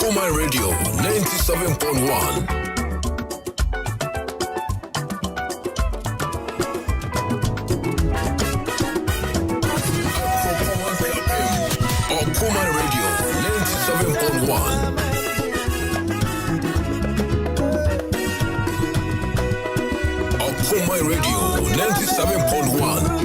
Okoman Radio 97.1. Okoman Radio 97.1. Okoman Radio 97.1.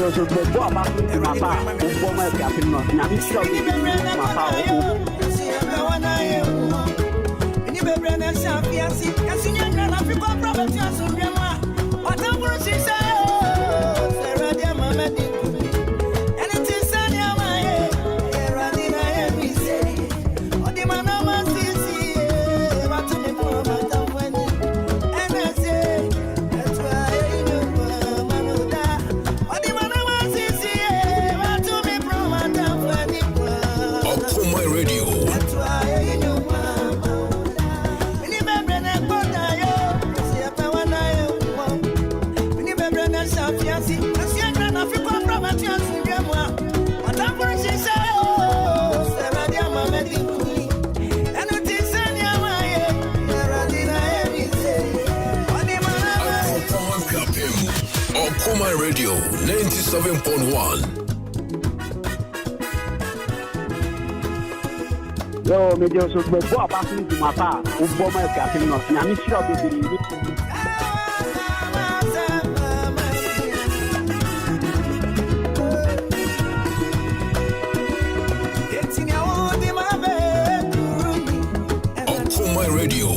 So the boy back to my father, who bought my captain, not now. He's sure my father. Okoman Radio 97.1. Yo, me just so the boy back to my father, who bought my captain, not now. He's sure Okoman Radio.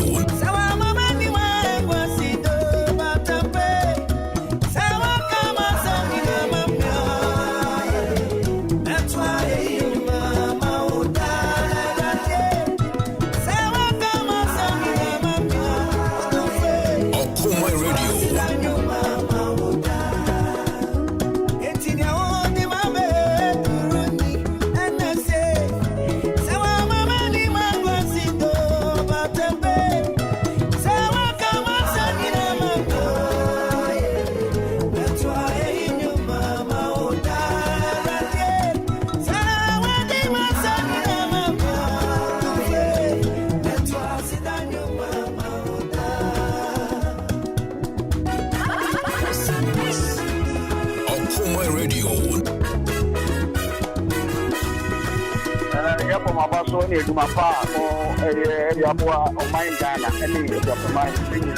my boss on it to my father or area boy or mine Ghana any of my thing.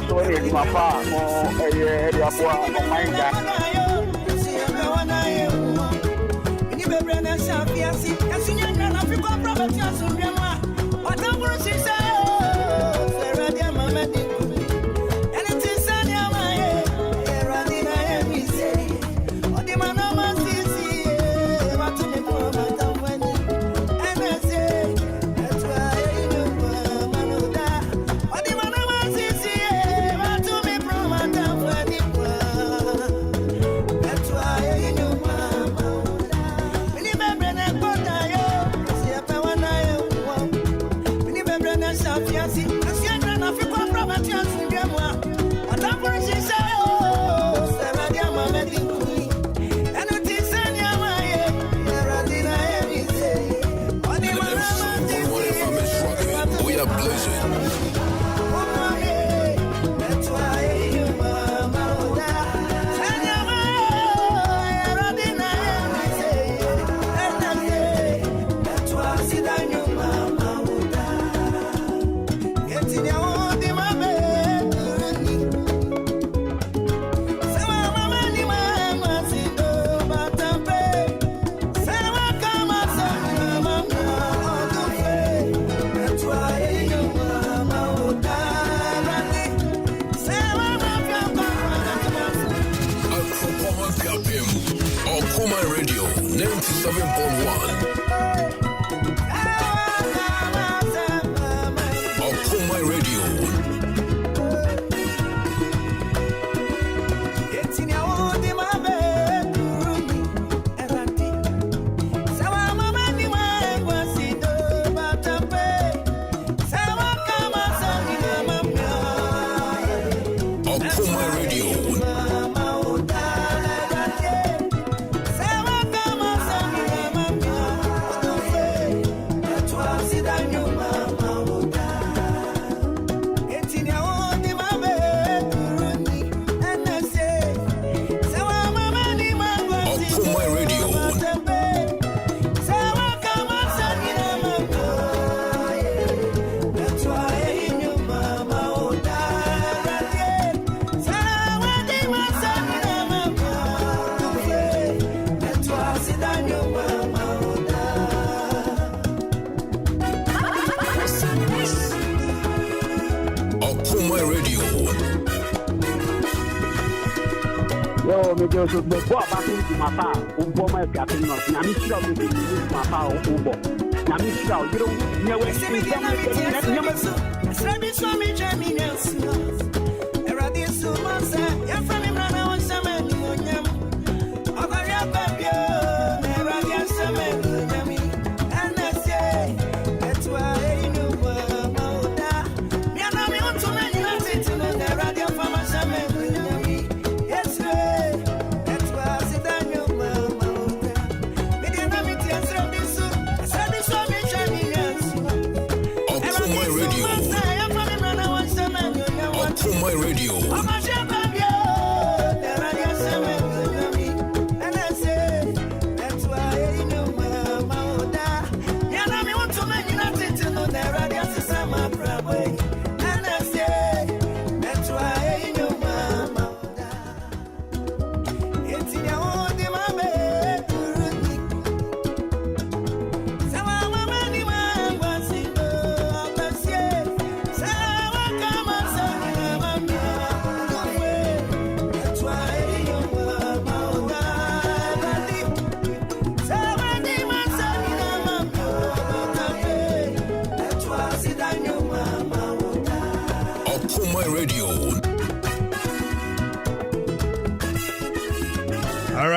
So any my father or area boy or mine Ghana. Okoman Radio 97.1. Okoman Radio. Me just the boy back into my power, who bought my captain. I'm sure we can use my power. I'm sure you don't know what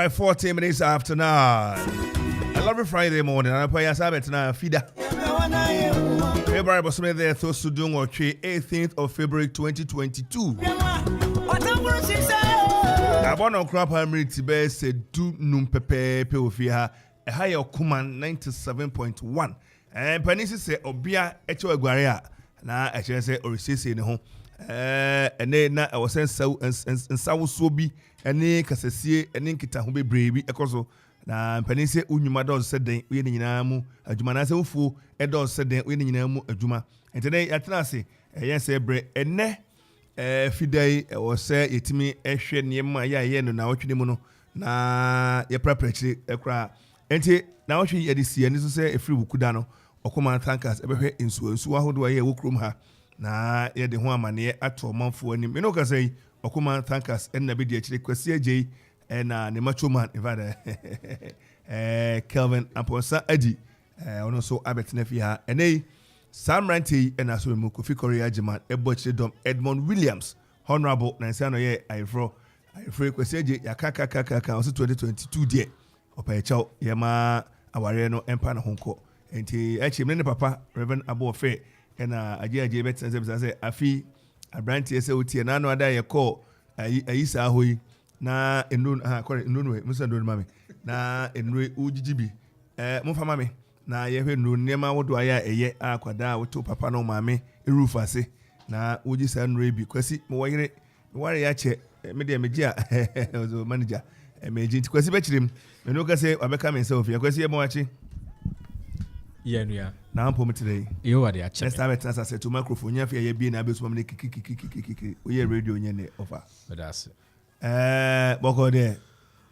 right, 14 minutes after 9. A lovely Friday morning. I'm going to now feeder. February was made there to Sudung or 18th of February 2022. I want to crop primary Tibet said do num pepe peofia a higher Okoman 97.1. And Panisi say Obia Echo Guaria. Na I say or in the home. And then I was sent so and Sobi and Nick Cassasie and Ninkita who be brave echoso. Na Panisi Unumado said they winning Namu, a Jumanasa Fu, a dog said they winning Namu, a Juma. And today at Nasi, a yes, a bread and ne. Fidei was say it me a shed near my yen now mono na your preparatory a cry. And now she had see and this say a free Wukudano or command thankers ever in so how do I hear Wukrum her na ye the one man ye at a month for any Minoka say or command thankers and the video Quesia J and the macho man invited Kelvin Amponsa Eddie also Abbott Nefia and Sam Ranty and as we move Kofi Korea Jaman, Dom Edmond Williams, Honorable Nansano ye I fro Queseje Yakaka also 2022 dear Opa Chow Yama Awareno Empana Honko and he actually many papa Reverend Abo Fe and Ajia Jebet and say Afi a branty SOT and I know I call Aisa Hui na Endun correct Nunwe Musa Dun Mami na Enwe Ujibi Mufa Mami. Na yehe no nema wo do aya eye akwada wo to papa no maame erufa se na woji san rebi kwasi mo wayere ware ya che me de megia ozo manager meji kwasi be chirim me no ka se abeka me self ya kwasi e mo wachi ye nua na ampo me today ye wa de ache let's have it as I said to microphone ya fe ya bi na be so me kiki o ye radio nye ne offer that's boko de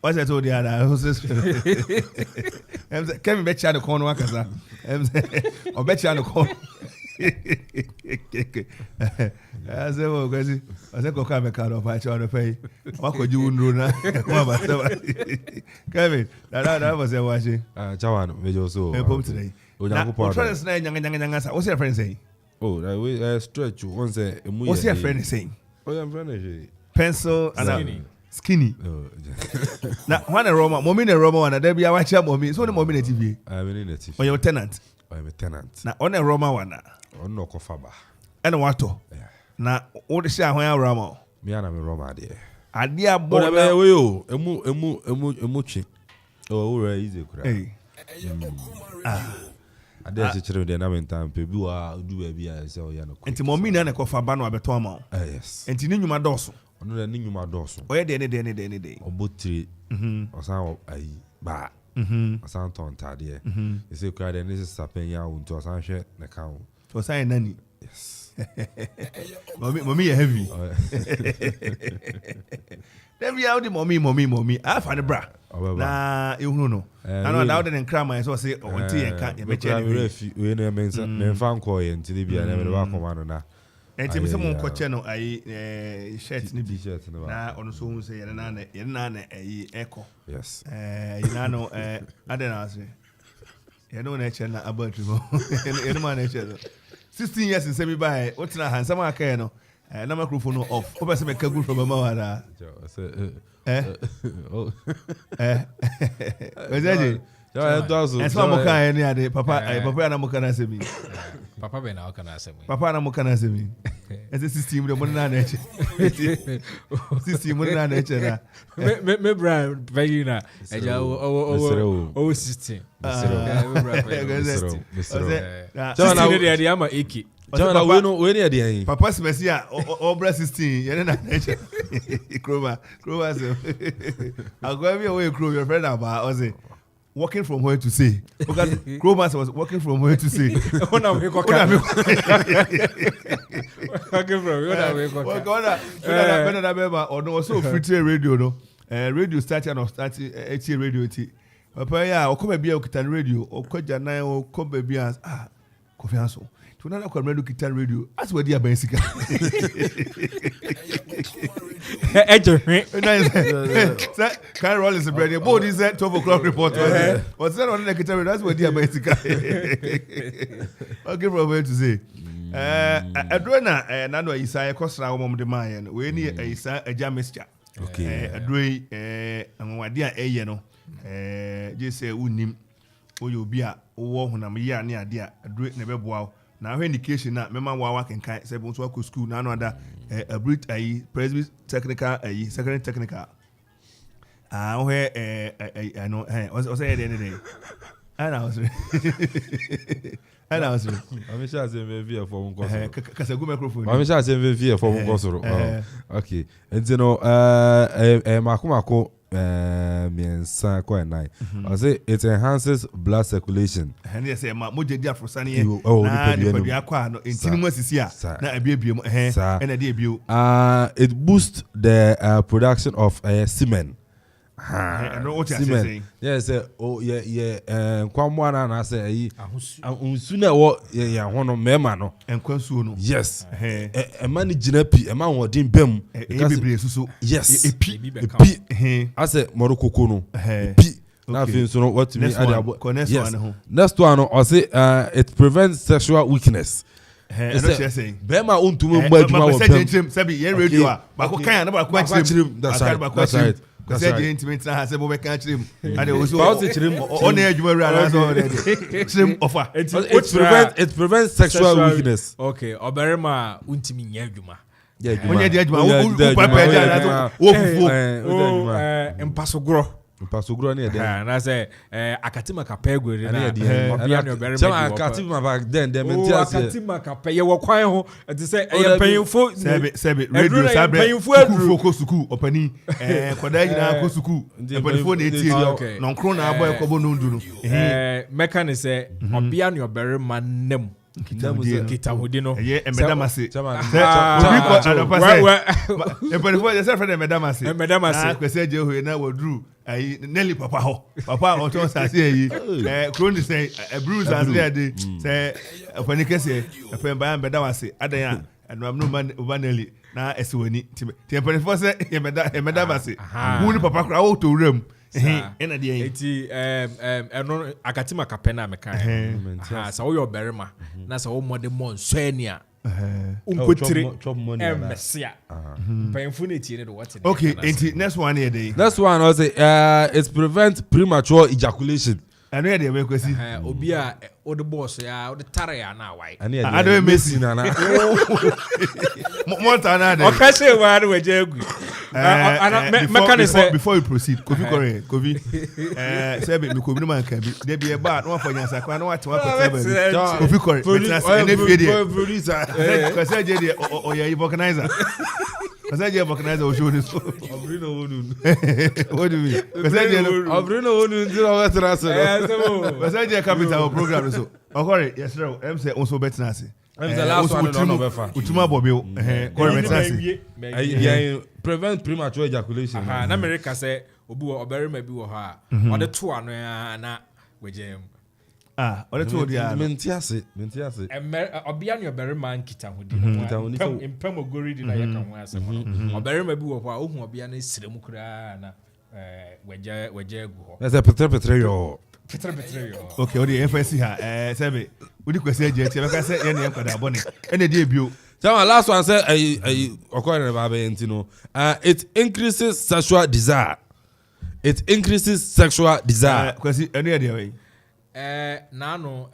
what's that all the other Kevin bet you the corner wakasa or bet you the corner I said well crazy I said go come card of I try to pay what could you do na Kevin that was a watching Jawan we also home today what's your friend saying oh that we stretch you once what's your friend saying oh your friend pencil and skinny. Now, one a Roma, mommy a Roma, and there be a watch up mommy. So the mommy TV. I'm in a TV. Or your tenant. I'm a tenant. Now, on a Roma one. On no Kofaba. And what? Now, all the share when I Roma. Me and I'm a Roma there. I dear boy. Emuchi. Oh, easy. Hey. I dare to tell you the name in time. People are do a beer. So, you know. And to mommy and a Kofabano Abetoma. Yes. And to you, my dorsal. Ono na ninyu madoso oye de obotire osan ayi ba osan ton tade e se kra de ne sapen ya unto osan hwe ne kan to osan nani yes mommy heavy dem ya odi mommy afa ne bra na ehunu no ana da odi ne nkra man so say onti yen kan ye be che we ne mensa me fan ko ye ntili bia na me ba ko no na and to be some coach no ai shirt ni bi na ono so hu say ye na ai echo yes you know adena say ye no na che na about you ye no man na che 16 years since me buy what na handsome aka no na microphone off o be say me ka good from mama wada wezaje esa mo kan ni ade papa na mo kan asemi papa be na o kan asemi papa na mo kan asemi ese system de mo na na eche system mo na na eche na me bra very na eja o system me bra system de ade ama eki Jana we ne ade yin papa smesi a o bra 16 ye na eche kroma so agwa bi o we kro your friend aba o say walking from where to say because Crowmas was walking from where to say walking from so free radio no radio starting of starting radio ti papa ya okoma bia okitan radio okoja nan okoma bia Kofi Ansong tuna na kwa radio radio as we dia bensika Can roll is bread board is at 12 o'clock report what's that on the guitar that's what dia bensika okay from where to say adrena na no Isaiah Kosra wo mom de man we ni Isaiah eja mixture Okay. Adroy anwade a eye no je say unim oyo obi a wo honam ye ane ade a adroy na beboa na hwe indication na mema wa kenkan say bo so akọ school na no ada abrit ayi presby technical ayi secondary technical hwe no o say dey dey ana was I'm sure say via for one course. Kasagu microphone. I'm sure say via for one course. Okay. And you know mako miensa kwa nine. I say it enhances blood circulation. And they say mo je dia frosane ye. Na ni padi akwa no entini mo sisi a na abiebiem and na dey bio. It boosts the production of semen. Semen. Yes, oh yeah, kwamwana na say ayi unsu na wo ya hono mema no enkwansuo no. Yes. E man gina pi e man wodin bem bebre susu. Yes. Epi ase morokoko no pi na fin so no what me yes. Next one I say it prevents sexual weakness. Bema untume mba adwuma wo bem sabi ye radio a ba ko kan na ba ko achirim. That's right. Say the intimate na say bo be kan achirim. And also on the adwuma ru ana so achirim offer. It prevents sexual weakness. Okay, oberema untimi nya adwuma. Onye di adwuma wo papa ja na wo fufu. Empasogro. Mpasogro na ede. Na say akatima kapegwere na obia no oberema. Chama akatima back then dem nti ase. Akatima kape ye wo kwan ho enti say ye panyimfo sebe radio sabe panyimfo ko suku opani koda nyina ko suku panyimfo na eti no nkro na aboy ko no ndu no meka ne say obia no oberema nem kitahudi no ye emedamase obi ko adopase panyimfo ye say friend emedamase kwese je ho na wodru ayi Nelly papa o ton sase ayi kroni say bruise as there dey say opani kese pemba emedamase adan a no man over Nelly na esewani ti panyimfo say emedamase hu ni papa kra wo to rem ena dey eti eno akatima kapena meka sa wo yo berima na sa wo mode monso ania unkotire mesia painful eti ne do what. Okay, enti next one here dey. Next one I say it prevents premature ejaculation. Anu here dey we kwesi obi a o de boss ya o de tare ya na wai I don't Messi na more than that. Okay, say wa na waje egu before you proceed Kofi say be ko bi man kan bi dey be ba no for nyansa kwa no what Kofi Kore ene fie dey because say je dey o ya organizer because je organizer o show this Obrino wonu what do you mean because je Obrino wonu ndi o wetra so because je capital program so okore yes sir em say also better say the last one no befa utuma bobe Kore better say prevent premature ejaculation. Na America say obi oberima bi wo ha o de to ano na wegem o de to dia mentiase obia ne oberima nkita hodi no empam ogori di na ye kan ho asem oberima bi wo ho a ohun obia na sirem kura na wege egu ho na say petre yo okay o de emphasis ha sebe udi kwese je ti be ka say ye ne enkwada abone ene di ebio. So my last one say according to Baba Entino, it increases sexual desire. Kwesi enu dey way. Na no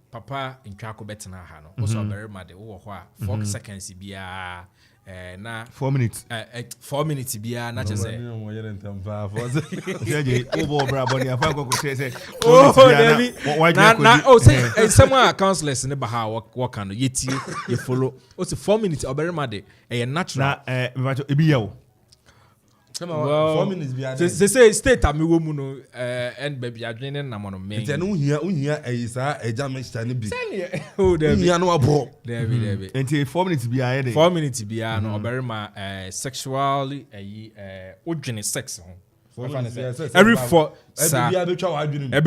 papa ntwako betena ha no. So berima de wo ho a 4 seconds bia na 4 minutes. 4 minutes bia na chese. Na say someone counselors ne ba ha work no yeti you follow. O say 4 minutes oberima de natural. Na me bacho ebi yawo. Well, 4 minutes bia. They say state amiwo mu no and baby adwene na mo no me. Nti no uhia ayisa eja mixture ne bi. Oh there. Uhia no abo. There. Nti 4 minutes bia ye dey. 4 minutes bia no oberima sexually odwene sex ho. Every 4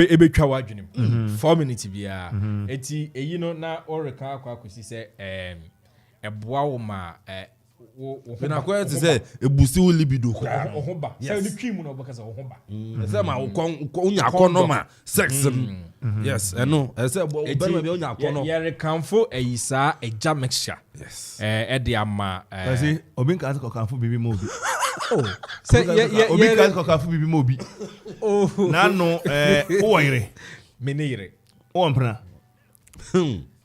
ebetwa wadwene 4 minutes bia eti eyi no na oreka akwakwosi se eboa wo ma na kwa te say ebusi wo libido ko ohoba say ni twimu na obaka ohoba say ma unya akonoma sex yes eno say oberima bi unya akono ye rekanfo eyisa eja mixture yes e de ama say obi nkan ko kanfo bibi mo bi Say obi kan kokafu bibi mo obi. Oh. Na no wo yire. Menire. Wo mpna.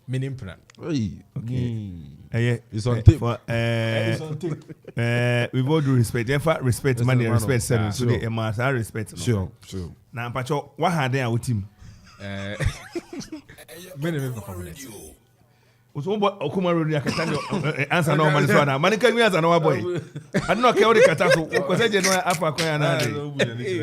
Menimpna. Okay. It's on tape. For with all due respect, in fact, respect money and respect seven. So the must I respect. Sure. Now, Pacho, what had they our team? Many for minutes. So Okoman Road, I can tell you answer no man. So now, man, can we answer no boy? I don't know how they cut us because I didn't know Alpha Koya.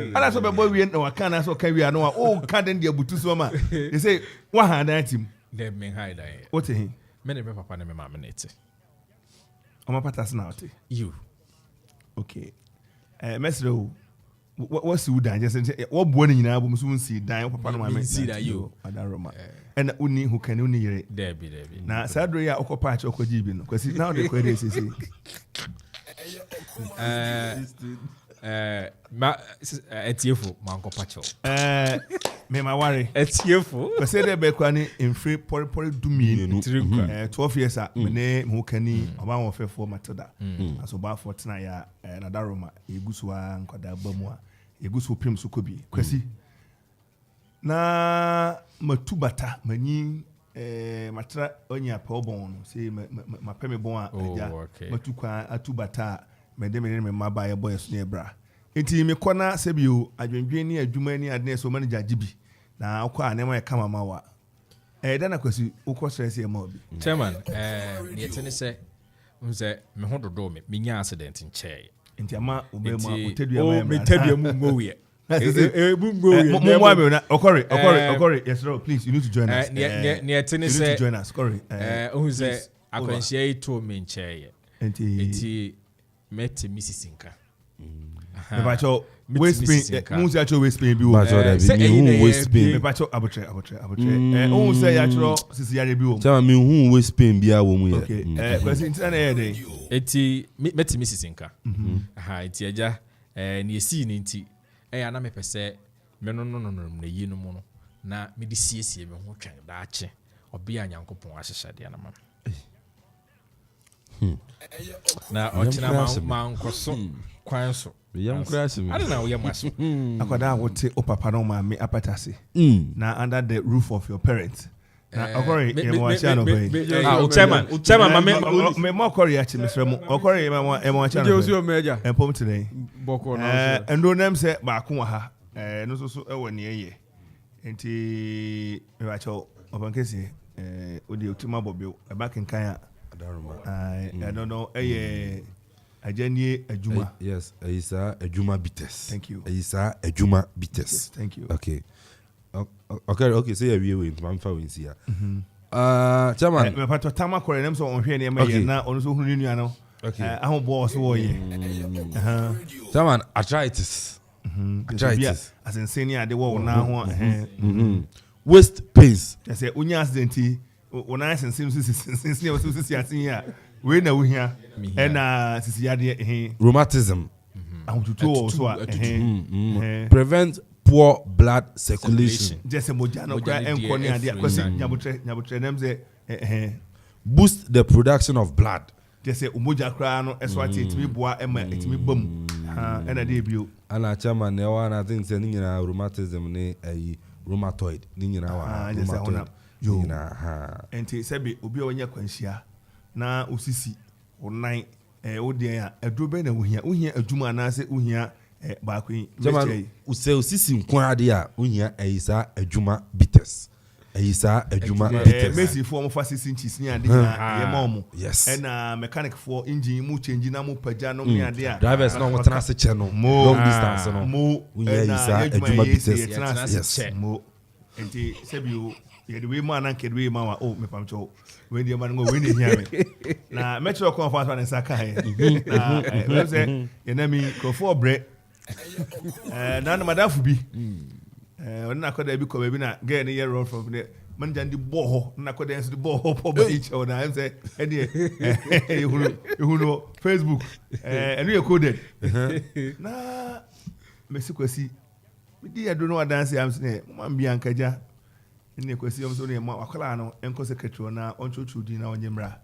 And I saw my boy we no can so can we know oh can't then the butu soma. They say what had that team? They mean high there. What he? Many papa na me maminate. I'm a patas now. You. Okay. Mesro, what's you done? Just what born in album soon see dying papa no my see that you. Adaroma. And uni who can only hear it. There be. Now, sadly, I occupy Okojibin because now the query is Etiefo Manko Pacho. Me my worry. Etiefo. Because they be kwani in free pori do me 12 years me who can about 1 for matoda. So ba for tonight ya na Daroma egusua nkwada bamua egusu prim so kobi kwesi na matubata mani matra onya pa obon no say ma peme bon aja matukwa atubata me maba ye boy so ne bra enti me kona sebio adwendwen ni adwuma ni adne so manager gibi na akwa anema e kama mawa dana kwesi ukọ stress e ma obi chairman ne yetene se unze me ho dodo me nya accident nche enti ama obema otedua ma me tedua mu ngowe Okori, yes, sir. Please, you need to join us. You need to join us. Okori. Who's a akwanshia to me nche enti met Mrs. Inka. Mepacho waist pain. Musi acho waist pain bi wo. Me waist pain. Mepacho abutre. O say acho sisi yare bi wo. Chama me hu waist pain bia wo mu ye. Okay. Kwesi ntina na ye dey. Eti met Mrs. Inka. Eti aja ni esi ni nti na me pese me no na yi no mu no na me di siesie me ho twen da ache obi anyankopon ahyehade na ma na ochina ma nkoso kwan so yam crash me I don't know maso akwada wote o papa no ma me apatase na under the roof of your parents na Okori e mo acha no be chairman me mo Okori achi mesre mo Okori e mo acha no be empom today boko na endo nem se ba ko wa ha no so e woni eye enti me ba cho obankesi odi otima bobio e ba kenkan Adaroma I don't know ajanie ajuma yes Aisa ajuma bites thank you Aisa ajuma bites thank you okay say we man fa we see chairman me pato tama kore nem so onhwe ne ma ye na ono so hunu nua no okay aho bo so wo ye chairman arthritis as in senior de wo na ho waist pains I say unya accident o na sense since ne so sisi asin ya we na uhia e na sisi ade rheumatism ahotutu wo so prevent poor blood circulation. Just a mojano enko ni ade akwasi nyabotre nem say boost the production of blood. Just say umoja kra no eswati etimi boa ema etimi bam ha na dey bio ana chairman ne wa na think say ni nyina rheumatism ni rheumatoid ni nyina wa rheumatoid yo ha enti sebi obi onya kwanhia na osisi onan odi a aduro be na uhia adwuma na se uhia ba kwin meche usisi nkwan ade a uhia Aisa adwuma bites Aisa adwuma bites Messi for mo fasisi nchis ni ade na ye ma mo yes na mechanic for engine mu change na mo pagya no ni ade a drivers no wotana se che no long distance no mo Aisa adwuma bites yes mo enti sebio ye de we ma na nke de we ma wa o me pamcho we de ma ngo we ne hia me na metro ko fa fa ne saka he na we say ye na mi ko for bre na madafu bi na koda bi ko be na get ni roll from there man jandi boho na koda enso boho po ba each na am say you Facebook enu ye coded na Mexico si di ado no dance am say man bi ankaja ne kwesi am so ne ma wakola no enko secretary na onchochu din na onyemra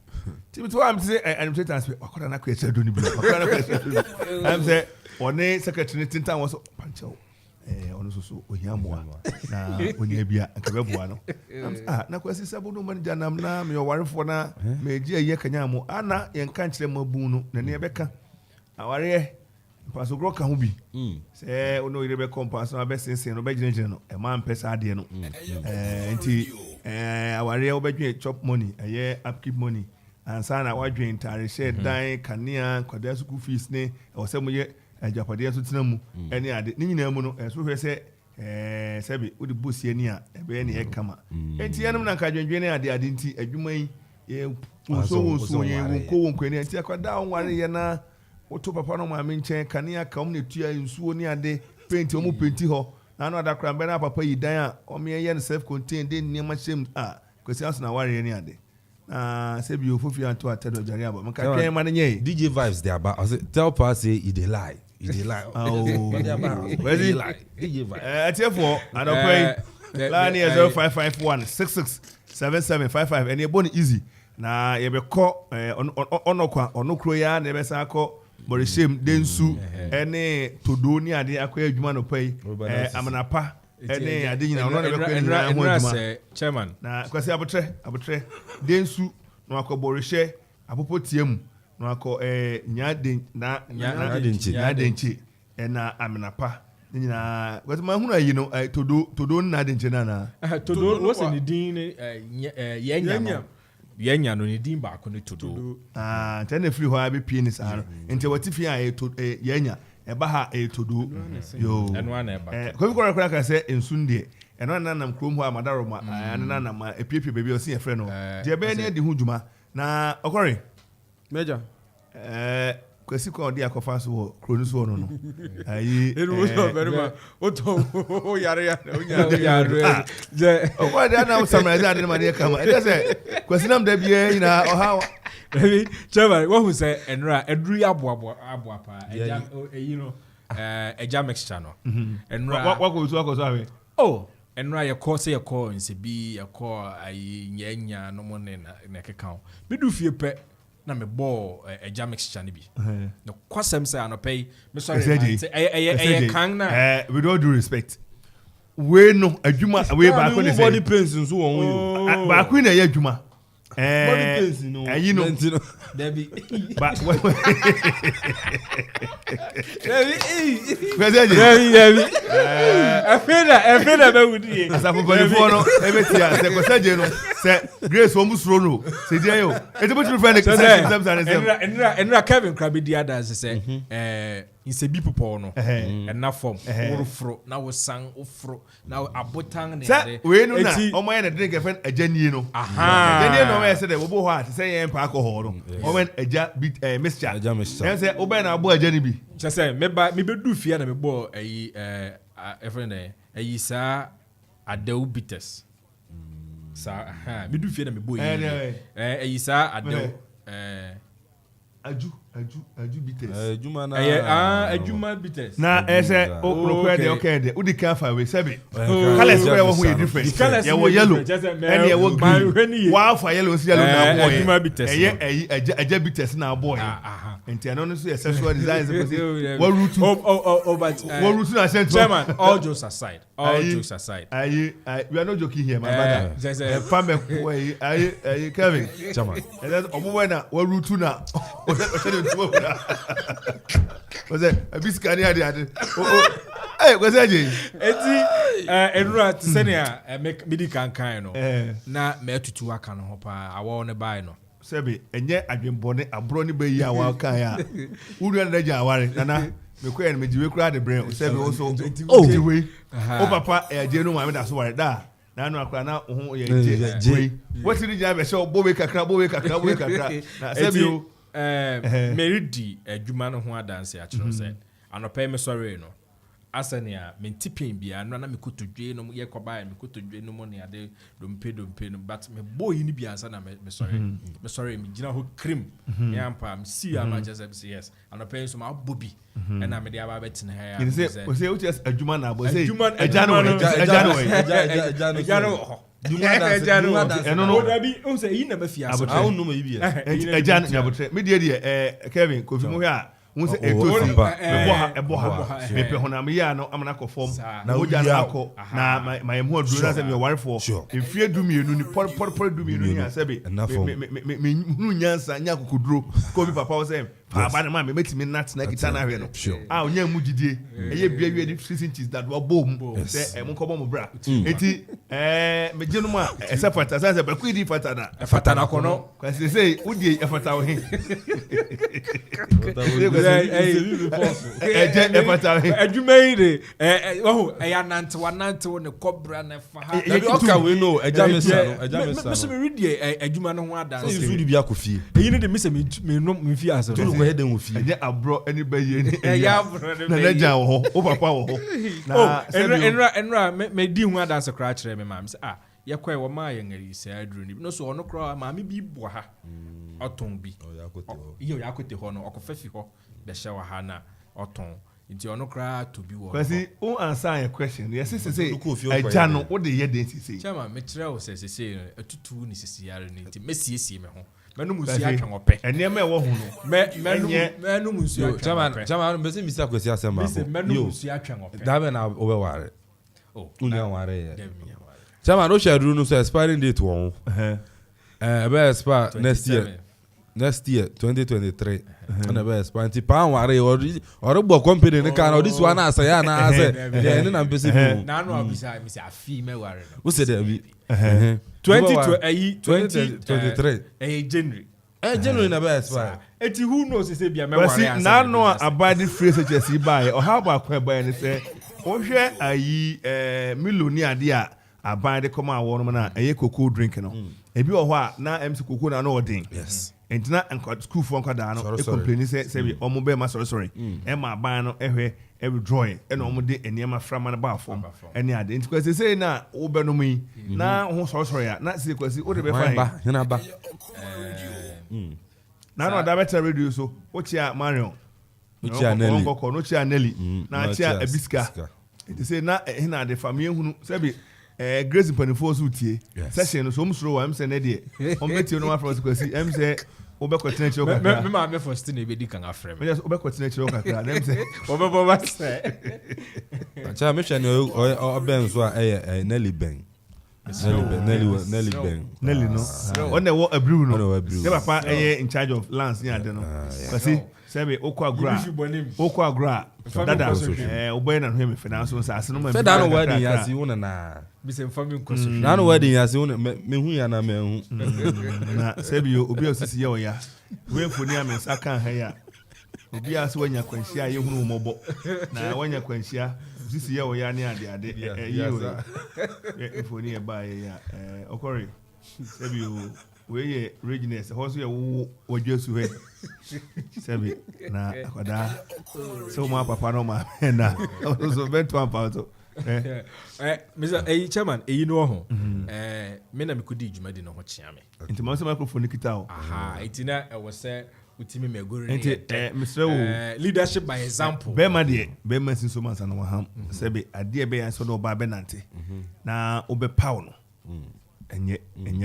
timi to am say administrators wakola na kwesi do ni bi wakola na kwesi do am say one secretary tintan was pancho ono so ohiamoa na onya bia akabe boa no na kwesi sabo no man janam na me warefo na meji aye kanya mo ana yenka nkire mabu no na ne beka aware paso gro ka ho bi se ono ire be compass na be sensen no be ginegine no e ma mpesa ade no enti aware obedwe chop money aye upkeep money ansa na wadwe intare share dan kanea kwada school fees ne o se mo ye ajapade so tena mu ene ade ni nyina mu no so hwe se sebi odi bosi ani a ebe ne e kama enti yanum na ka dwendwe ne ade ade nti adwuma yi ye so ye wonko ene enti akwada onware ye na oto papa no ma menchen kanea ka om ne tua nsuo ni ade paint omu painti ho na no adakra mbe na papa yi dan a o me ye self contained den niam shem kwesi aso na ware ni ade sebi ofofi anto atedo jare aba mka twen ma nye DJ vibes they about tell pass say you dey lie oh where you lie DJ vibes atiefo anopai line 0551667755 and you born easy na ye be ko onokro ya na be sa ko borishem densu ene todo ni ade akwa adwuma no pai amanapa ene ade nyina ono na be ko nyina ho adwuma chairman na kwasi abotre densu no akọ borishe apopo tiam no akọ nyade na nchi na amanapa nyina kwasi ma hunu ayi no todo na ade nchi na todo wo se ni din yenya no ni din ba ko ni todo tene free ho abi pie sa no ente watifi a yenya eba ha todo yo eno ana eba ko ko kora ka se ensunde eno na nam krom ho amadaro ma ana na ma epiepie baby o se yefre no je be ne di hu dwuma na okore major kwesi ko di akofa so kronu so no ayi enu so very much o to o yare je o da na summarize ade ma de kama e say kwesi nam da bia ina o ha baby chairman what who say enra edru abo pa eja you know eja mixture no enra what go so awe enra ye call say ye call nsebi ye call ayi nyanya no mo ne na keka o medu fie pe na me ball eja mixture ni bi no kwasem say anopay me sorry say kan na with all due respect we no adwuma we ba ko ne say body pains nso won yo ba ko na ye adwuma body pains no ayi no Debbie ba Debbie afena be wudi asapo before no e betia se ko saje no se grace wo musro no se dia yo e to put friend enra Kevin Krabi dia da se insebi popo no na form worofro na wo san ofro na abotan ne de we no na o mo ye na drink friend ajanie no ajanie no we say de wo bo ho ati say yen pa alcohol no o men aja mixture e say o be na abo ajanie bi say me bedu fia na me bo friend ayi sa adew bitters sa me du fia na me bo ayi sa adew aju bitters juma na ajuma bitters na ese de okay udi ka fa we sebi colors we wo hu different ye wo yellow and ye wo green wa fa yellow si yellow na boy ajuma bitters aja bitters na boy enti ano no so sexual designs because what root but what root na central chairman all jokes aside we are not joking here my brother farmer way Kevin chairman and then omo na what root na was it a biscuit ade was it eti enura tsenia make medical kan no na me tutu aka no pa awo ne bai no sebi enye adwenbone abro ne bayi a wa kan ya uru na daja aware nana me ko en me jiwe kura de brain sebi wo so jiwe o papa eje no ma me da so ware da na no akra na ho ye je what did you be show bobe kakra na sebi o meridi adwuma no ho adanse a kiro se anopa me sorry no asania mentipin bia no na me kotodwe no ye koba me kotodwe no mo ne ade dompe no but me boy ni bia ansa na me sorry me gina ho cream yampa me see am just yes anopa so ma bobi na me dia ba betin ha ya you say o just adwuma na bo say ajano Kevin Kofi Muya wonse etosi eboha mepe honam ya no amana ko form na oja na ko na my hu duro na se me ware for efie du mienu ni por du mienu ni asebe me hunu nyansa nya kokoduro ko bi papa wo se ba na ma me metimi nat na kita na hwe no onya mu gidie eye bia wie di 3 inches that wo bom se mo ko bom bra eti me genu ma ese fata se ba ku di fata na ko no kwase se udi fata wo he adwumayire ya nante ne kobra ne fa ha oka we no eja mesa me read adwuma no ho adan se you bia ko fie eyi ne de mese me no fie aso to ko heden wo fie eje abro ani baye ni ya abro ne na leja wo o papa wo na enra me di ho adan se kra kire me ma me se yakwa wo ma ye ngari se adru ni no so ono kra ma me bi bo ha oton bi yakote ho no okofafi ho be shewa ha na oton nti ono kra to bi wo kwasi o answer your question yes say eja no wo de ye den sisi chama me kire o sese atutu ni sisi yare ni nti mesiesie me ho manu musu atwan ope ene me wo hu no manu musu atwan chama me se misa kwasi asema ko manu musu atwan ope da be na obe ware unya ware ye chama no share no so expiring date won be expire next year 2023 and be expire nti pa ware or gbo company ne kan this one asa ya na ase de na mpese bi na no abisa mi se afi me ware no wo se de bi 2023 January January na be expire eti who knows say bia me ware asa na no abadi free such buy or how about kwa buy ne say wo hwe ayi millionaire de a abadi come awon na eye cocoa drink no ebi wo ho a na MC cocoa na no odin yes entina school for nkada no e complain say be omo be ma sorry e ma ban no ehwe e withdraw e na omo de eniema frama na ba form eni ade enti kwase say na wo be no mu na ho sorry ya na say kwase wo de be fine ba hina ba na no da better radio so wo chia Marion Uchia Nelly no chia Nelly na chia Abiska enti say na hina de family hunu say be Grace Panifo so tie session so msuro wa mse ne de o meti no afro so kwasi mse o be kwetena chiro kakra me ma me first na be di kan afrem me just o be kwetena chiro kakra dem se o be bo ba se acha me hwe o ben so a Nelly Ben Nelly no on the abru no the papa in charge of lands near de no kwasi sebe okwa agra dada oboy na hwe me finance so ase no ma feda no wedding yasi wona na bi se mfa me nkoso na no wedding yasi wona me hu ya na me hu na sebe obi osisi ye oya we mfoni amensa kan ha ya obi ase wanya kwanhia ye hunu mobo na wanya kwanhia osisi ye oya ne ade ye we mfoni e ba ye ya okori sebe we ye readiness hoso ye wo wadwasu he sebi na akoda so ma papa no ma na so beto ampa so Mr. Chairman no ho me na me kodi djuma di no ho chia me nti ma so microphone kita o itina e wo se utimi megori nti Mr. wo leadership by example be ma de be ma sin so man sa no ham sebi ade be yan so no ba be nante na obe paw no enye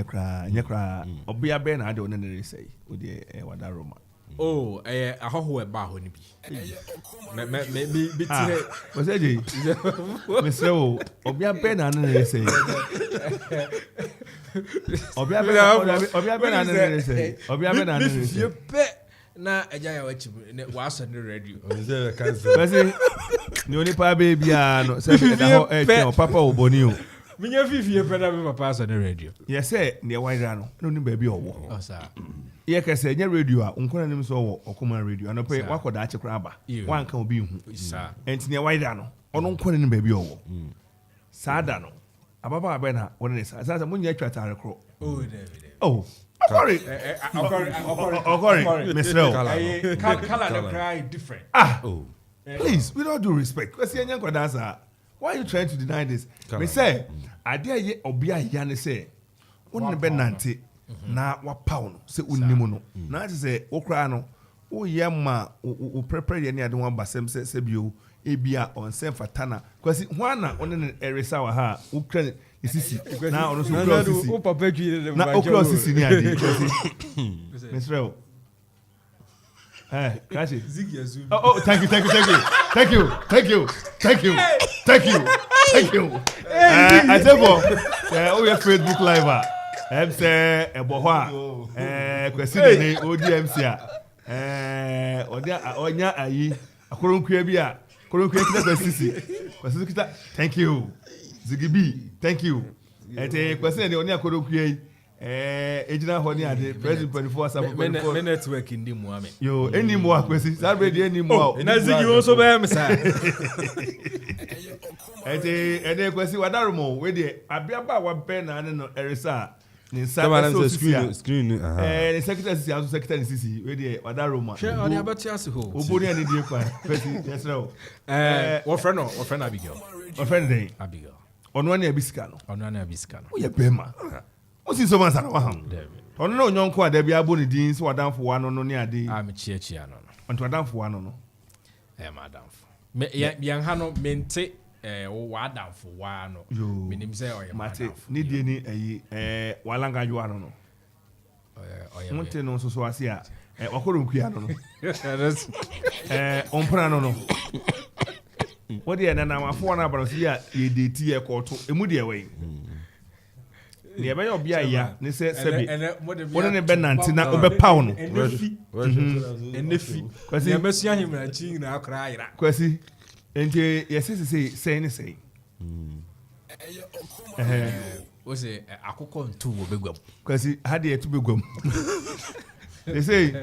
kra obia be na ade one ne say odi wada Roma ahoho e ba ho ni bi me bi tire o se je Mr. wo obia be na ne say obia be na ne say obia be na ne say na eja ya wachi wa aso ne radio ze cancel basi ni oni pa be bia no se be da ho papa wo boni o minya fifie pe na be papa aso ne radio yes say ne wide no no ni ba bi owo o sa ye ka say nya radio a unkona nim so wo Okoman radio no pe wakoda a chekra aba wan kan obi hu enti ne wide no ono nkona nim ba bi owo sada no ababa ba na wona ne sa munya twatare kro sorry Mr. Color the cry different please with all due respect because enya kwada sa why are you trying to deny this me say ade ye obia ya ne say won be nante na wa pound say unnimu no na ati say okra no o ye ma o prepare ye ne ade wan basem say bio ebia on sem fatana because hwana on ne eresa wa ha ukra Sisi. Na ono so kura sisi. O papa twi dem. Na okura sisi ni ade. Mesrel. Kachi. Ziggy Azumi. Oh, thank you. I say for we Facebook live say ebo ho a kwesi ni ODMC a onya ayi akoronkua bi a akoronkua kita kwesi kita thank you Ziggy B thank you ete kwesi ni onya akoronkua yi ejina ho ni ade president 24 asap 24 me network ndi mu ame yo eni mo akwesi celebrate eni mo na Ziggy wo so be me sa ete kwesi wadarumo we de abiaba wa pen na no erisa ni sa screen the secretary sisi aso secretary sisi we de wadarumo she on abati ase ho obori ani die kwa kwesi yes no what friend Abigail o friend dey Abigail onu na abisika no o ye bema o si so man sara wa ha onu na onyonko ada bia bo ni din so wadanfo wa no ni ade me chia no onto wadanfo wa no madamfo me yan ha no mente wadamfo wa no menim say oye mate ni die ni ayi walanga jo ano no oye monte no so ase a wakoro nkua no ompra no what dey na mafo na baro si a ye deti e koto emu de we ne ebe yo bia ya ne se sebi wona ne benanti na obepaw no enefi kwasi ya mesia himra chi na akra ayira kwasi enti yesese sei ne sei o se akoko ntu wo begwam kwasi hade etu begwam they say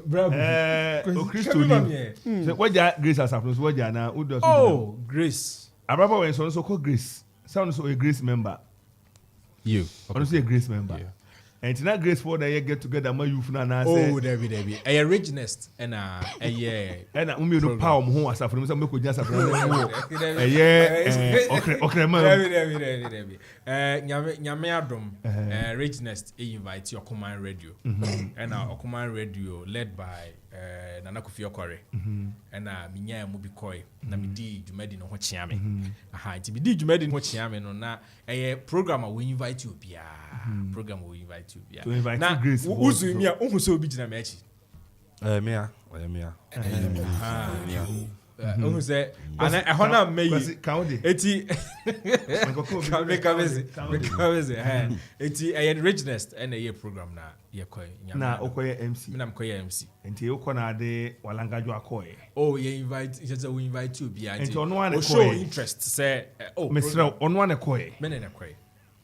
o Christo ni so waja grace asafno so waja na udo so oh grace ababa when so call grace sound so a grace member you honestly a grace member and na grace for that get together my youth na say oh Debbie a rich nest and umi no power mo ho asafno so make oja asafno okre man Debbie nyame adom rich nest invite your command radio and our command radio led by Nana Kofi Okore and minya mu bi koi na mi di djumadi no ho chiame aha ti bi di djumadi no ho chiame no na program we invite you bia na grace uzu mi a ohu so obi gina mechi mea ohu se ana ehona meyi eti kameze eti richness and a program na ye koi na okoye MC na mkoye MC enti uko na ade walangaju akoye oh ye invite we invite you bia enti ono ane show interest say oh mesra ono ane koye mene na koye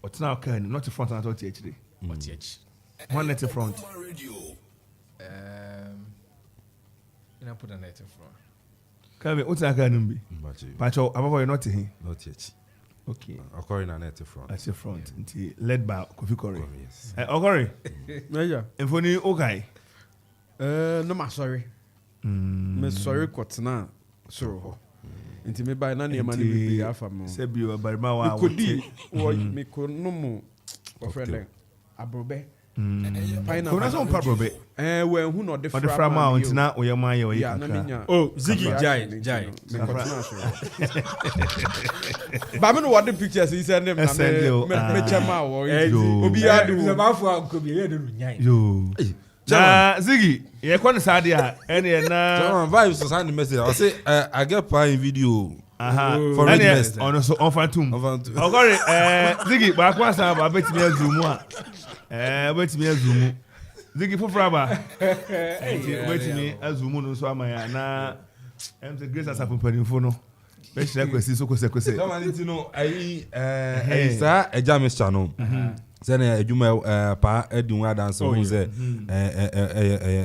otina okay not the front and not the HD what the edge one net front ina put a net front kabe otina ka numbi pacho ababa you not here not yet okay Okori na net front at the front until led by Kofi Kore yes Okori Major enfoni okay no ma sorry me sorry kwotna soro ho nti me by na ne ma ne bi afa mo se bi o barima wa kodi wo me ko no mo o friend abrobe pineapple kuna so probably we hu no de frama out na oyema ye oyi kaka oh Ziggy jai me kwotna soro ba me no what the pictures he send them na me chama wo obi adu se ba fo ankobi ye de nyan yo na Ziggy ye kon sade a ene na vibes so send message I say I get pine video for readiness on so on fantum Okori Ziggy ba kwa sa ba betimi azumu a betimi azumu Ziggy fofora ba betimi azumu no so amaya na the grace as apopanifo no be share kwesi so kwese come on you know I sa eja Mr. no sene adwuma pa edun adanse ho ze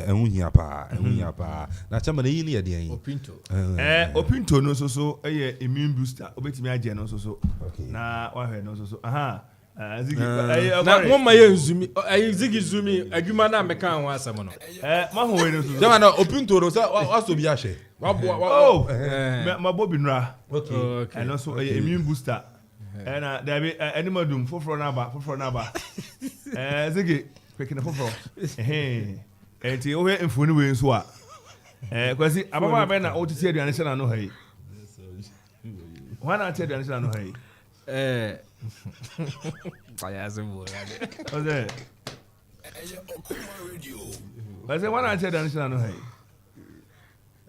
ehunhia pa na chama na yi ne ye de opinto no so eye immune booster obetimi age no so na wa hwe no so aha Ziggy na mo ma ye nzumi Ziggy zumi adwuma na meka ho asem no ma ho we no so chama na opinto no sa waso bi ahye ma bobi nra okay and also immune booster and there be animadum foforo na ba Ziggy picking the foforo enti o he enfoni we nso a kwasi ababa be na o titi aduane se na no hai wana ati aduane se na no hai Ose. Ose one I said national no hey.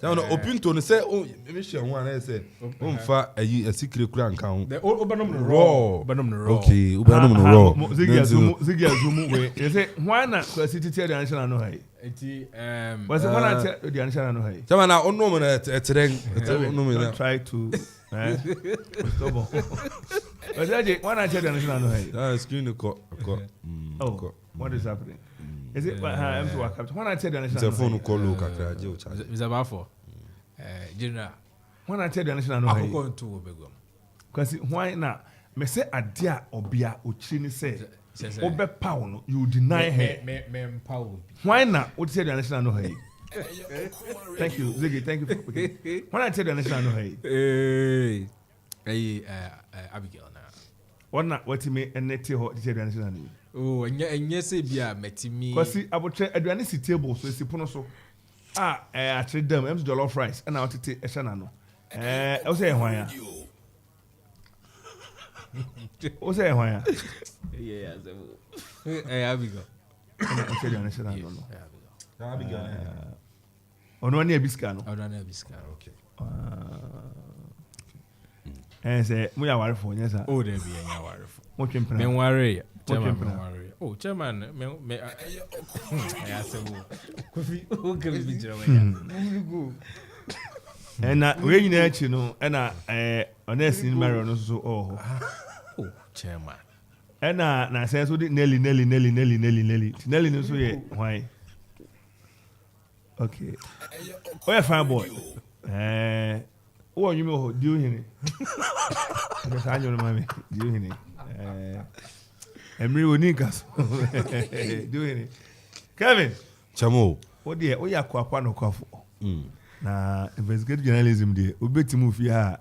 Now no Opinto no say oh me share one I say umfa a secret kura nka ho. The Obanum raw. Okay, Obanum raw. Ziggy Azumu we. You say why not city the national no hey. Enti Was one I said the national no hey. Sama na onno me na etren try to stubborn. But one I said the national no hey. Screen ko. Oh, what is happening? Is it I'm to work up? When I said the national the phone call look kakra je o charge. Mr. Baffour. General. When I said the national no hey. Akoko nto obegom. Because why na me say adia obia ochiri ni say obe power no you deny her. Me power. Why na what said the national no hey? Thank you Ziggy, thank you for picking. When I said the national no hey. Hey Abigail na. What na what me enete ho said the national no. Oh, enye se bia metimi. Because abotre aduane si table so si pono so. Actually them em jollof rice and now tete e shana no. O say hwan ya. O say hwan ya. Yeah, Abigail. O say aduane shana no. Abigail. Ono na ebiska no. Ono na ebiska. Okay. Say mu ya ware fo nya sa. Oh, there be nya ware fo. Mo twempena. Men ware. Oh, chairman, me I say Kofi, who can be German? And we nyina chi no na honest in Mary no so oh chairman. And na say so Nelly no so ye why? Okay. Oh yeah, fine boy. Oh you me ho do you hear? Because I know mama do you hear? Emri Onikas doing it. Kevin Chamo. What dear, we are quite no coffee. Na investigative journalism de obetimu fi ha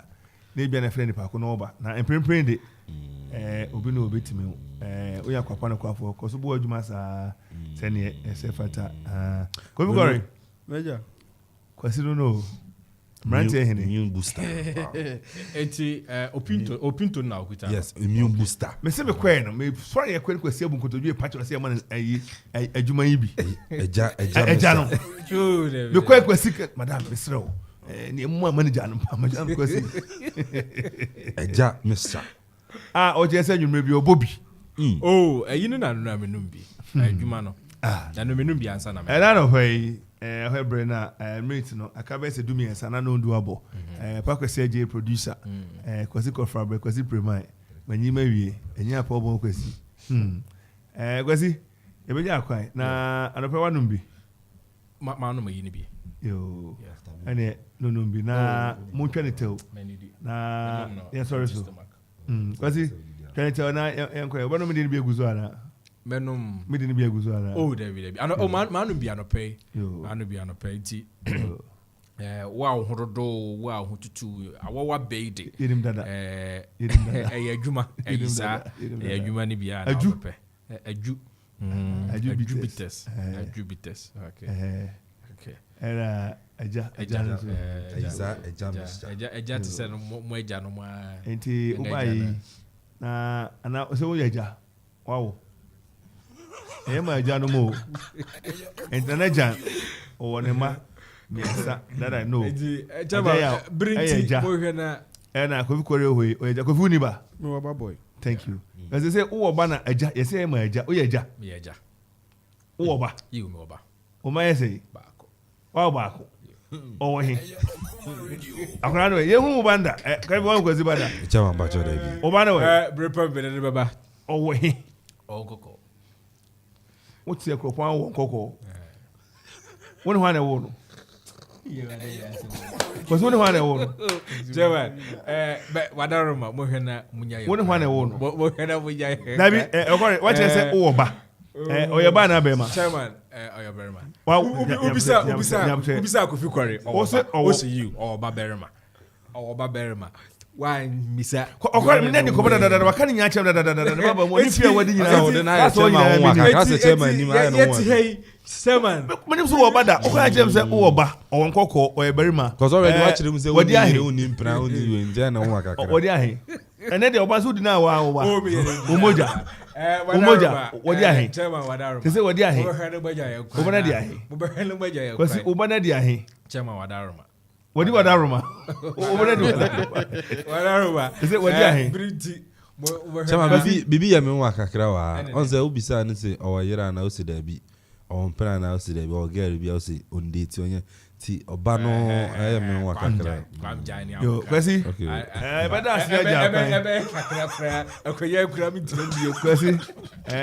na bia na friend pa ko no ba na emprempren de obi no obetimu we are quite no coffee cause bo adwuma sa se ne se fata ko bi gore Major kwasi no Mrante immune booster. Enti Opinto na okuta. Yes, immune booster. Me se me kwen no me sorry e kwen kwasi abu nkotodwe patch na se man adwuma yi bi. Eja no. True. Me kwen kwasi madam Misro. Ni mu manager no pa madam kwasi. Eja Mr. O je se nwumre bi obobi. Oh, eyi no na no menum bi. Adwuma no. Na no menum bi ansa na me. Na no hwei Hebre na meet no akabe se dumi ensa na no ndu abo pa kwese je producer kwasi kofrabe kwasi premai manyi mawie enya pa obo kwasi kwasi ebeja akwai na anope wanum bi ma no mayi ni bi yo ene no bi na muntwe ne tew na yeah sorry so kwasi twane tew na enko wanum di bi eguzo ana menum midi ni bi eguzo ala oh David ano manu bi ano pay anu bi ano pay ti wow horodo wow hututu awawa beide yedim dada adwuma ayisa adwuma ni bi ana pay aju bites okay era aja ti se no mo aja no mo enti ubai na ana so wo aja wow ma janu mo international o wonema miasa that I know bring mo hena na Kofi kore hoyi o eja Kofi uniba me wa boy thank you as they say wo ba na eja you say ma eja o eja me eja wo ba you me ba o ma say baako wa baako o he akora no ye hu banda ka bi wan kwazi banda Chama ba cho da bi o ba na we brepa be ne baba o he o koko what say kropon won koko won hwa na wo no ko so ne hwa na wo no jewa wadaroma mo hwena munya ye won hwa na wo no mo hwena munya ye dabi okore what you say wo ba o ye ba na be ma chairman oyo berma wa ubisa Kofi kware o se you o ba berma why misa okore me ne ko bada dada wakani nya chem dada baba mo ni fia wadi nyina o de na ya chairman won aka ka se chairman ni ma ya no won hey chairman me ni so wo bada okore chem se wo ba o won kokko o ye berima cause already watch them say we ni mpra oni we nje na won aka wadi ahe And then the Obasu did now. Umoja. What do I They say what do I Ubana dia. Because Ubana dia. Chairman Wadaruma. What do you want Aroma? Wadaruma. Is it what do I Bibi ya me waka krawa. Onse ubisa ni se oyera na osi da bi. On plan na osi da bi o girl bi osi on date onye ti oba no me waka krawa. Yo, kwesi. Bada asiaja kakra akoye kura mi ntino kwesi.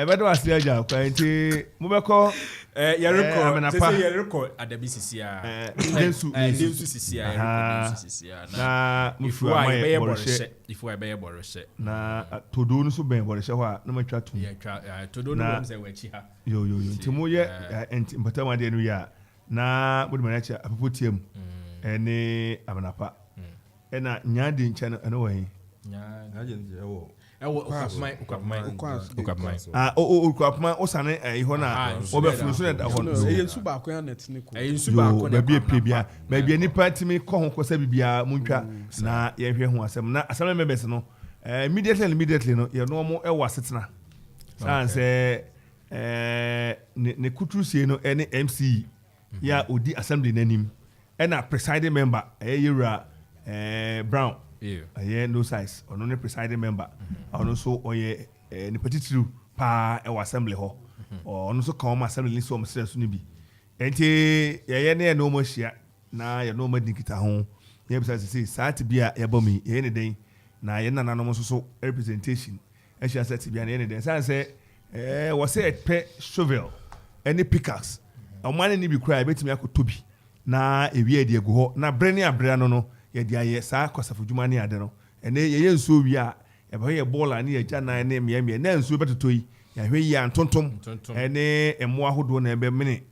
Bada asiaja kwa nti mubeko Yeriko at the BCCA. Na if I be a borishe. Na to do no so ben borishe wa no matwa to. To do no say we chi ha. Yo. Timo ye enti mpatama de no ya. Na bodi manacha apopotiem. Ene abanapa. Ena nyade ncha no we. Nyade nje Ukwapman osane ihona obefunu so na ho no yensu ba ko ya net ne ko yensu ba ko na bia bia nipa timi ko ho ko sa bibia muntwa na ye hwe ho asem na asem members no immediately no ye no mo ewa setena san se ne kutusie no ene MC ya odi assembly nanim ena presiding member yewura Brown. Yeah, no size. Or no presiding member. Or also, or ye, the particular pa or assembly ho. Or also come assembly so much as soon be. And ye, no more share. Na ya no more dinkita home. Ye besides say, Sati be a bommy any day. Na ye na no so representation. And she said to be any day. So I say, was a pet shovel. Any pickaxe. A man need be cry, bet me I could to be. Na a weird ye go. Na Brenny a Briano no. Ye dia ye sa kosafu dwuma ne ade no ene ye nsuo wi a e ba ye ball na ye gya na ne me na nsuo betoto yi ya hwe yi antontom ene emo ahodo na ebe mene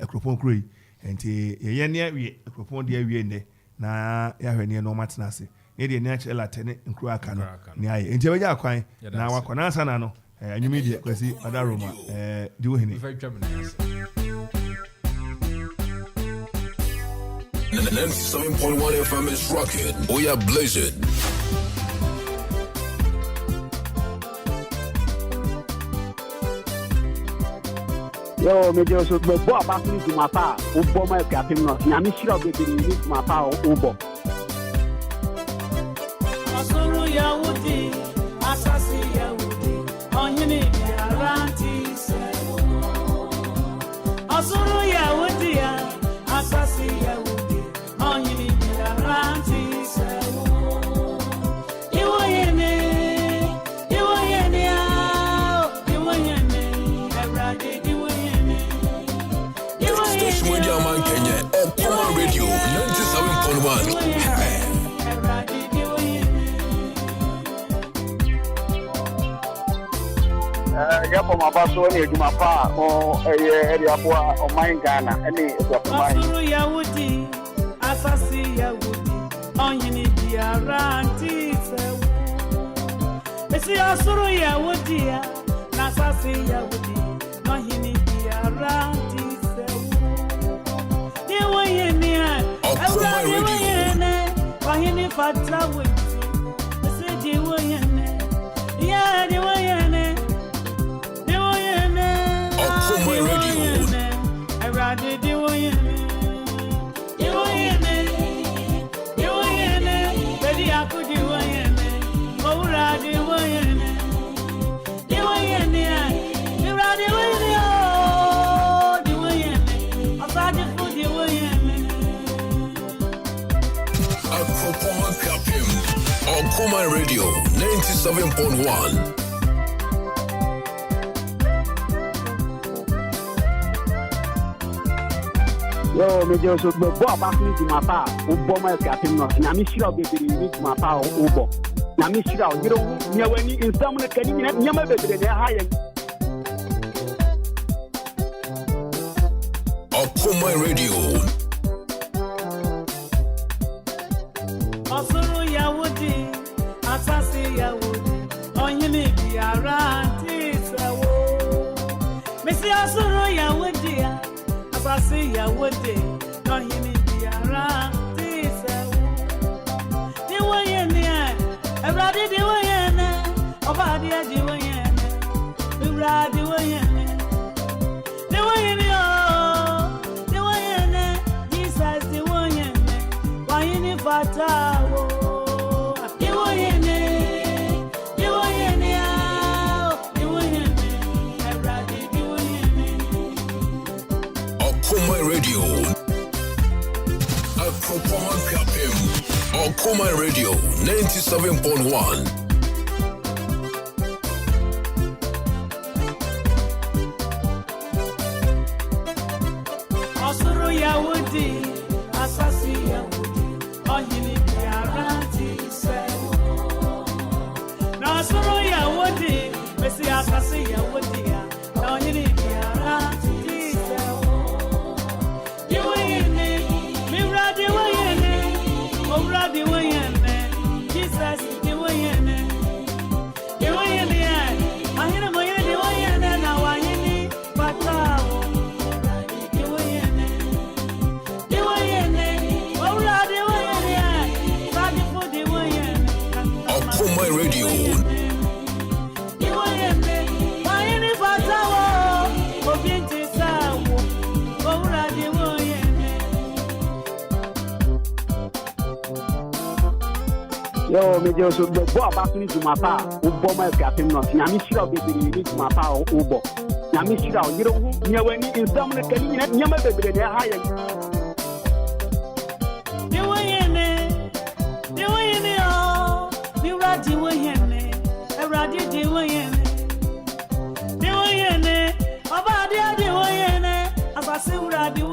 akropon kroi enti ye ne awie akropon de awie ne na ya hwe ne no matena ase ne de ne a chela tene nkro aka no ne aye enti be gya kwan na wakọ na sana no anwumi de kwasi Adaroma di wo hene 97.1 FM is rocking. Oh yeah, blaze it. Yo, me just bo about to my pa. Ubo my captain no. Na mi shira be ni my pa ubo. Asuru ya wudi, asasi ya wudi. Onyini aranti se. Asuru ya wudi ya, asasi ya wudi. Okoman Kenya, Okoman Radio, 97.1. Yapo mabaso ni edumapa o area kwa o mine Ghana ene edumapa Asuru ya wudi asasi ya wudi onyini diaranti sewu Esi asuru ya wudi ya na asasi ya wudi onyini diaranti sewu Niwe yene Okoman Radio onyini fatra wudi Esi diwe yene ya diwe yene Okoman Radio. I rather do it. Ready, I could do it. Oh, rather do it. Do it. You rather do it. I'm glad you could do it. Okoman Kasa, Okoman Radio, 97.1. Yo, me just bo about to my pa. Ubo my captain no. Na mi shira be ni my pa ubo. Na mi shira you don't nya wani in some na kani nya ma be de ha yen. Okoman Radio. Asuru ya wudi, asasi ya wudi. Onyini diaranti sewo. Mesi asuru ya wudi ya. Asasi ya wode no hini diara tisewu Niwe yene Okoman Radio 97.1. Osuru Yahudi, Asasi Yahudi, Ohini Biaranti Sewo. Nasuru Yahudi, Messi Asasi Yahudi, Ohini Biaranti Sewo. Diwayene, Mira Diwayene, Obra Diwayene, Jesus Diwayene. Diwayene, Ahina Moya Diwayene, Nawayene, Patawo. Okoman Radio. Yo, me just the boy back to my pa, who bomb my captain not. Yamishra baby, need my pa or Ubo. Yamishra, you don't know when in some of the Canadian Yama baby, they're higher.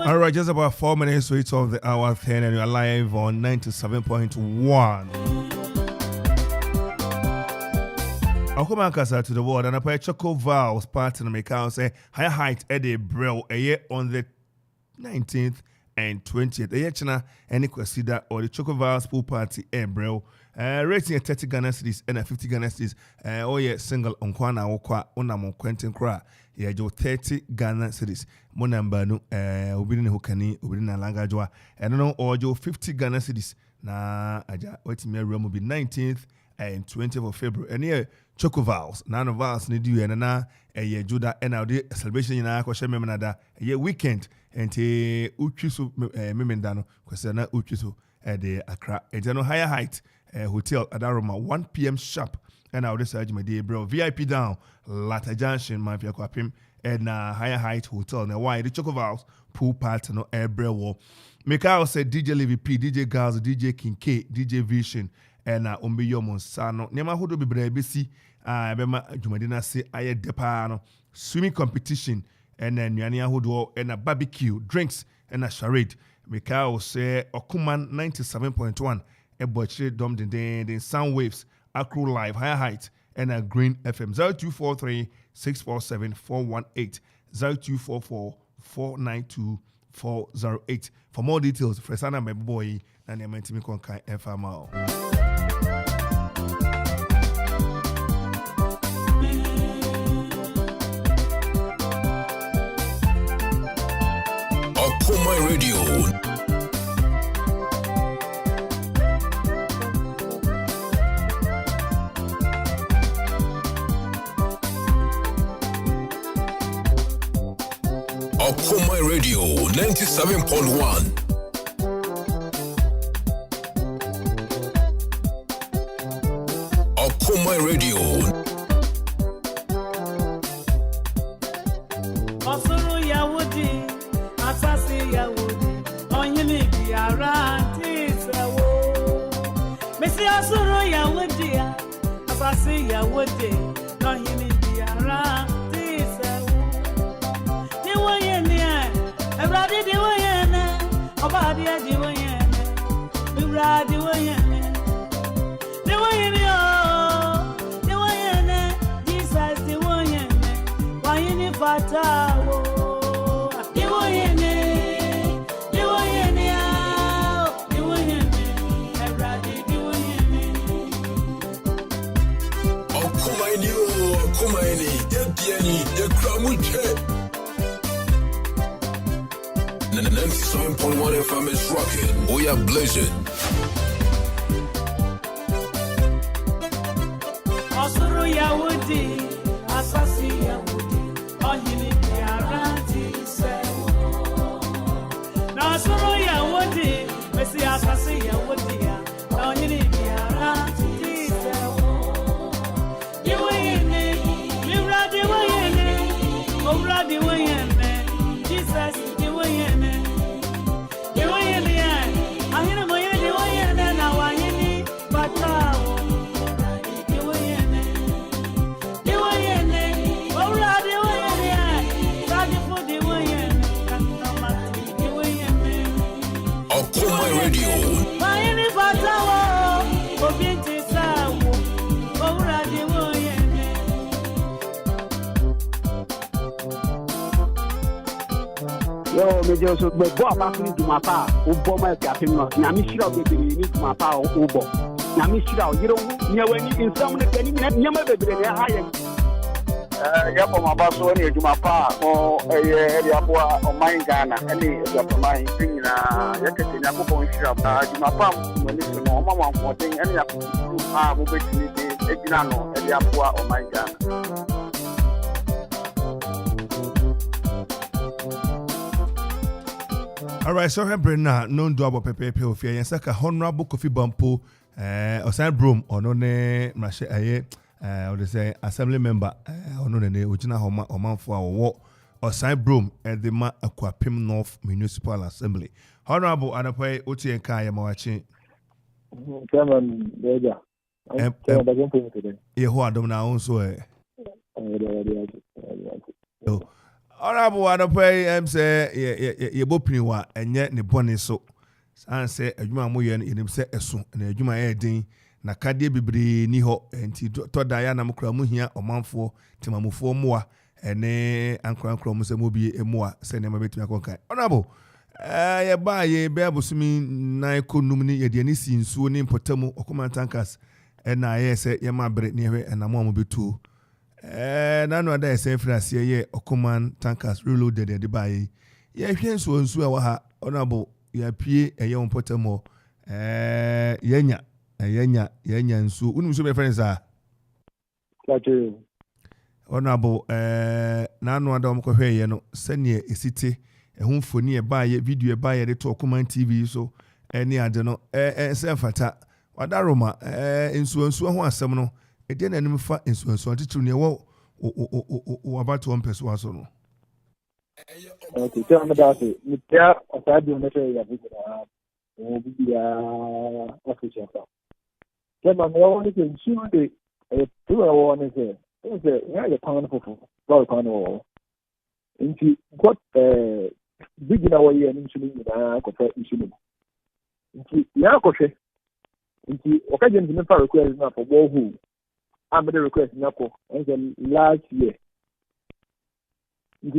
All right, just about 4 minutes to each of the hour 10, and you're live on 97.1. Okoman Kasa to the world, and I play Choco Vowels part in the account say higher height Eddie Brill a year on the 19th and 20th. A year china any consider or the Choco Vowels pool party Brill. Rating at 30 Ghana cities and 50 Ghana cities. Oh yeah, single on Kwana Okwa Onamo Quentin Cra. Yeah, jo 30 Ghana cities. Monamba no ubini hukani ubini na langajwa. And no or jo 50 Ghana cities. Na aja wait me room will be 19th and 20th of February. And yeah, Choco Vowels. None of us need you and na a Judah and our celebration in our Koshe Memanada. A weekend and te Uchisu Memendano. Kwasana Uchisu at the Accra. A general higher height. Hotel at Aroma 1 p.m. sharp. And I'll decide my day, bro. VIP down, Latter Junction, my Piakwapim, and Higher Height Hotel. Now, why the Choco Vowels pool party no air brew. Mikao said DJ Levy P, DJ Gals, DJ King K, DJ Vision, and Umbiyo Monsano. Nema Hodo Bibrebisi, Bema Jumadina say Aye Depano, swimming competition, and then Yania Hodo, and a barbecue, drinks, and a charade. Mikao say Okoman 97.1. A butcher dom the sound waves, Acro Live, Higher Height, and a Green FM 0243 647 418 0244 492 408. For more details, Fresana my boy, and I'm to me conkai FMO. Okoman Radio. Okoman Radio 97.1. Okoman Radio. Osuru Yahudi, Asasi Yahudi, Ohini Biaranti Sewo. Messi Osuru Yahudi, Asasi Yahudi, Ohini Biaranti Sewo. Everybody Diwayene, Obadia Diwayene, Mira Diwayene, Diwayene, Jesus Diwayene, Wayini Fatawo, Diwayene, everybody Diwayene. Okoman, Yediani, Yakramuche. 97.1 FM is rocking. We are blazing. Osuru Yahudi. Yawudi, Asasi Yawudi, Ohini Yaranti Sewo. Nasuru Yawudi, Messi Asasi Yawudi, Ohini Yaranti Sewo. Diwayene, Libra Diwayene, Obra Diwayene, Jesus Diwayene. Diwayene, Ahina Moya Diwayene, Nawayene, Batao. Okoman Radio. Mayini Batao, Obinti Sawo, Obra Diwayene. Yo, Major so me bo abakuni dumapa o bo ma ka pem no na mi shira bebere ni dumapa o bo na mi shira o yero nyawani insam ne kani nyama bebere ne ha ye ya bo ma ba so ni dumapa o area boa o man Ghana ani ya bo mai nyina ya kete nya ko bon shira ba dumapa mo ni so no ma wan ko den ani ya ko mo betini de ejina no area boa o man Ghana. All right, so Brenda, no do about Pepe Ofia, and Saka Honorable Kofi Bampo, or San Broom, or no ne Mashe Aye, or they say assembly member, or no ne Ujina Homa or man for our war, or San Broom at the Ma Aquapim North Municipal Assembly. Honorable Anapai Uti and Kaya Mawachi. Chairman, Beja. Who are now also. Honorable Anapai, say, ye bopini wa, and yet ne bonnet so. San say, a Juma Moyan in himself, a son, and a Juma Edding, Nakadi Bibri, Niho, and to Diana Mukramuhia, or Manfo, Timamu 4 more, and ne Uncle Musamubi, and more, send him a bit to Makonka. Honorable, I buy a babusumi, Naiko Numini, a Dianisi, in Sunim, Potamo, Okoman Tankas, and I say, Yama Bret near and a mom be too. Nano ada say France ye Okoman tankers reloaded the buy. Ye hwen so nsu a ha honorable ya pie eye on potamo yenya nsu unu so be friends a honorable nano ada mo ko hwe ye no sene esite ehun foni e ba ye video e ba ye de to Okoman TV so eni ade no se fata wadaroma nsu ho asem no ede na nim fa enso titru ne wo about one person so no. Okay, tell me that it yeah aside the matter ya be official. Tell me what it is you the two one is yeah the pound for well pound or into what big in our year insulin na ko insulin into ya ko she into occasion the member request na for borehole. I'm the request Napo and last year. You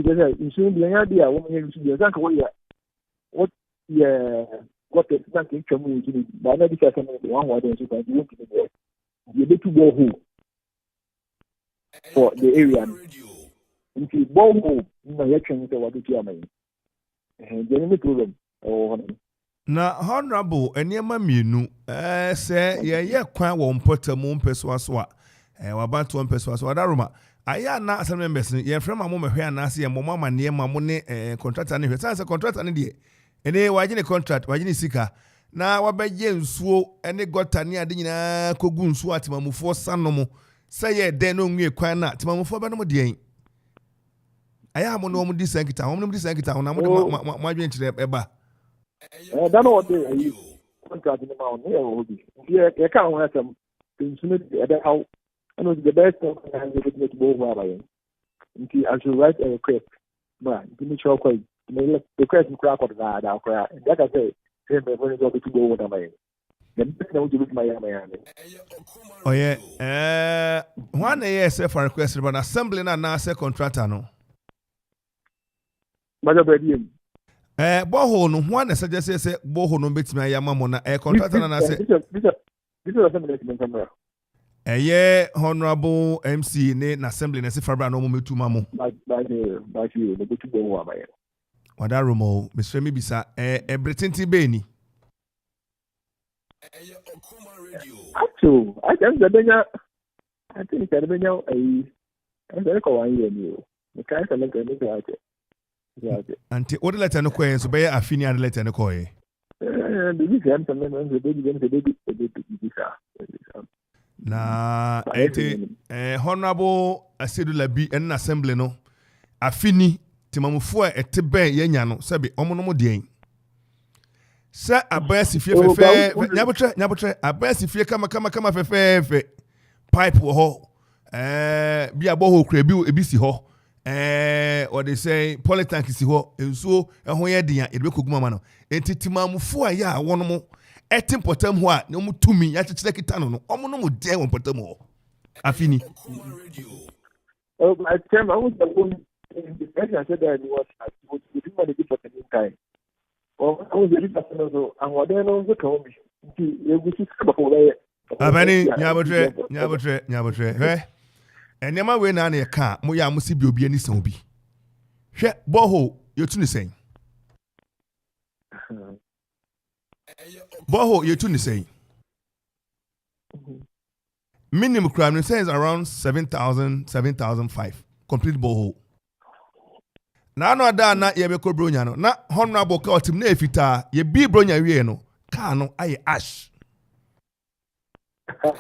should be an idea woman should be exactly what got the banking community, but not because one word and you need to go home for the area. If you go home, no election is what you are making. And then problem. Na honorable eniema mienu say ye kwan wo mpotamo mpeswa so wabantu mpeswa so wadaroma aya na asem members ye frema mo mehwe anase ye mo mama ne ma mo ne contractor ne hwe sanse contractor ne de ene waje ne contract waje ne sika na wabeje nsuo ene gota ne ade nyina kogu nsuo atemamufo sanom say ye den no nwie kwan na atemamufo be no mo de aya mo no mo di sankita mo no di sankita na mo mo adwen kire eba that no dey contract in my here obi you can have some instrument how I know the best thing I can do to go over by I should write a request but give me sure quite the request in crack of that I'll cry like I say when it's to go over my then you with my oh yeah one year say for request but assembly na say contractor no borehole no one suggest say borehole no betimi ayama mo na contractor na say this is assembly camera honorable MC ne na assembly na se fabra no mo metu mamo by you the to go over by wadaromo Mr. Mibisa ebretinti be ni actually I can the I think that when you a very one year new. The kind of like a Anti what letter no coin so be afini and letter no coin. the weekend the baby Na honorable Asedula bi en assembly no afini timamufo ete ben yenya no se be omo no mo den. Sa abasi fie fefe nyabotre abasi fie kama fefe pipe wo ho bi aboho kra bi ebisi ho or they say polytank si ho enso ho ye den e be koguma ma no entitimamufo aya wono mo etim potam ho a no mu tumi ya chechire kita no omo no mo den won potam ho afini. Oh, I was the one the president said that he was doing what he did for the meantime. Oh, I was very passionate and what then also come you see before abani nyabotre enema we na na ka mo ya mo si bi obi ani san obi hwe boho yetu ni sen boho yetu ni sen minimum crime says around 7,005 complete boho na no ada na ye be ko bronya no na honorable ka otim na efita ye bi bronya wie no ka no aye ash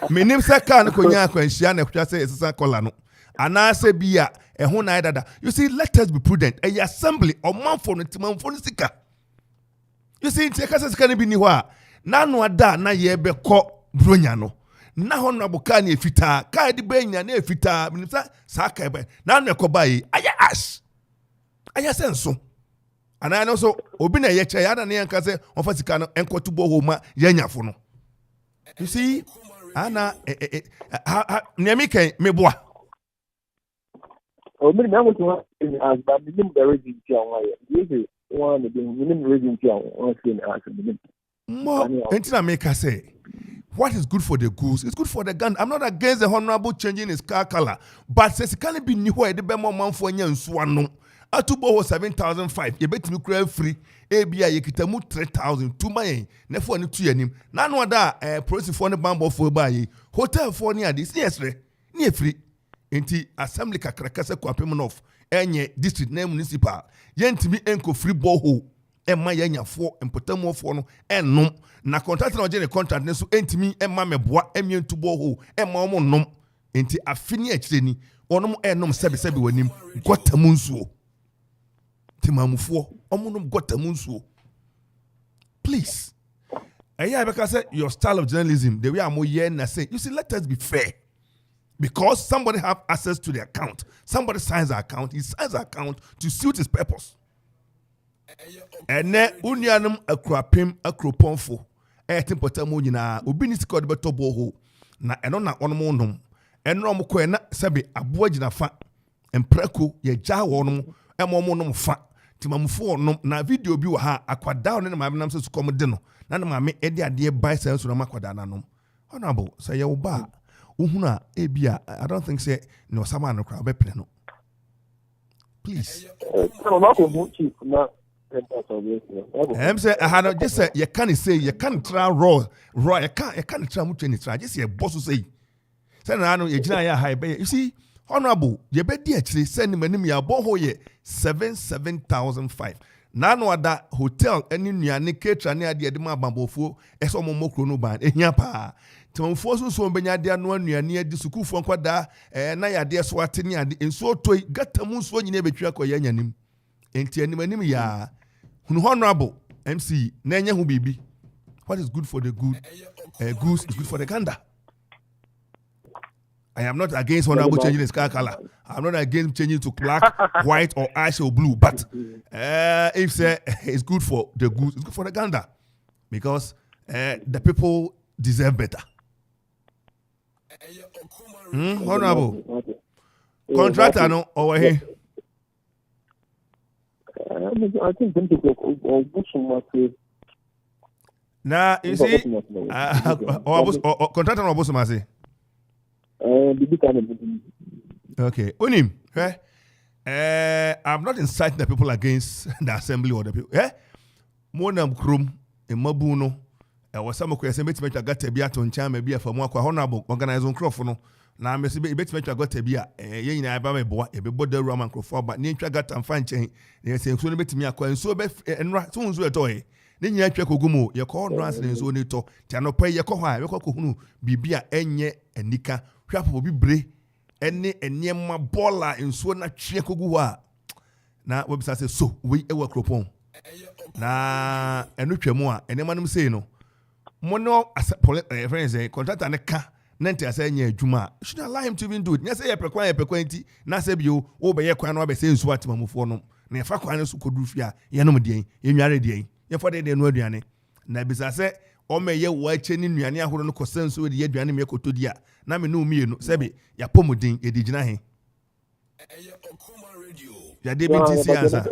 minim se ka no konya akwanhia na kwatwa se esesa kola no ana se bia ehun na dada. You see, let us be prudent. A assembly or man for no timamfo sika. You see, take us can be ni ho a na no ada na ye be ko bronya no na honorable ka na efita ka di benya na efita minim sa ka be na no ekoba yi aye ash aya senso ana no so obi na ye che ya na ne yanka se onfa sika no enkotu bo ho ma yanyafo no. You see, ana nemi kan meboa o mi na mo to as ba minim the reason ti awon ya ye one the minim reason ti awon say na as minim mo entina make say what is good for the goose is good for the gun. I'm not against the honorable changing his car color, but says it can't be new where the be more man for nya nso no atubo 7,005 ye betimi kura free ebia ye kitamu 3,000 tuma yen na fo ne tu yanim na no da police for ne bambo for ba yi hotel for ne ade seriously ne free enti assembly kakrakasa kwapem of enye district na municipal yentimi enko free borehole emma yanyafo empotamu for no ennom na contract na ogene contract ne so entimi emma meboa emientu borehole emma omo nom enti afini akireni onom ennom sebe wanim gotamu nsuo timamufo omunum gotamunsuo. Please, because your style of journalism, the way I'm here say, you see, let us be fair. Because somebody have access to the account, somebody signs the account, he signs the account to suit his purpose. And then unianum akrapim akroponfo, etimpotamu nyina, obi ni sikọ de beto boho na eno na onomo nom. Eno mo ko na sebe aboa gina fa empreko ye ja wonom emomo nom fa. Timamufo no na video bi wa ha akwada no na maame nam so kom de no na na maame edi ade buy sense no makwada na no honorable say ye wo ba uhunu a ebia I don't think say no sama no kra be pene no please say I had just say you can try raw you can try mutu ni try just say boss say na no ye gina ya high be you see honorable ye be di actually send manim ya boho ye 7,005 na no ada hotel eni nuane caterer ne ade ma bambofo eso mo mokro no ban ehia pa timamfo so benya ade no nuane adi sukufo nkwada na ya de so ate ne ade enso toy gatamu so nyine betwa ko yanyanim enti animanim ya hunu honorable MC na enya hu bibi what is good for the good goose is good for the gander. I am not against honorable changing his car color. I'm not against changing to black, white, or ash or blue. But if it's good for the goose, it's good for the gander. Because the people deserve better. Honorable. Contractor no over here. I think now, you see, contractor no boss say. Okay, Unim, I'm not inciting the people against the assembly or the people. Monam Krum, a Mabuno, was some question, maybe I got to be at on chime, maybe a for more honorable organizing Crawford. na me se betime twa gota bi a ye nyina ba me boa e be boda ru amakrofo ba ne twa gata mfa nchen ne se nsuo no betime akwa nsuo be enra so nsuo eto ye ne nyina twa kogumo ye ko no anse nsuo ne to ti anopa ye ko ho a ye ko hunu bibia enye anika hwapo bibre ene eniema bola nsuo na twe kogu ho a na webisa se so we ewa kropon na enu twemu a enema num sei no mono friends contractor ne ka nante asa nya adwuma should allow him to even do it nya say ye prekwan nti na say bio wo be ye kwan no be say nsu atemamufo no na ye fa kwan no so kodu fi a ye nom den ye nware den ye fa de no aduane na bisa se o me ye wa cheni nuane ahoro no kosanso de ye aduane me kotodi a na me no mienu se be ya pomodin e di gina he ya de BTC answer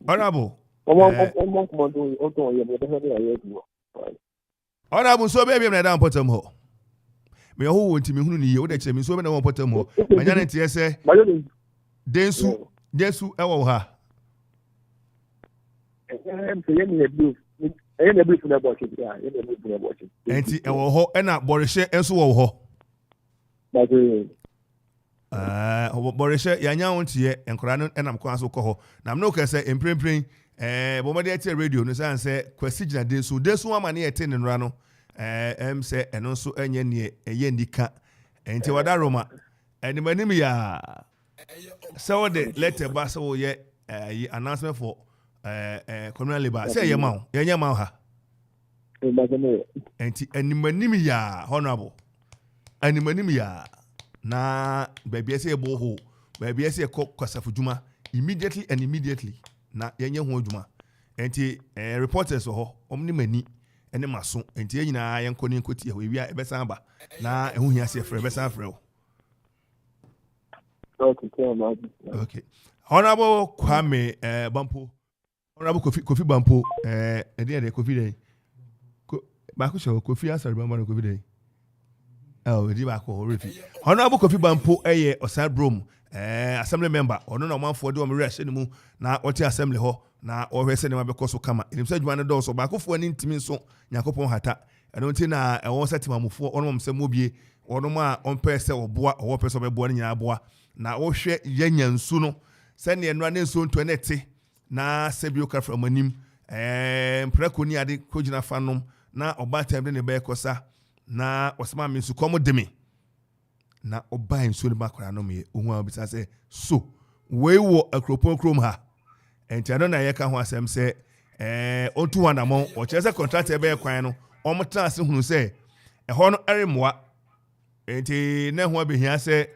honorable honorable so baby na down potom ho me ho wonti me hunu ni ye wo de kire me so be na won potom ho manya na tie se densu ewo ha enti ewo ho na borishe enso wo ho borishe ya nya wontie enkora no enam kwa so ko ho na me no ka se emprempren bomade ati radio no san se kwasi gina densu ama ne ete ne nra no se eno so enye ne eye ndika enti wada roma animanim ya so the letter ba so ye announcement for communal labor say ye ma ye ma ha enti animanim ya honorable animanim ya na baby ese boho baby ese kwasafu juma immediately na yenye ho adwuma enti reporters ho omni mani ene maso enti yenyina yenkoni nkoti ya we wi ebesan ba na ehu hia se ebesan frɛ okay honorable Kwame Bampo honorable Kofi Bampo ede Kofi dey ba ko show Kofi asari ba ma Kofi dey edi ba ko refi honorable Kofi Bampo Osadbrom assembly member ono na manfo de o me rehye ne mu na oti assembly ho na o hwese ne mabekọ so kama enim se adwuma ne do so ba kofo ani ntimi so yakopon hata eno nti na ewon setimamufo ono mse mobie ono ma onpe se oboa owo pese obeboa ne nyina boa na wo hwe yanya nsu no se ne enra ne nsu nto ne te na sebio ka from anim mprako ni ade kogina fanom na oba temde ne be kosa na osema me nsu komo demi na oba nsu ne bakora no me ohun abisa se so we wo akropon krom ha enti ano na ye ka ho asem se ontu wanamon o chese contract e be kwan no omta ase hunu se ho no eremoa enti na ho abehia se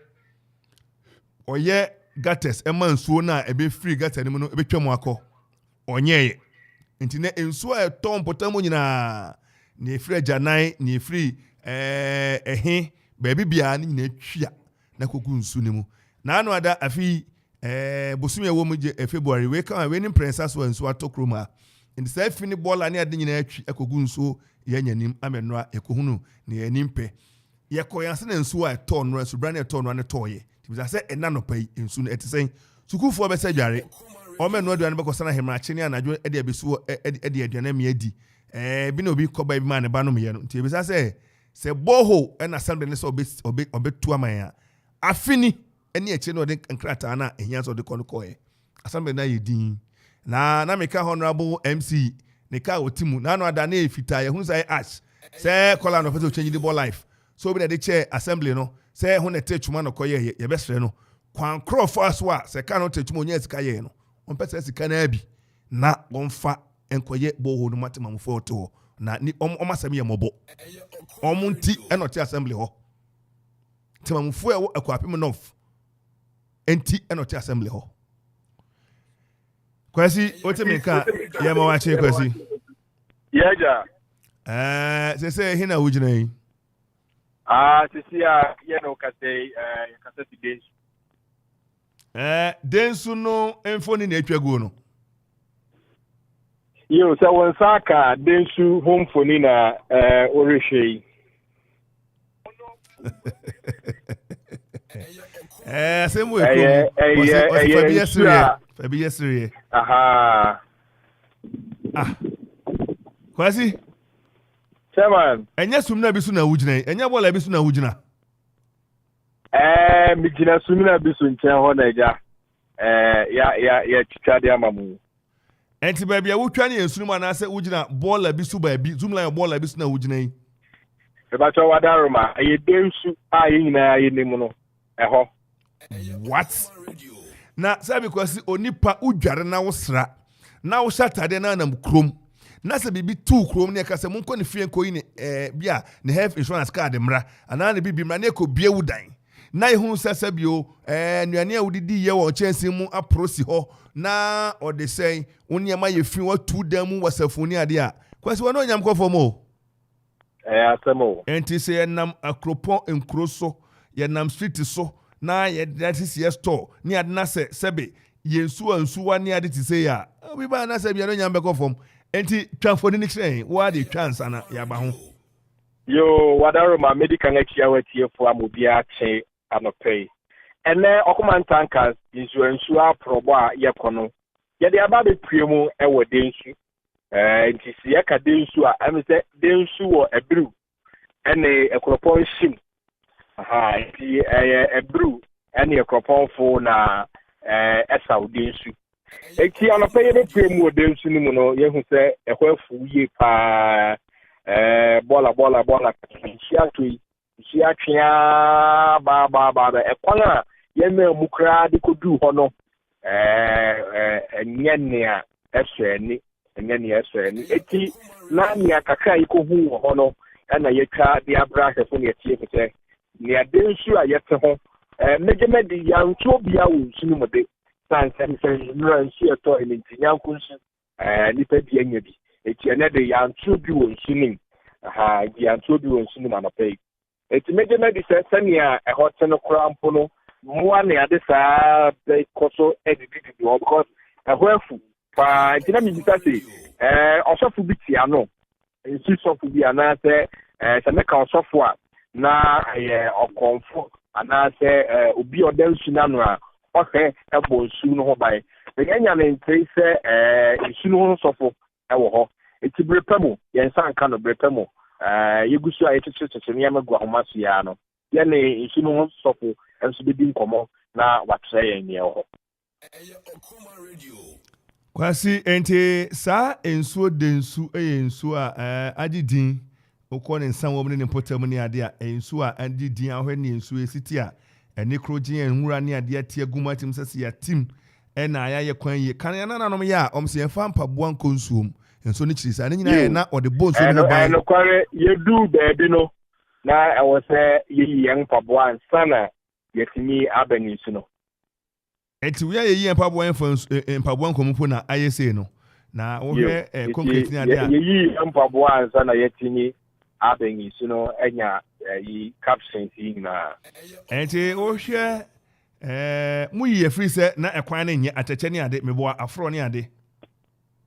oye gates ema nsuo na ebe free gates ni mu no ebe twam akọ onyeye enti na nsuo e ton potamu nyina ni free janan ni free ehe baby bia ni nyina twia na kogu nsu ni mu na anu ada afi bosumi ewo mu February we kan we ni princess wa nsu atokroma in the fini ball ani ade nyina atwi ekogu nsu ye nyanim amenwa ekohunu ne yanimpe ye koyanse na nsu a to no asu brand to no ne toye tibisa se ena no pai nsu no etisen sukufo be sadware o menwa aduane be kosana hemra cheni anajo ede abesu ede aduane me adi bi na obi koba bi ma ne ba no me ye no tibisa se boho ena assembly ne so obetu amanya afini eni eche no de nkrata na ehia so de konokoe assembly na yedin na meka honorable MC ne ka otimu na no ada na efita ye hu sai ash se kola no pese change the ball life so be the chair assembly no se hu na techuma no koye ye besre no kwan crofo aswa se ka no techuma onya sika ye no on pese sika na abi na wonfa enkoye boho no matemamfo to na ni omasami ye mobo omunti enoti assembly ho temamfo e akwapem nof enti enoti assembly ho kwasi otemeka ye ma wache kwasi yeja se hina wujina yi sisia ye no kase densu densu no enfoni na etwagu no yo se won saka densu homfoni na orehwei semu ekom Fabi yesiri. Aha. Kwasi? Chairman. Enya sumna bisu na wujina. Enya bola bisu na wujina. Mi jina sumna bisu nchen ho na eja. Ya chicha de amamu. Enti baby a wotwa ne ensunu ma na se wujina bola bisu baby. Zoomla bola bisu na wujina yi. Ebacho wadaroma ye densu a ye nyina ye nemu no. Eho. What? Na sabi kwasi onipa udware na wosra. Na wo shatade na nam krom. Na se bibi tu krom ne ka se monko ne fie nko yi ne bia ne health insurance card mra. Ana ne bibi mra ne ko bie wudan. Na ehun sese bio nuane a wudidi ye wo chensi mu aprosi ho na ode sei woniema ye fi wa tu dan mu wasafuni ade a kwasi wono nyam kofo mo asemo enti se yenam akropon enkroso yenam street so na ye that is your store ni ade na se sebe yensu ansuwa ni ade ti se ya obi ba na se bia no nyam be kofom enti twafoni ni kire wa de chance ana ya ba ho yo wadaroma medical ngachia watie fo amobia che anopay ene Okoman Tankas insurance probo a yekono ye de aba be priemu e wo densu nti si ka densu a am say densu wo ebru ene ekropon shim nti ebru ene ekropon fo na esa wo densu enti anopay be priemu wo densu ni mu no ye hu say ehwafu ye pa bola shiatui shiatwia ba ekwana yeme mukra de kodu ho no nyenia eseni eti na nia kakra ikohu ho no na yetwa de abra hefo ne tie kete ne adensu a yete ho megemedi yantu bia wo sunu mode sansem nran shi eto enti nyankunsu nipa bia nya bi eti ene de yantu bi wo sunu yantu bi wo sunu manopay eti megemedi sesania ehoteno krampo no mo ane ade saa be koso edidi because ehwefu pa ntina mi bitase osofu biti ano nsi sofu bi ana se meka osofu a na okonfo ana se obi odansu na no a ohe ebo nsu no ho bai enya ne ntei se nsu no ho sofu ewo ho eti brepamo yensa nka no brepamo yegusu a yetete ne yamagwa homasu ya no ye ne nsu no ho sofu enso be din komo na watre ye ne ho kwasi enti sa ensuo densu ensuo a adidin okone nsan wo ne potam ne ade a ensuo a adidin ahwe ne ensuo esiti a ene krogin enwura ne ade atia gumatim sese ya tim ena ayaye kwan ye kan ya nanom ya omse yemfa mpaboa nkonsuom enso ne chirisa ne nyina ye na ode bonso no ban no kware ye du baby no na ewo se ye yen mpaboa nsana yetimi abani su no enti we ye mpaboa nkompo na ayese no na wo hwe concrete ni ade a ye mpaboa nsana yetimi abani su no enya yi caption na enti wo hwe mu ye free se na ekwan na nye acheche ni ade mebo afro ni ade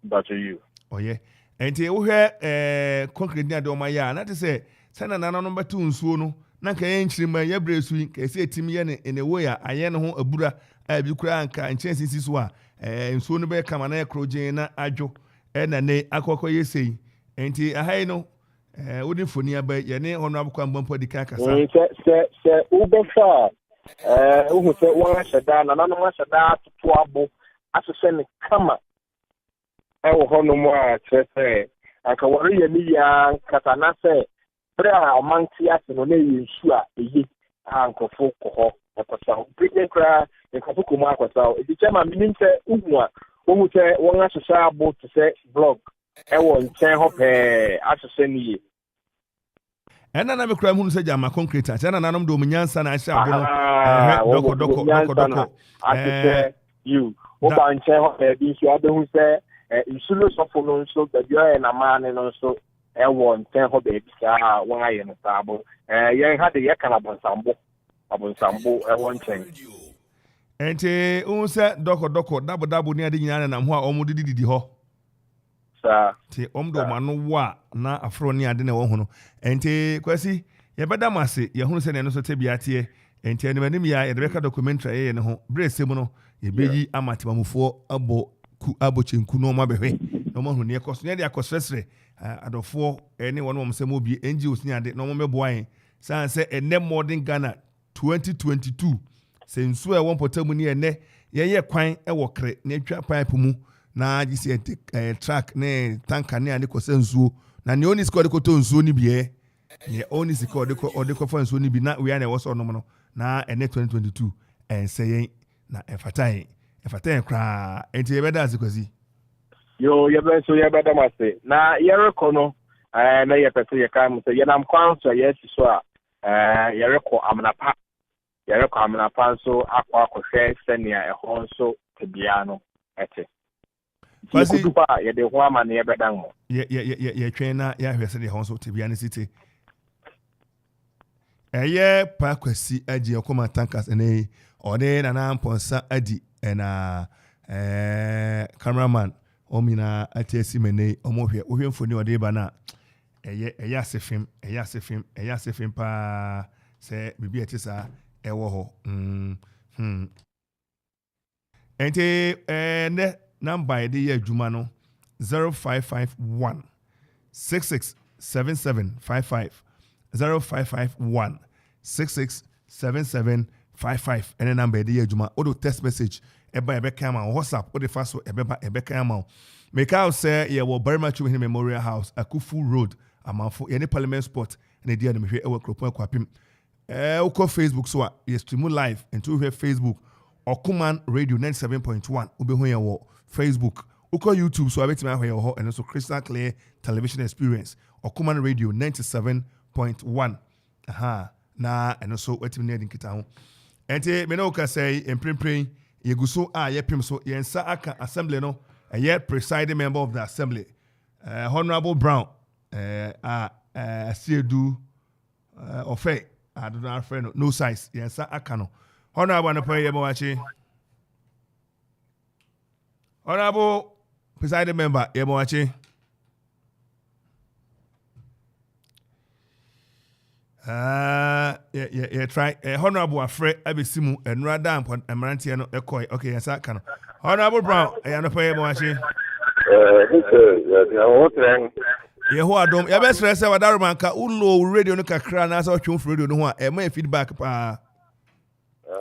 but you oye enti wo hwe concrete ni ade o ma ya na te se sana nananom betu nsuo no na nka ye nchirima ye bresu ka se etimi ye ne enewo ya aye ne ho abura abi kura anka nchensi so a nsuo no be kama na ekrogin na adwo na ne akokọ ye sei enti ahai no wodi foni aba ye ne hono abukwa mbompo dika kasa se ubefa uhu se won ashada na nanom ashada tutu abo asese ne kama ewo hono mo a trese aka wori ye ni ya katana se bra omanti ase no na yensu a eyi ankofo koho akwasa bridge kra nkofo kuma akwasa edi chama minim se uhu a wohu se won asesa abo to se blog ewo nchen ho pe asese ni ye ena na me kra hunu se jama concrete ate na nanom do munyansa na ahya abo no doko asese you wo ba nchen ho pe bi nsu abehu se nsulo sofo no nso babia na maane no nso ewo nten ho be bisa won aye no sabo yen ha de ye kana bonsambo ewo nten ente unse doko dabo ni ade nyina na ho a omo didi ho sa ti omdo manu wa na afro ni ade na wo hono ente kwasi ye beda mase ye hunu se ne no so tebia tie ente ne manim ya ye de beka documentary ye ne ho brese mu no ye beyi amatimamufo abo chenku no ma behwe no mo hu ne ekoso ne de akosresre adofo ene won mo semo bi NGOs ni ade no mo meboa san se ene modern Ghana 2022 se nsu e won potamu ni ene ye kwan e wo kre ne twa pipe mu na gisi track ne tanka ne ane ko se nsuo na ne oni score ko to nsuo ni bie ne oni score de ko fa nsuo ni bi na we na wo so no no na ene 2022 ense na efatai kra enti ye beda azikozi yo ye be so ye beda mase na ye rekono na ye pese ye kan so ye nam kwan so ye so a ye reko amnapa so akwa akohwe senia ehon so tebia no ete Kwasi kutupa ye de ho ama na ye beda mo ye twen na ye ahwese de hon so tebia ne city eye pa kwasi agi Okoman tankas ene ode na mponsa adi na cameraman omina atesi mene omohwe ohwe mfoni ode ba na eye asefim pa se bibi etisa ewo ho ente ne number ide ye adwuma no 0551 667755 0551 667755 ene number ide ye adwuma odo text message ebe kama WhatsApp o de faso ebe kama make out say ye wo very much with Memorial House Akufu Road amanfo ye ne Parliament Sport na dia na mehwe ewo kropon kwapim uko Facebook so a ye stream live into we Facebook Okoman Radio 97.1 ubehu ye wo Facebook uko YouTube so abetima ahwe ho and so crystal clear television experience Okoman Radio 97.1 na and so wetim na dinkita ho ente me no ka say emprempren yeguso a yepim so yensa aka assembly no a presiding member of the assembly Honorable Brown Asiedu Ofe I don't know friend no size yensa aka no Honorable na pay yebo wachi Honorable presiding member yebo wachi try Honorable Afre abesimu enrada ampon emerantie no ekoi okay yensa aka no Honorable Brown ya no pay mo ashi Yeho adom ya best friend say wadaro manka ulo radio no kakra na so twon radio no ho a e ma feedback pa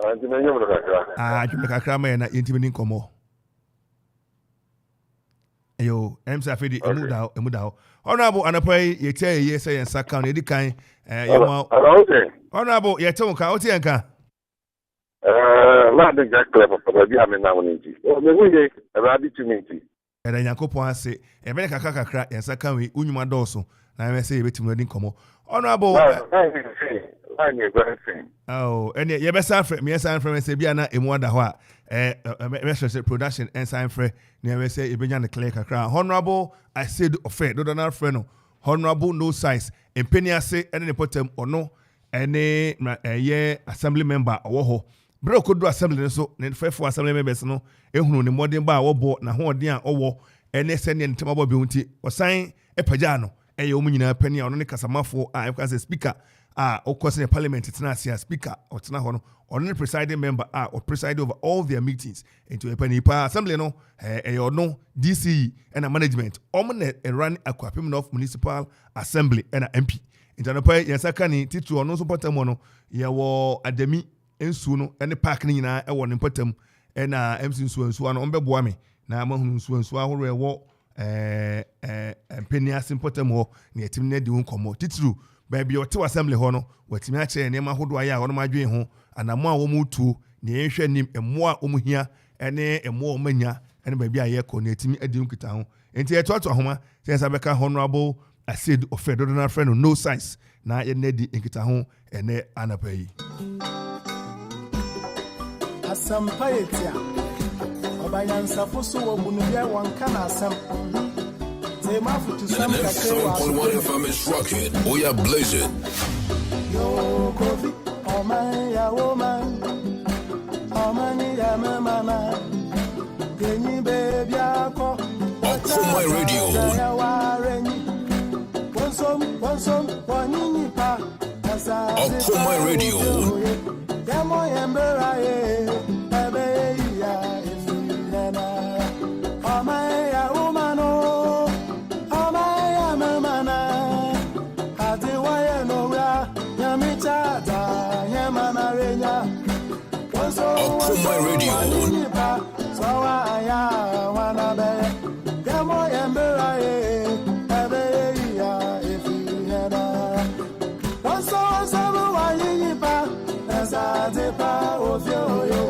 anti me nyom no kakra twon kakra ma na yentimi ni nkomo Yo emsa fedi emuda Honorable anapai yete ye say yensa kan edi kan Honorable yete wonka oti enka la de gakle papa bi ame na wonti o me huye rabi tuminti era yakopon ase ebe ne kakra yensa kan we unyuma dɔɔso na me say yebetimi edi nkomo Honorable ene ye be san frɛ me san frɛ me say bia na emu ada ho a me say production and san frɛ na me say ebenya ne clear kakra Honorable I said ofe do na frɛ no Honorable no size empeni ase ene ne potem ono ene ye assembly member owo ho bro kodu assembly so ne fefo assembly members no ehunu ne modern ba wo na ho ode a owo ene se ne ntema bo bi hunti osan epaja no eye omu nyina pani a ono ne kasamafo a eka say speaker of course in the parliament it's not a speaker or it's not on presiding member or preside over all their meetings into a penny assembly no or no DC and a management run a quapim of municipal assembly and a MP into a pay yasakani titu or no support mono ya wo ademi ensuno and the park nina a one important and MC so on beboame na mahun so ahoro wo penny as important mo near timne di unkomo titru baby ote assembly ho no watimi a che ne ma hodo aya wono madwen ho anamo a wo mutu ne ehwe nim emo a omuhia ene emo o manya ene baby aye ko ne timi adi nkita ho enti etoto homa sense beka Honorable Asiedu Ofe do na friend no size na ye ne di nkita ho ene anapa yi asampa yetia obayansa foso wo bunu bia won kana asam The next 7.1 FM is rocking. We are blazing. Yo, Kofi, oh man, ya woman, oh man, ya mama, Kenny baby, ako. Okoman Radio. Okoman Radio. Yamo yembera ye, baby ya, oh man, ya woman, oh. Okoman Radio.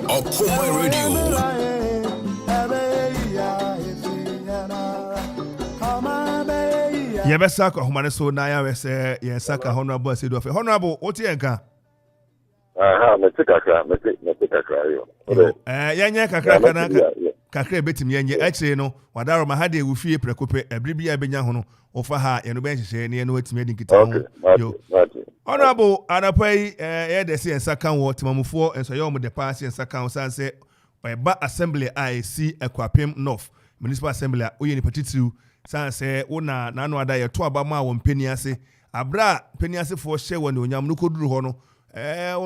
Okoman Radio. Yebesa ko homane so na ya wese ye saka honorable Sedu Afe. Honorable oti enka? Me kakra yo. Yenye kakra kana kakra betim yenye akire no wadaro ma hade wufie prekope ebribi ya benya ho no ofa ha ye no ben hye ne ye no watimi adi nkita ho. Yo. Honorable anapai ye de se saka wo timamufo enso ye omo de pass ye saka wo sanse ba assembly IC Ekwapem North Municipal Assembly oye ni petitu sanse una nanu ada ye to aba ma wo mpeni ase abra mpeni ase fo hye wo ne onyam no koduru ho no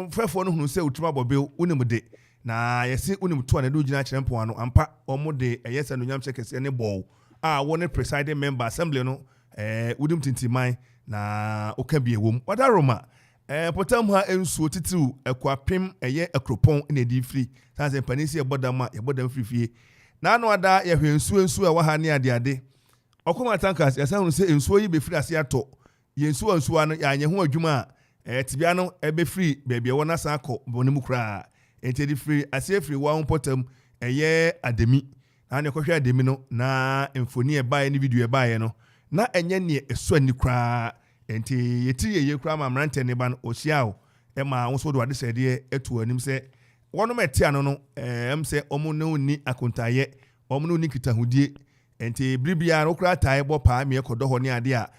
fefo no hunu se utuma bobe unimde na yesi unim to na do gina kyerempo ano ampa omude yesa no nyam chekese ne ball won presiding member assembly no udim tintiman na okabie wom wadaroma potam ha ensuo titiw Ekwapem Akropon na di free sanse panisi ebodam frifie na anu ada ye hwensuo a wa ha ne ade Okoman tankas yasa hunu se ensuo yi be free ase ato ye ensuo ano ya anye ho adwuma tibia no ebe free baby wona san akọ bonimu kra enti free ase free wa potam ademi na ne kohwe ademi no na emfoni e bae ne video e bae no na enye ne eso ani kra enti yeti ye kra ma mrante ne ba no osiao e ma wonso do ade sede etu anim se wono metia no em se omo ne oni akontaye omo ne oni kitahudie enti bribia no kra tae bo pa me ekodo ho ne ade a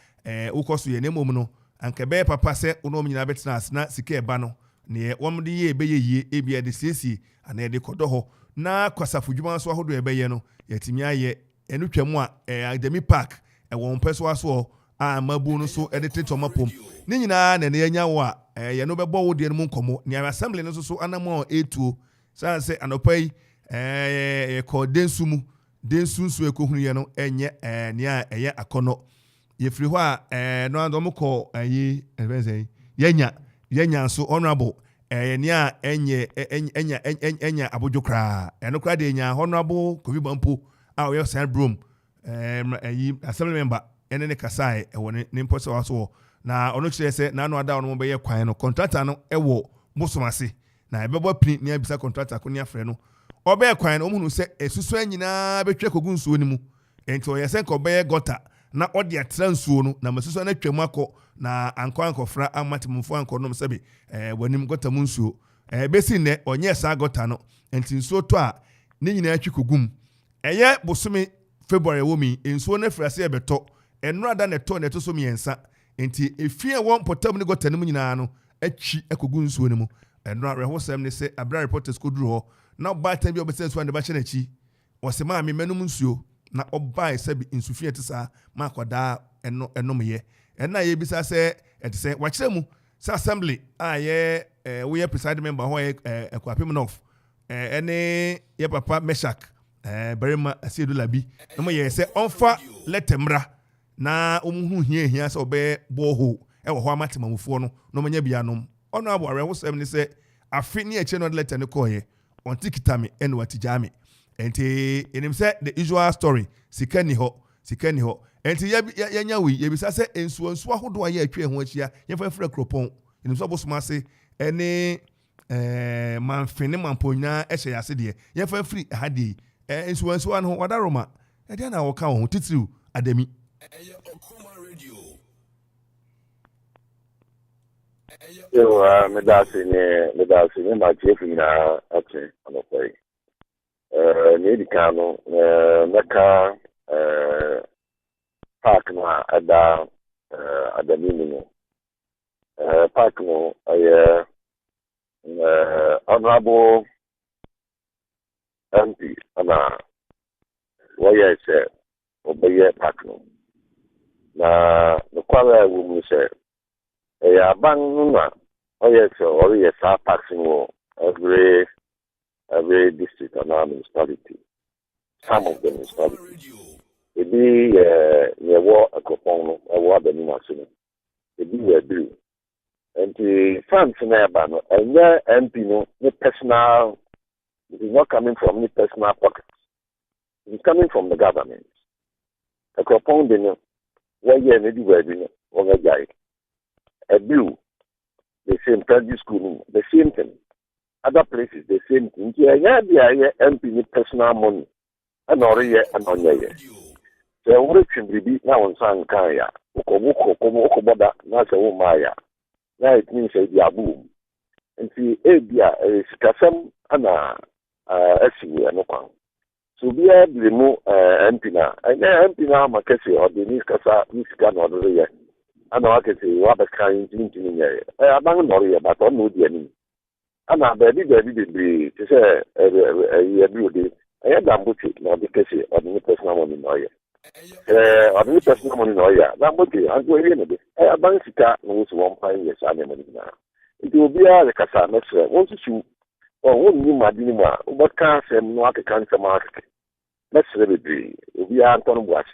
ukoso ye ne mom no anke be papa se unom nyina betena asna sika eba no ne wom de ye ebeye ebia de siesie ana de kodo ho na kwasafudwuma so ahodo ebeye no yatimi aye enu twam a Academy Park won peso aso a mabu no so edete tomapom ni nyina na ne anya wo a ye no bebo wo de no nkomo ne assembly no so anamo etuo sanse anopai ko densumu densunsu ekohunu ye no enye ne a eye akono yefiri ho a no andom ko ayi ebenze yenya so honorable ne a enya abodwokra eno kra de nya honorable Kofi Bampo a we sign broom ayi assembly member ene ne kasai woni ne mposo waso na ono kire se na anu ada ono be ye kwan no contractor no ewo bosomase na ebebo pin ne abisa contractor ko ne afre no obe kwan no omunu se esusu anyina betwe kogu nsuo ni mu ento yesen ko be gota na odi atransuo no na masusu na twam akọ na ankofra amatimfo ankonom sebe wanim gota mu nsuo besi ne onye sa gota no enti nsuo to a ne nyina atwi kogum eye bosome February wo mi nsuo na frase ebeto enrada ne to ne to so miensa enti efie won potam ne gota ne mu nyina no atwi akogu nsuo ne mu enra rehosem ne se abra reporters koduru ho na ba tan bi obese nsuo ne ba che na chi wose ma me menum nsuo na obai sabi insufie tisa makoda enom ye na ye bisa se etise wachire mu sa assembly ye we ye presiding member ho Ekwapem North ene ye papa Meshak berima Sedu Labi no ye se onfa letemra na omuhu hia se obe boho wo ho amatemamufo no manya bianom ono abo arehosem ni se afi ni eche no letter ne koye ontikitami ene watijami enti enim se the usual story sikani ho enti yanya wi yebisa se ensuo ahodo aye atwe ho achia yefa fra kropon enim so bosoma se ene manfene mamponyina ehye yase de yefa free hadi ensuo no wadaroma e dia na wo ka ho titiriu adami Yo, medasi ne ma jefu na ate anokoi. Medicano, Mecca, Park no ada minimum. Park no honorable MP ana waya se obeye park no. Na the kwala woman say bang nuna oya se ori sa park no every district and our municipality. Some of the municipalities. It be a war a coupon, a war the Nimasino. It be a bill. And the funds never no, and yeah, MP no, personal. It is not coming from any personal pockets. It is coming from the government. A compound, one year maybe where we know, a bill, the same primary school, the same thing. Other places, the same thing. Yeah, MP personal money, and already and on year. So, what can be now on San Kaya, Okoboda, Nasa Maya. Now it means a boom. And see, is Kasam and SU and Okan. So we have the remove Empina. And Empina, Makasi, or the Niskasa, Niskan or the year. And I can say, what a kind of thing. I don't know, but I don't know the enemy. And I baby to say a year beauty. I had done with it, not because of the personal money in Oya. Of the personal money in Oya. That would be, I'm going in a bit. I bank Sika knows 1 years annually now. It will be a Casa, not sure. Want to shoot or one new Madinima, what can't say market cancer market. Let's celebrate. We are Anton Wash.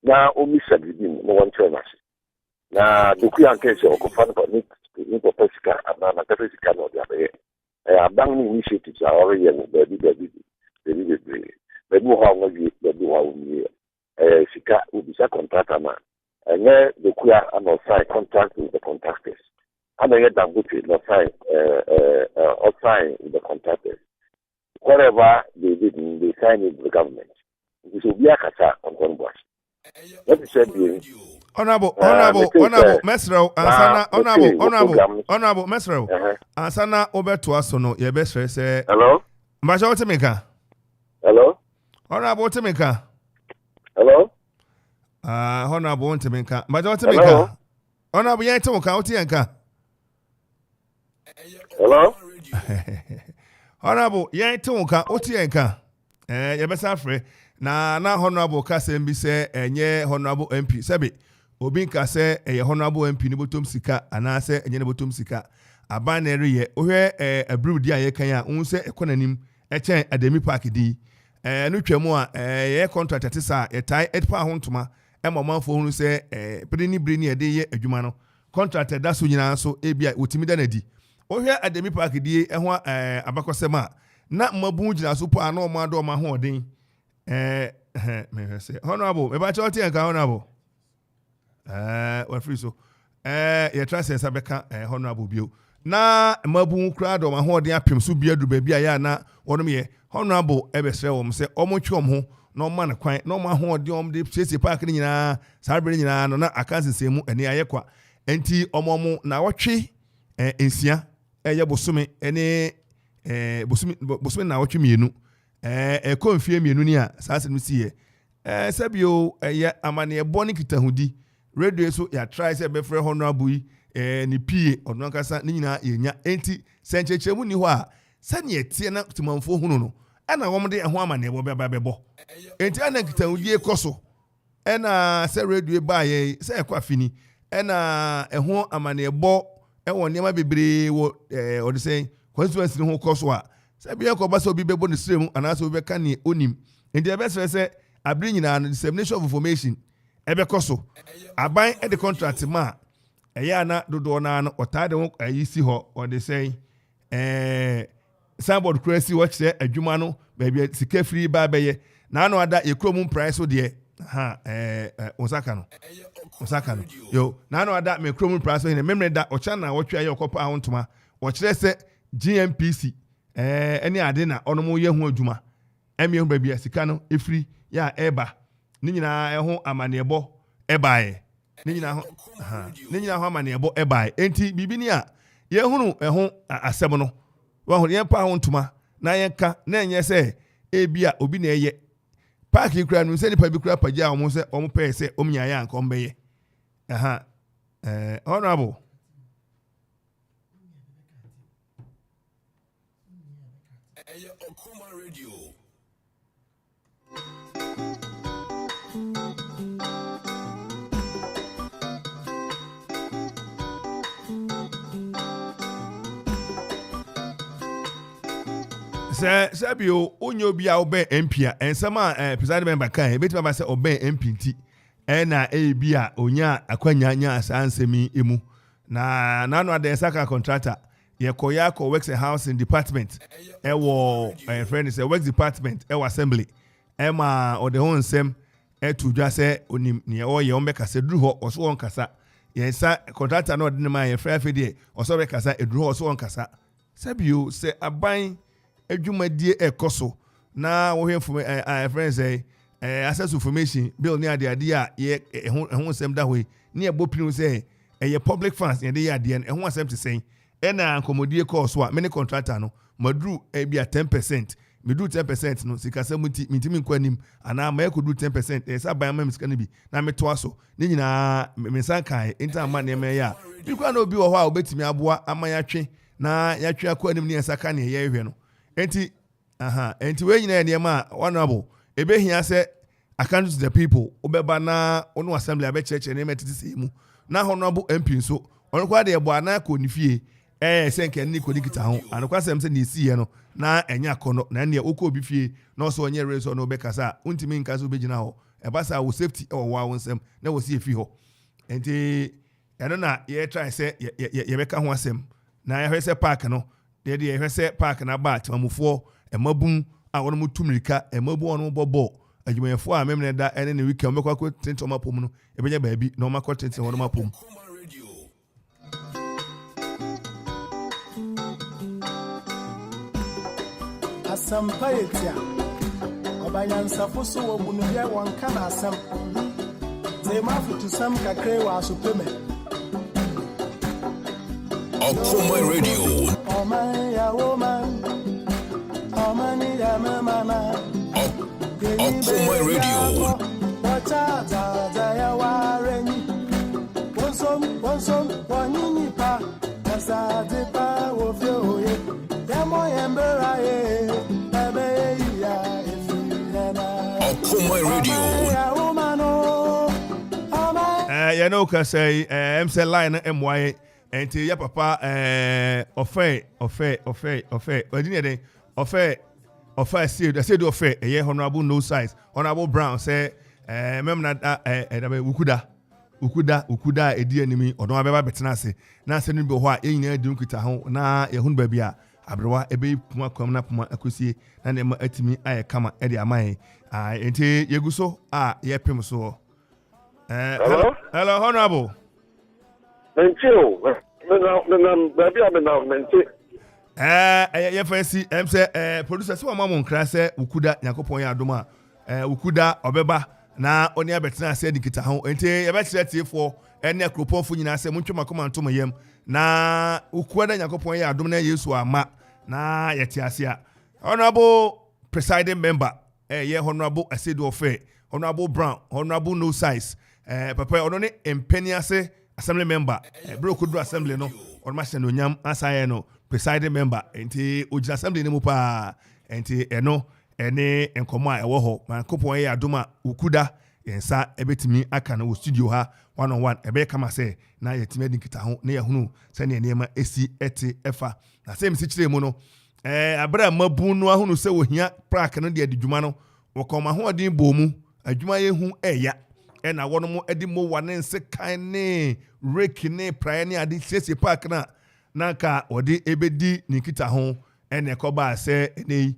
Now, only said within no one turn us. Now, the Kuyan case of Kofan for Nick Pesca and Anatasica or the other. Bank initiatives are already baby. But no how much you do how we Sika will be a contractor now. And then the Kuya and not sign contract with the contractors. And then that would not sign or sign with the contractors. Whatever they did, they signed it with the government. This will be a Kasa on Congress. Let me say, Honorable Mesro, Honorable Mesro, Ansana over to us, no, your best friend say, hello, Major Timika. Hello, Honorable Timika. Hello, Honorable Timika, Major Timika. Honorable Yantoka, Otianka. Hello, Honorable Yantoka, Otianka. Your best friend. Na Honorable Kasa MB say, enye Honorable MP, Sabi. Obi Kasa, Honorable MP, Nibotum Sika, Anase, and Yenibotum Sika. A banner ye, a brew dia kaya, unse economy, a chain at Demi Park D. Nutremua, a contract at Tessa, a tie at Pahontuma, and my mouth for who say, Brini a day, a Jumano. Contracted that's when you so ABI Utimidanedi. Oh, here at Demi Park D, and what Abacosema. Not Mabunja, super no mado my hoarding. Me say honorable, about your thing, honorable. What free so? Your trust is Sabeka, honorable view. Na Mabu crowd or my hoarding up him, so be a do baby. I na one me, honorable, ever say, say, almost home, no man, quite no man who diom deep chase parking in a Sarbrin, no, I can't say, and near Yakwa, and tea or momo, now what she, Insia, Yabosumi, any Bosumi, now what you mean. Confirm me nunia sasa msiye sabio ya amane boni kitahudi radio so ya try say be frɛ honorable ni pie Okoman Kasa ni nyina yenya enti senchechemu ni ho a sane etie na timanfo hunu no ana wom de ho amane bo bebo enti ana kitahudi ekoso ɛna sɛ radio ba ye sɛ ekwa fini ɛna ɛho amane bo ɛwɔ niam bebre wo ɔde sɛ constituency ho koso a Sabia ko baso bi bebo ne sremu anaso be ka ne onim enti ebe sɛ abri nyina dissemination of information ebe koso aban e de contract ma ɛyɛ ana dodo na no ɔtade ho ayi si ho ɔde sɛ signboard crazy watch say adwuma no baabi sika free ba bɛyɛ na no ada ekrom price so de osaka no yo na no ada me ekrom price so ne memre da ɔcha na wɔtwa yɛ ɔkɔpa ahontoma wɔkyerɛ sɛ GMPC any adena ono mo ye ho adwuma emi ho bia sika no efri ya eba ni nyina ho amanebo ebae ni nyina ho amanebo ebae enti bibi ni a ye hunu ho asem no wa ho ye pa ho ntoma na ye ka na enye se ebia obi na eye park kura no se ni pa bi kura pagya o mo se o mo pe se o mnya ya anka o mbeye honorable Okoman Radio. Sabio, onyo bia obe MP a ensama president member kan betima ba se obe MP nti na bia onya akwanya nya asansemi emu na no ade saka contractor ye koya ko works a housing department e wo friend is a works department e wo assembly e ma o de ho nsem e to dwa se onim ne o ye o be kasa duru ho o so on kasa ye sa contractor no de ma ye frɛ afedie o so be kasa eduru ho o so on kasa sabio se aban adwumadie ekoso na wo hwe friends access information bill ni ade a ye ho nsem da hoyi ni e bopinu se ye public funds ye de ya de ho asem te sen na nkomodie course wa many contractor no madru e bia 10% medu 10% no sikasa mitimi nkwanim ana ma ekodu 10% e sa ban ma misika ne bi na meto aso ni nyina mensan kan enta ma ne me ya bi kwa na obi wo ho a obetimi aboa ama ya twe na ya twe akwanim ne nsaka ne ye hwe no enti we nyina ne ma honorable ebe hia se account to the people obeba na onu assembly abecheche ne metiti semu na honorable MP nso onu kwa de ebo ana ko nifie senke ni ko dikita ho anokwa sem se ne sie no na enya kono na ne okọ obi fie na oso onye reso no bekasa untimi nkaso begina ho ebasa wo safety e wo wa nsem na wo sie fi ho enti eno na ye try se ye beka ho asem na ye hwese park no de ye hwese park na ba tamufo emabun a wono mutumrika emabu ono bobo adwumayefo a memne da ene ne weekend mekwa ko tento mapom no ebenya baabi na makwa tento wono mapom Asampayetia Obayansafo so wo bunubia wonka na asam Tema futu sam kakre wa asopeme Okoman Radio. Oman ya woman Oman ya mama Okoman Radio. Wacha za ya wareni Wonsom wanyini pa Kasa depa wo fioye Yamo yembera ye Ebe ya efirena Okoman Radio. Ya woman you know ka say MC line MY enti ya papa ofe odini den ofe say do ofe ye honorable no size honorable brown say memna da ukuda edi animi odon abeba betena ase na se no bi ho a enyina edi nkita ho na ye hunu ba bia abrewa ebe puma kwam na puma akosie na ne ma atimi aye kama e de amaye enti yeguso ye pem so hello honorable Mentio, baby, I'm now menti. Ye fancy say producer so mama nkra say ukuda yakopon ya adoma ukuda obeba na oni abetena say dikita ho enti ye be kire tiefo ene akroponfo nyina say muntwema komanto mayem na ukuda yakopon ya adoma na Yesu ama na yete ase a honorable presiding member ye honorable Asedo Ofe honorable Brown honorable No Size papa ono ne empeniase assembly member bro kudu assembly no on ma no nyam asaye no presiding member enti ogira assembly ne mu pa enti eno ene enkomo a ewo ho man kopon ye adoma ukuda yensa ebetimi aka na wo studio ha 101 ebe kama se na yetimi dinkita ho na yehunu se ne enema esi eti efa na se msi kire mu no abra mabu no ahunu se wo hia prak no de adwuma no wo koma ho odin bomu adwuma yehu eya na wono mo edi mo wane nse kan ne rake ne prae ne ade sese park na ka odi ebedi nikita ho ene koba se nei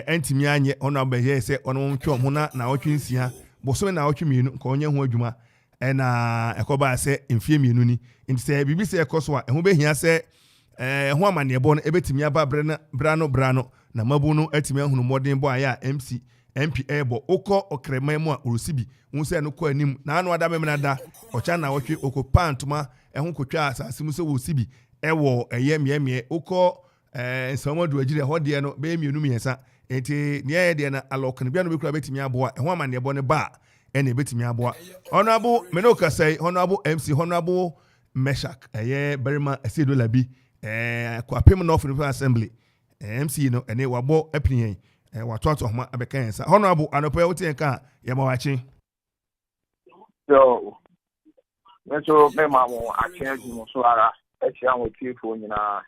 entimi anye ono abeye se ono ntwom ho na otwinsia boso na otwimienu nka onye ho adwuma na ekoba se mfie mienu ni nti se bibi se ekoso a ho behia se ho amane bo no ebetimi aba brano na mabu no atimi ahunu modern bo aya MC MPA bo oko okrema mu a orosibi unse no ko anim na anu ada memna da ocha na wotwe okopa ntoma ehun kotwa asase mu se wo sibi ewo eye miemie oko nsamodu agire ho de no be mienu miensa enti ne de na alokne bia no bekura betimi aboa ehun amane ebo ne ba ene betimi aboa honorable menoka say honorable MC honorable Meshak eye berima Asedo Labi kwapem no of assembly MC no ene wabo apiniyen watoto homa abeka yensa honorable anopo wote nka ye mawachi so meto me mamu achen ju so ara echi an tiefo nyina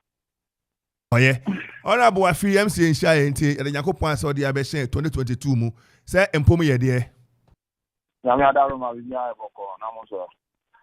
oye honorable afi MC nsha enti ede yakopon ase ode abehye 2022 mu se empom ye de nyame adaro ma bia eboko na mo so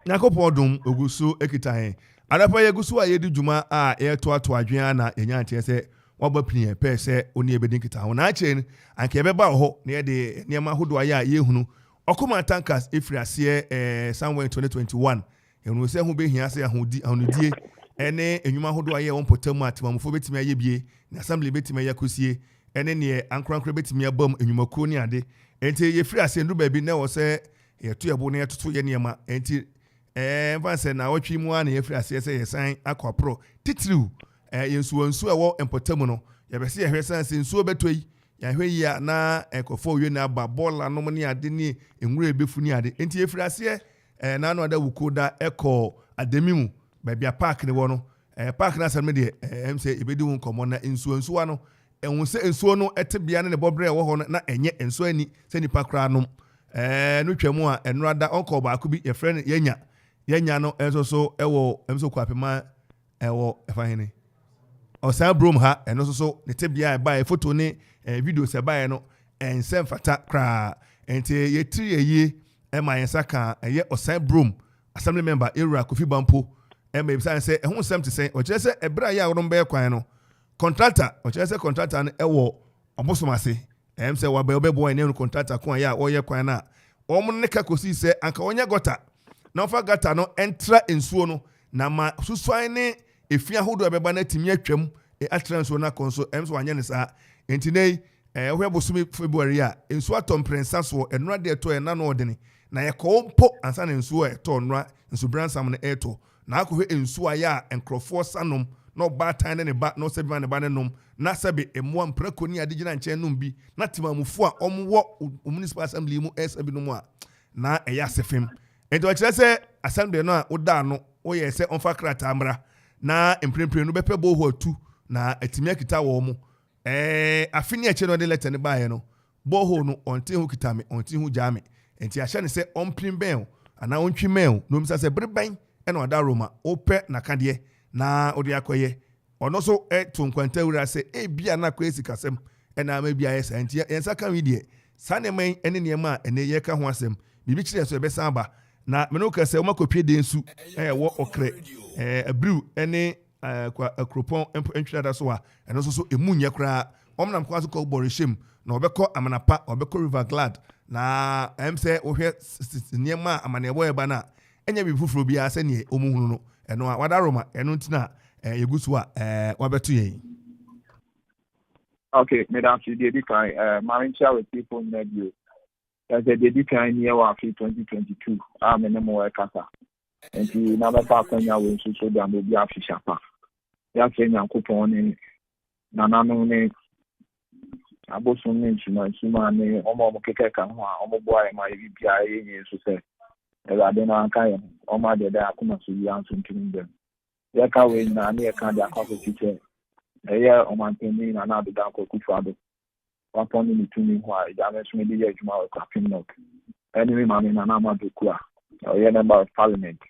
Nyankopɔn dom ogusu ekita hen. Adapa ye gusu a ye di dwuma a ye to adwea na enya ntie sɛ waba pini pɛ sɛ oni ebedi kita ho. Na akyɛ anka ɛbɛba hɔ na ye de nneɛma hodo ayɛ a ye hunu. Okoman Tankas efiri ase somewhere in 2021. Ehunu sɛ ho behia sɛ ahonudie ene enwuma hodo ayɛ wɔn potamu atemamfo betimi ayɛ bie na assembly betimi ayɛ kosie ene ne ankrankra betimi abam enwumakuo ne ade. Enti ye firi ase ndu baabi na wɔ sɛ ye to yɛbo na ye toto ye nneɛma. Enti mfa na wotwi mu a na ye firi ase sɛ ye san akɔpro titiriw yensuo ɛwɔ empotamu no ye bɛse ye hwɛ san sɛ nsuo betoi ya hwɛ yi a na ekofo wie na ba ball anom ne ade ne enwure ebefu ne ade. Enti ye firi ase na no ada wukoda ekɔ ademimu baabi a park ne wɔ no park na asɛm de sɛ ebedi wo nkɔmɔ na nsuo no ɛhu sɛ nsuo no ɛtebea ne bɔbrɛ ɛwɔ hɔ no na ɛnyɛ nsuo ani sɛ nipa kora nom no twam a ɛno ada ɔnkɔ baako bi yɛfrɛ no yɛnya no ɛnso so ɛwɔ ɛmso kɔ apema ɛwɔ ɛfa hene ɔsan brom ha ɛno so ne tebea ɛba photo ne video sɛ ɛba no ɛnsɛm fata kra enti yɛtiri yɛyie ɛma yɛnsa ka ɛyɛ ɔsan brom assembly member Era Kofi Bampo ɛma ebisa sɛ ɛho nsɛm te sɛ ɔkyerɛ sɛ ɛbrɛ a yɛ a wɔn bɛyɛ kwan no contractor ɔkyerɛ sɛ contractor no ɛwɔ ɔbosom ase sɛ wabɛbɔ ɛne no contractor ko a yɛ a ɔyɛ kwan na wɔn ne ka kosi sɛ anka wɔnyɛ gɔta na ɔfa gata no ɛntra nsuo no na ma susuan ne efi ahodoɔ ɛbɛba na timi atwam atra nsuo na kɔn so sɛ wanyɛ ne saa enti nei ɔhwɛ bosom February a nsuo atɔ mprensa soɔ ɛnura de ɛtɔ ɛna no ɔdene na yɛkɔɔ mpo ansa na nsuo ɛtɔ nnura nsubransam no ɛtɔ na akɔhwɛ nsuo ayɛ a nkrɔfoɔ sanom na ɔbaatan ne ba na ɔsɛ bi ne ba ne nom na sɛbe ɛmoa mprako ni ade gyina nkyɛn nom bi na temamufo a ɔmwɔ municipal assembly mu ɛsɛ bi nom a na ɛyɛ asefem enti ɔkyerɛ sɛ assembly no a woda no woyɛ sɛ ɔmfa krataa mmra na mprempren no bɛpɛ boho atu na atimi akita wɔ mu afini ɛkyɛ no de letter ne baeɛ no boho no ɔnte ho kita me ɔnte ho gyaa me enti ahyɛ ne sɛ ɔmprim bɛn ana ɔntwi mɛn no misa sɛ berban ɛna ɔda Roma opɛ nakadeɛ na ɔde akɔyɛ ɔno so to nkwanta wura sɛ ebia na akɔ esikasɛm ɛna ama bia yɛ saa nti yɛnsa ka wi deɛ saa ne man ɛne nneɛma a ɛne yɛ ka ho asɛm bibi kyerɛ so ɛbɛsan aba na me no ka sɛ ɔma kɔpie de nsu ɛwɔ ɔkrɛ abriw ɛne akropɔn ntwira da so a ɛno so emu nyɛ koraa ɔmnam kwa so kɔ bɔrehyɛm na ɔbɛkɔ amanapa ɔbɛkɔ River Glad na sɛ wohwɛ nneɛma a amanebɔ ɛba na ɛnyɛ bi foforo bi a sɛ ne ɔmuhunu no ɛno a wada Roma ɛno ntina yɛgu so a wabɛto yɛn. Okay, Madam Chidi kan Marincha with people in radio. As a dedicated year of 2022, I'm in the Okoman Kasa. And you never talk when you will so that will be a fish up. That's in your coupon Nanano Abosun Sumane, Omo Keka, Omo boy, my VPI, so say. I don't know, Oma de Akuma Suyan to them. Yaka na near Canada Coffee teacher. A year on my penny and another down Kufado. One point in to me why damage maybe a Juma cracking milk. Anyway, Mammy and Amadu Kua, or your number of parliament.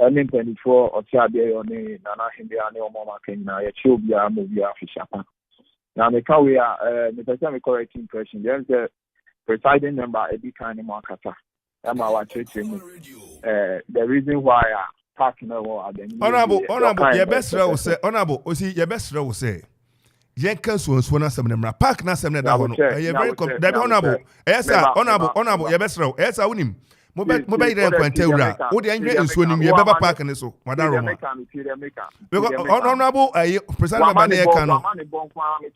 Early 24 or Tia on Nana Hindiani or Mama Kenya, a children movie after. Now, the car we are the correct impression. There's the presiding member, Eddie Kani Makata. The reason why Honorable, your best row say, Honorable, Osi, your best row say, Jenkins was one of them, Park Nasam, that honorable, honorable, your best row, as I win him. Mobile Quantera, what the angry is winning your Baba Park and so, Madame. Honorable, President Baneka.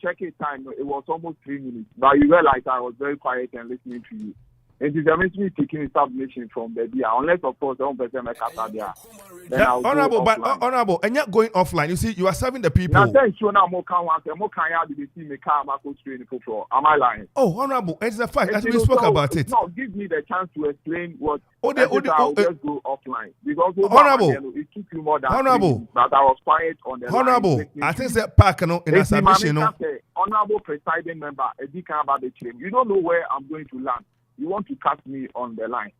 Check it time, it was almost 3 minutes, but you realize I was very quiet and listening to you. It is eventually taking a submission from the idea, unless of course the person make up there. Honorable, and you're going offline. You see, you are serving the people. Now, thank you. Now, more can you see me car training for? Am I lying? Oh, Honorable, it's a fact. As we spoke about it. No, give me the chance to explain what. I'll just go offline because Honorable, it took you more than Honorable, but I was quiet on the Honorable, line. I think that park in a submission. Honorable presiding member, about the claim. You don't know where I'm going to land. You want to catch me on the line.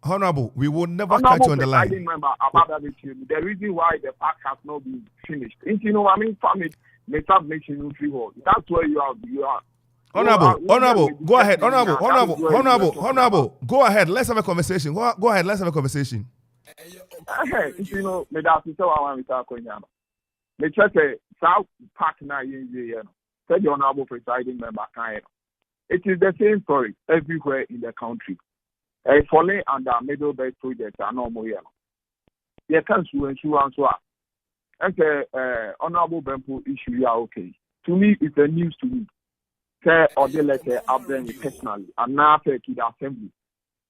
Honorable, we will never catch you on the line. Member about that the reason why the park has not been finished. If you know what I mean, family may start making you feel. That's where you are. Honorable, go ahead. Honorable, go ahead. Let's have a conversation. Go ahead, let's have a conversation. You know, me da so I want to konya no. Me check South Park na yin said the honorable presiding member kind. It is the same story everywhere in the country. Falling under middle belt project are normal here. You can't sue and so on. And honorable Bempo issue ya okay. To me, it's a news to me. Say or the letter up there personally and now to the assembly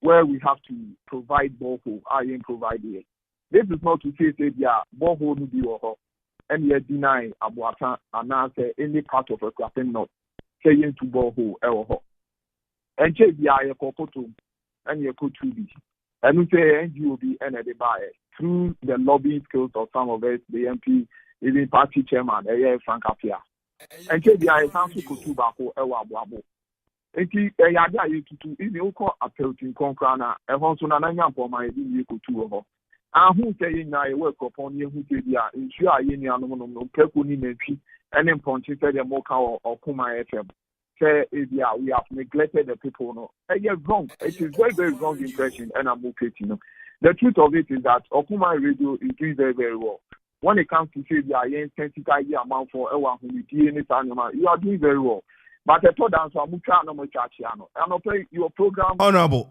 where we have to provide borehole. I ain't provide it. This is not to say yeah, borehole will be or and yet deny Abuata and now say any part of a crafting not saying to borehole or and check the eye kokoto and your could be and we say NGOB and the buyer through the lobbying skills of some of us, the MP, even party chairman, Frank Apia. And check the eye council could bako ewa buabo. And yada you to if you call a pelting concrana, and also Nananya for my you could two of her. And who saying now work upon you who say yeah, ensure any no Pekuni Menchi, and then Ponchi said the Moka or Kuma FM. Say yeah, we have neglected the people. No, you're wrong. It is very, very wrong impression, and I'm okay, you know. The truth of it is that Okuma Radio is doing very, very well. When it comes to say the intensive amount for our you are doing very well. But I told them, so I'm trying your program. Honorable,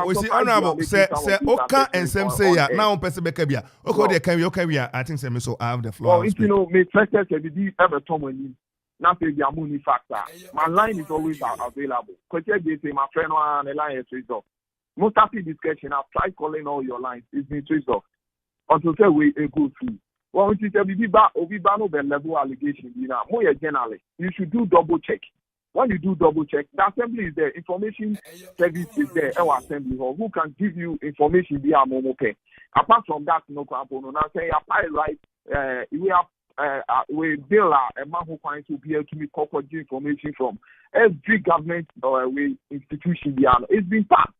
we see honorable. Say, Oka and some say ya now. Person Bekabia. Okay, they can I think so. I have the floor. Well, you know, me first say the ever Tommy. Not the money factor. My line is always available. Because they say my friend and the line is switched off. Most of the discussion, I've tried calling all your lines. It's been switched off. Until say we go through. Well, it is a the level allegation. You know, more generally, you should do double check. When you do double check, the assembly is there, information service is there, our assembly hall, who can give you information via Momope. Apart from that, no component. Now say apply right, we have we bill a man who finds to be able to make corporate information from every government or institution beyond. It's been passed.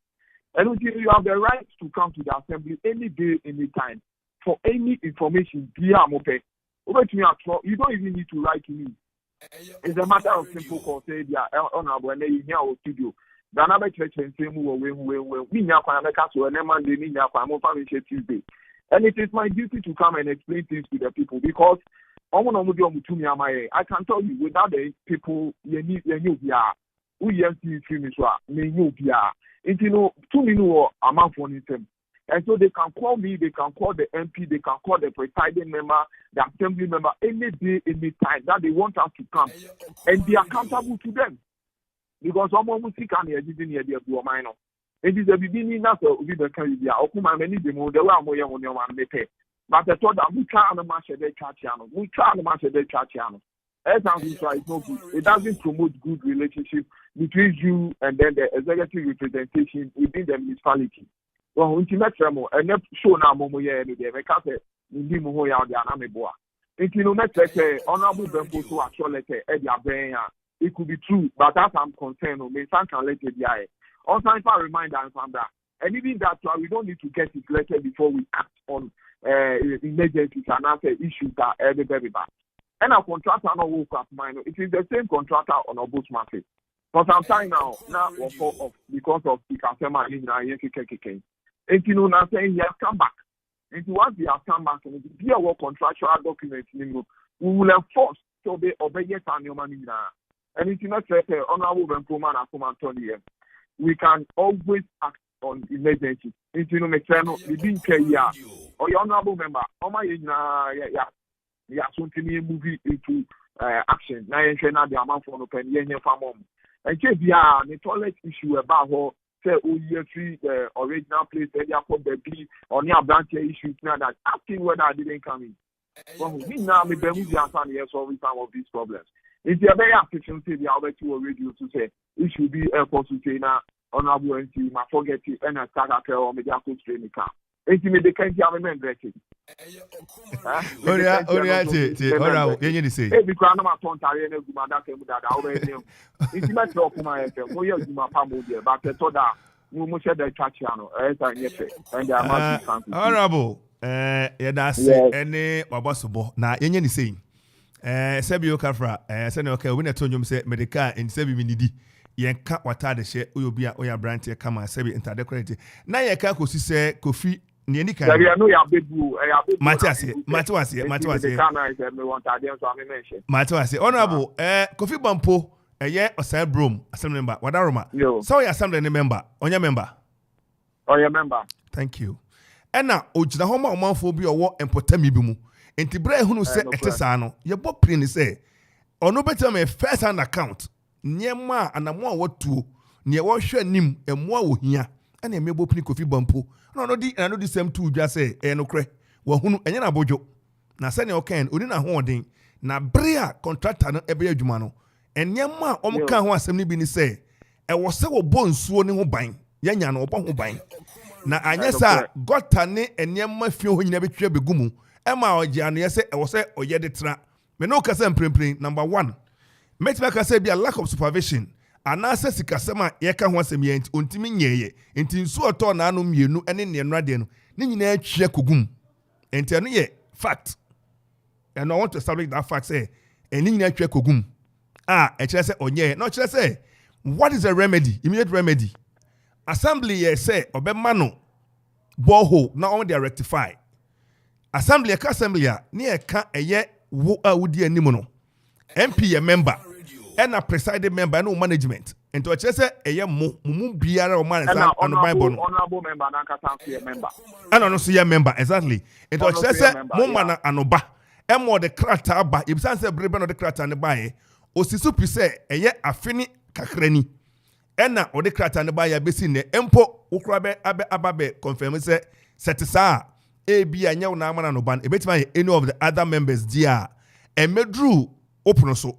And you have the right to come to the assembly any day, any time for any information via Mope. Over to me, you don't even need to write to me. It's a matter of simple call. Say, yeah, honorable, and then here our studio. The another church and say, we now so and Monday, Tuesday. And it is my duty to come and explain things to the people because I can tell you without the people, you need we have to finish and you know, 2 minutes amount for them. And so they can call me, they can call the MP, they can call the presiding member, the assembly member, any day, any time that they want us to come. And be accountable to them. Because someone will see can hear the minor. It is a beginning that's a bit of Okuma many demo, the way I'm on your one pay. But I thought that we try to match the channel. We try to match the channel. As it's no good. It doesn't promote good relationship between you and then the executive representation within the municipality. Well, intimate tremor and not show now Momo here and there. Because Moho ya the Anameboa. If you know, let's honorable Bempo to actually Eddie it could be true, but as I'm concerned, may some can let it be. Also, if I remind and from that, and even that we don't need to get it later before we act on emergencies and answer issues that everybody back. And our contractor no work up mine. It is the same contractor on our boat market. For some time now because of the customer in KKK. And you know, now saying he has come back. And once he has come back, and be our contractual documents, we will enforce so they obey yes and your money now. And it's not say honorable Benpoman and Okoman Kasa. We can always act on emergencies. It's you know, make sense. We didn't care or your honorable member. Oh my, yeah, something movie into action. Now you can have the amount for open year for mom. And the toilet issue about how say the original place where they put the B or near branch issues now that asking whether I didn't come in. Well, we now make them solve some of these problems. It's a very efficiency the other two radio to say it should be a consultation honorable and see my forget it and I start a or media coach training camp. It's me the kind of remember it. You say. Every crown of my tongue, and that already. It's not talk my FM. We are my family, but I thought that we must have the chat channel. And there must be honorable. That's any Babasubo. Now, you say. Sebio Kafra, send okay, when I told you, say, Medica and Sebi Minidi. Yen cat what the share, will be a branch, come and Sebi interdecorated. Now, you can't say Kofi ni eni kan there you know ya bebu Matias honorable Kofi Bampo Osai Brom assembly member Wadaroma so your assembly member onya member thank you ena ogina homa omanfo bi owo empotami bi mu enti bra ehunu se etesa no ye bo pre ni se ono betem e first hand account nyema anamo a watuo ne wo hwe nim emo a wo hia ena e mebo pre Kofi Bampo no di same two dwa se no kre wo hunu enye na bojo na se ne okan oni na ho odin na brea contractor no ebe adwuma no enyema omka ho asem ni bi ni se e wo se wo bo nsuo ne ho ban yanya no obo ho ban na anyesa gota ne enyema fie ho nyina betwe begumu ema oje anu yese e wo se oye de tra me no kasa mprempren number 1 metima kasa bi a lack of supervision anasa sikasema yeka ho asem ye ontimi nyeye enti nsu oto na anu mienu ene ne nrade no ne nyina atwe kogum enti anu ye fact and I want to establish that fact say eni nyina atwe kogum e kire se onye no kire se what is the remedy immediate remedy assembly ye say obema no borehole na on dey rectify assembly ka assembly a ne e ka eye wo a wodi anim no MP ye member and a presiding member no management and to chese eye mu biara o man and Bible honorable member na kasa member and no so ye member exactly and to chese mo man anoba e mo de krata ba e bisan se brebe no de krata ne ba e osisu pi se eye afini kakrani ena o de krata ne ba ya besi ne empo ukura be ababe confirm se setisa e bia nya na amana no ban e betima any of the other members dia e medru open so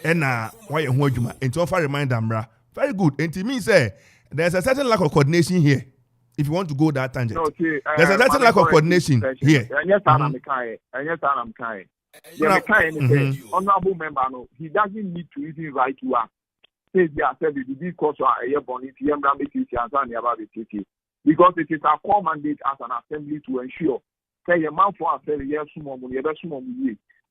ena why ho adwuma enti ofa reminder mra very good enti mean say there's a certain lack of coordination here if you want to go that tangent there's a certain lack of coordination here yes I'm kind honorable member no he doesn't need to even write you up say there said the because a bonnet yemra make you answer near about the because it is our core mandate as an assembly to ensure say a man for assembly yes sumo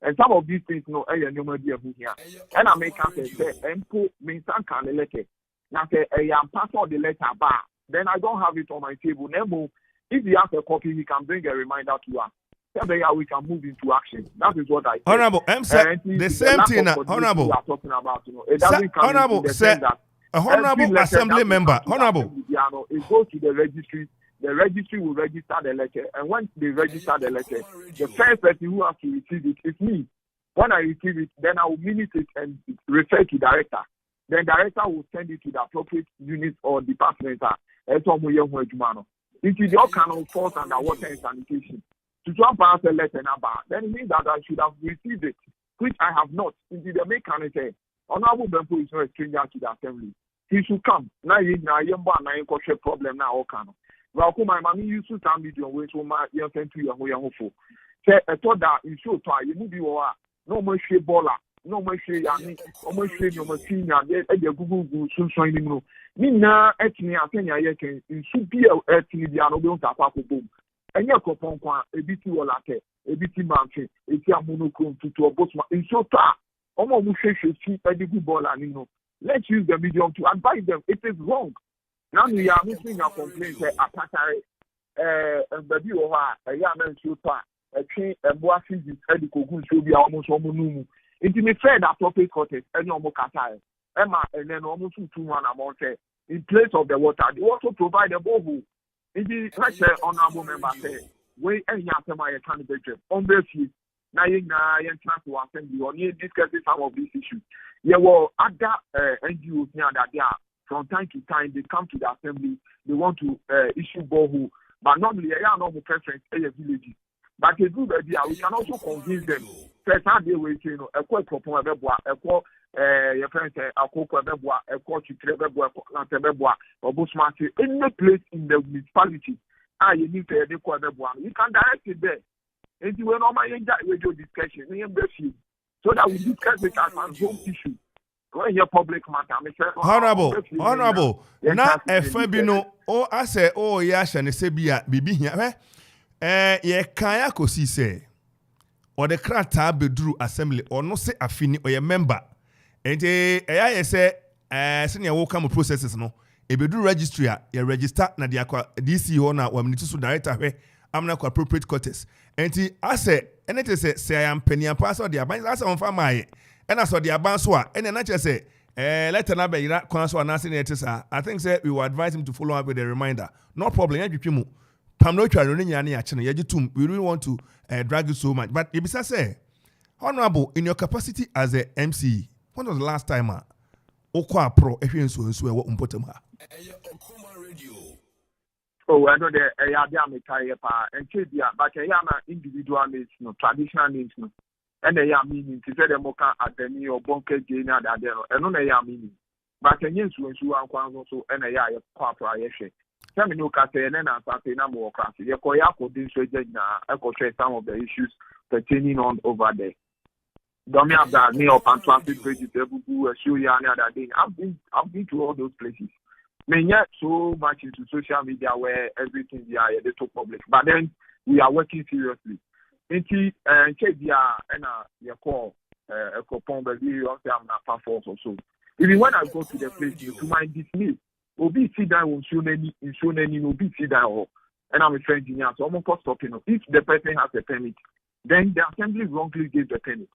and some of these things no nobody here and I make say empo means can letter now say I am part of the letter bar then I don't have it on my table Nemo if he has a copy he can bring a reminder to us so that we can move into action. That is what I say. Honorable the same thing honorable we are talking about it doesn't come honorable that a honorable assembly member honorable it goes to the registry will register the letter, and once they register the letter, the first person who has to receive it is me. When I receive it, then I will minute it and refer to director. Then director will send it to the appropriate unit or department. It is all kind of falls under water and sanitation. To jump pass a letter number, then it means that I should have received it, which I have not. Into the mechanic, Honorable Bempo is not a stranger to the assembly. He should come. Now you problem now all kind of. Well, my mommy used to tell me to wait for my young to your hopeful. Say, I thought that in short time, you move you are no more shea baller, no more shea, almost shea, no more senior, and your Google soon showing you. Nina, actually, I think I can in Supia, actually, the Anobian Tapaco boom. And your copon, a bit or latte, a bit mountain, a tia monochrome to a boatman in short time. Almost shea, a good baller, you know. Let's use the medium to advise them. It is wrong. Now we are making a complaint and baby over a young man super a train and boy physics edible goods will be almost almost intimate fair that topic cottage and no more Kasa Emma and then almost 2-1 amount in place of the water. They also provide a borehole. It is like honorable member say we and Yasama candidate on the feet. Now you chance to assembly or need discussing some of these issues. Yeah, well, other NGOs near that they are. From time to time, they come to the assembly. They want to issue borehole, but normally, I have no preference in the villages. But a good idea, we can also convince them. First, how they will say, a quite proper beboa, a quite your friends, a cocoa beboa, a quite beboa, or bushmarket, any place in the municipality. You need to educate beboa. You can direct it there. And you will normally radio discussion, so that we discuss it as a home issue. Public matter, honorable. Na efabino o ase o ya hye se bia bibi hia ye kan akosi se o de krata beduru assembly ono se afini o ye member ente eya ye se senior wo come processes no ebedu registry a ye register na dia kwa DC ho na wa minute so director hwe amna kwa appropriate quarters enti ase enete se I am penia pass or dia ban ase on fa mai ena so dia ban so a ena na che se letter na be ira kon so anase na etisa I think say we will advise him to follow up with a reminder no problem ya twetwe mu pam no twa no nya na ya che no ye gitum we really want to drag you so much but ebisa say honorable in your capacity as a MC when was the last time okwa pro ehwe nso e wo mpotem ha oh I know the ya me kai pa and dia but ya na individual names no traditional names no and ya meaning to say them can atemi or bonke je na da there no eno na ya meaning but enye nso ankwan so and ya kwa pro ya hwe tell me no ka say na na sa na mo class ye ko ya ko din so je na e ko share some of the issues pertaining on over there. Don't have that me up and transit vegetable show you any other day. I've been to all those places. I mean, yet so much into social media where everything they talk public. But then we are working seriously. Into and your call a coupon baby or some force or so. Even when I go to the place to my dismiss, Obi sit down on so many Obi sit down and I'm a friend engineer, so I'm not stopping. If the person has a permit, then the assembly wrongly gave the permit.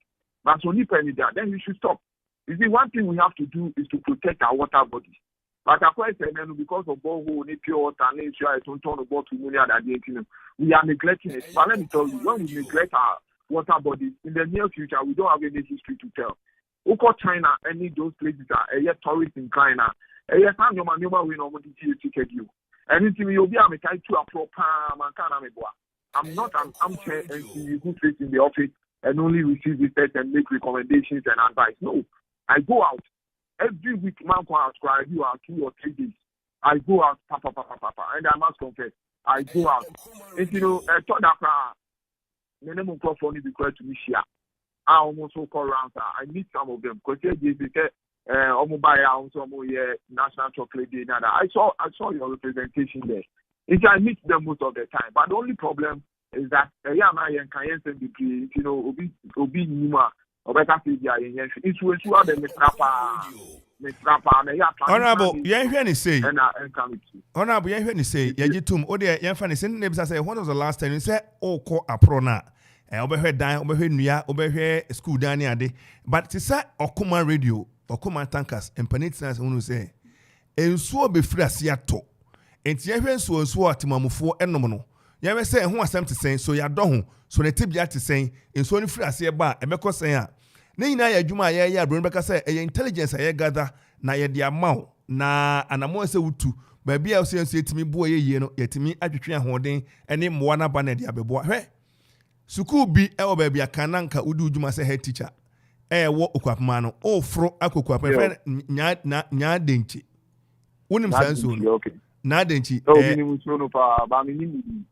But only permit that, then we should stop. You see, one thing we have to do is to protect our water bodies. But because of borehole, pure water, nature, I don't turn about to money that we are neglecting it. But let me tell you, when we neglect our water bodies, in the near future, we don't have any history to tell. Oko China, any those places are a tourist in China. A yes, I'm your man, we know what you ticket you. Anything you'll be able to a proper man. I'm not an armchair MC who sits in the office and only receive visitors and make recommendations and advice. No, I go out every week. Man, can ascribe you 2 or 3 days. I go out, papa, and I must confess, I go out. And I thought that minimum cost only because to me share. I almost so call around. I meet some of them because they say, National Chocolate Day. I saw your representation there. I meet them most of the time, but the only problem is that Obi Nima or better it's Honorable, Honorable, Yajitum, Odia, Yanfani, send names as one of the last time you said, oh, call a prona. Overhead dine, overhead Nia, overhead school Daniade, but to say Okoman radio, Okoman tankers, and Panitans, who say, and so be free as yato. And Tiavan so at Mamufo and Nomono. Yawe say, who was to say, so ya don't, so the tip yat to say, and so free as bar, and because say, Nina ya Juma ya, Brunbaka say, a intelligence I gather, na ya dia mau, na anamo say utu, baby I'll say to me, boy, ye no, yet me at the holding, and name one abandoned ya beboa. Hey, Suku be our baby a cananka, udu Juma say head teacher. Walk ukwapmano, oh, fro, aqua, friend, nya denchi. Unim sansu, okay. Nadenchi.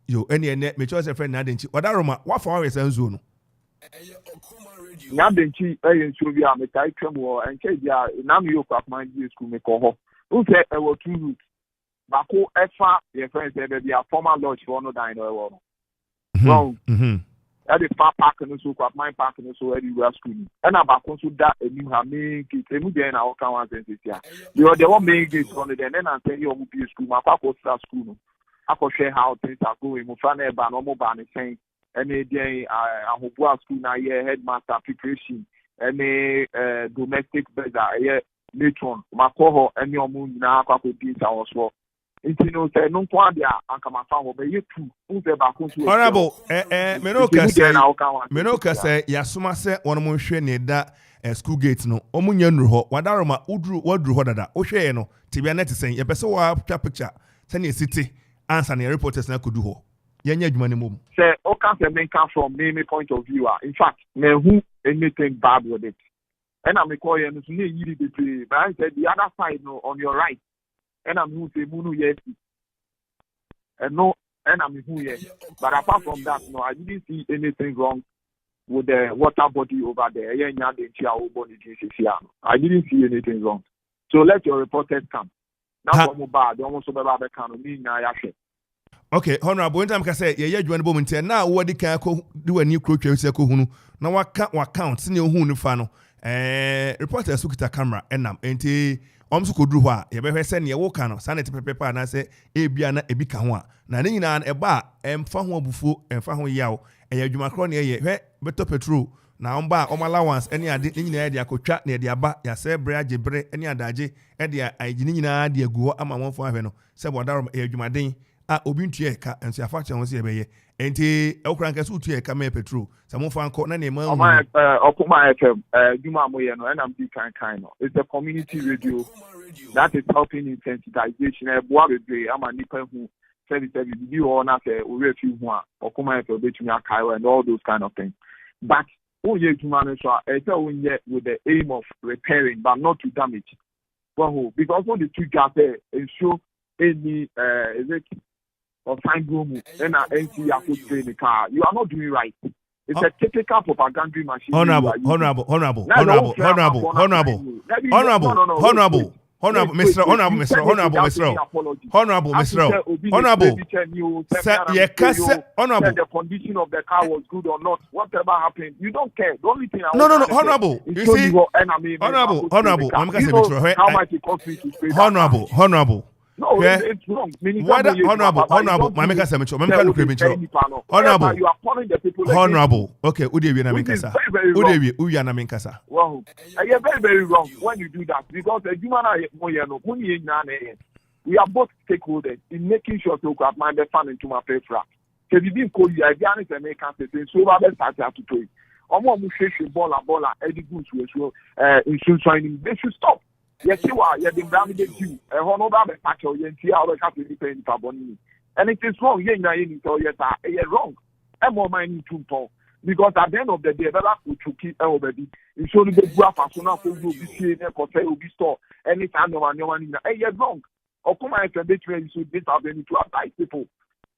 Yo, any net, me choose a friend Nadenchi. What what for hours and zone? Nadenchi, I should be a metal tremor and Kadia, Namio of my school make call. Who said I was 2 routes? Bako Efa, your friends said there be a former lodge for no diner. Wrong. At the far park and so my park and so everywhere school. And about consider that and you have made it a movie and our count and here. You are the one main gates on it and then I tell you will be school. My papa start school. I could share how things are going. Mufane ban or mobile saying any day I hope school now yeah headmaster preparation any domestic better matron. My cohort and your moon now I could be our swap. Honorable, Menoka say, Yasuma say, one more share near that school gate no, Omunyan Ruho, Wadaroma, Udru, Wadru Hodada, Osheno, Tibianet saying, a person will picture, send your city, answer any reporters na could do. Yanya money move. Say, Oka may come from many point of view. In fact, may who anything bad with it. And I'm calling you, but I said the other side no, on your right. And I'm who say Munu yes. And no, and I'm who yes. But apart from that, no, I didn't see anything wrong with the water body over there. I didn't see anything wrong. So let your reporters come. Now, bad, almost about the economy. Okay, Honorable, when time can say, yeah, you want to now what the can do a new crew, hunu. Now, what count, senior who no fano. Reporters look at the camera, and I'm so koduru ho a ye behwe se ne wo ka no sanity pepepa na se ebia na ebi ka ho a na ne nyina na eba emfa ho abufuo emfa ho yaw eya adwumakro ne ye hwe beto petrol na omba om allowance ene ade ne nyina de akotwa na de aba ya se bre agebre ene adaje e de ayi ne nyina de aguo ama wonfo ahwe no se bodaro eya adwumaden a obi ntue ka enso afa che ho se ebeye enti okran ka so tue ka me petrol se mo fa nko na ne ma Okoman Juma Moye no and I'm kind no. It's a community radio that is helping sensitization. Boa bebre ama nipa hu service bi ho na say we refi hu a Okoman FM betumi akai and all those kind of things. But Oye Juma no so e say we with the aim of repairing but not to damage. Well, because all the two gas ensure any is it or time room and NC train the car. You are not doing right. It's a typical propaganda machine. Honorable, the condition of the car was good or not, whatever happened, you don't care. The only thing honorable, you see, honorable, how much it costs me to pay. Honorable. No, it's wrong. Honorable, my make us honorable, you are calling the people honorable. Okay, Udewi na Minkasa. Udewi, Uya na Minkasa. Well, you're very, very wrong when you do that because the human we are both stakeholders in making sure to grab my fund into my paper. So you didn't call you again, it's a make us so rather start to play. Bola, Eddie Goose, insurance training, they should stop. Yes, you are. You're the brand new. Patch or and it is wrong. You're wrong. I'm more minding too because at the end of the day, that will keep everybody. It's only the graph as soon as you be will be store anytime no one. You're wrong. Or come out and betray you this have any to advise people.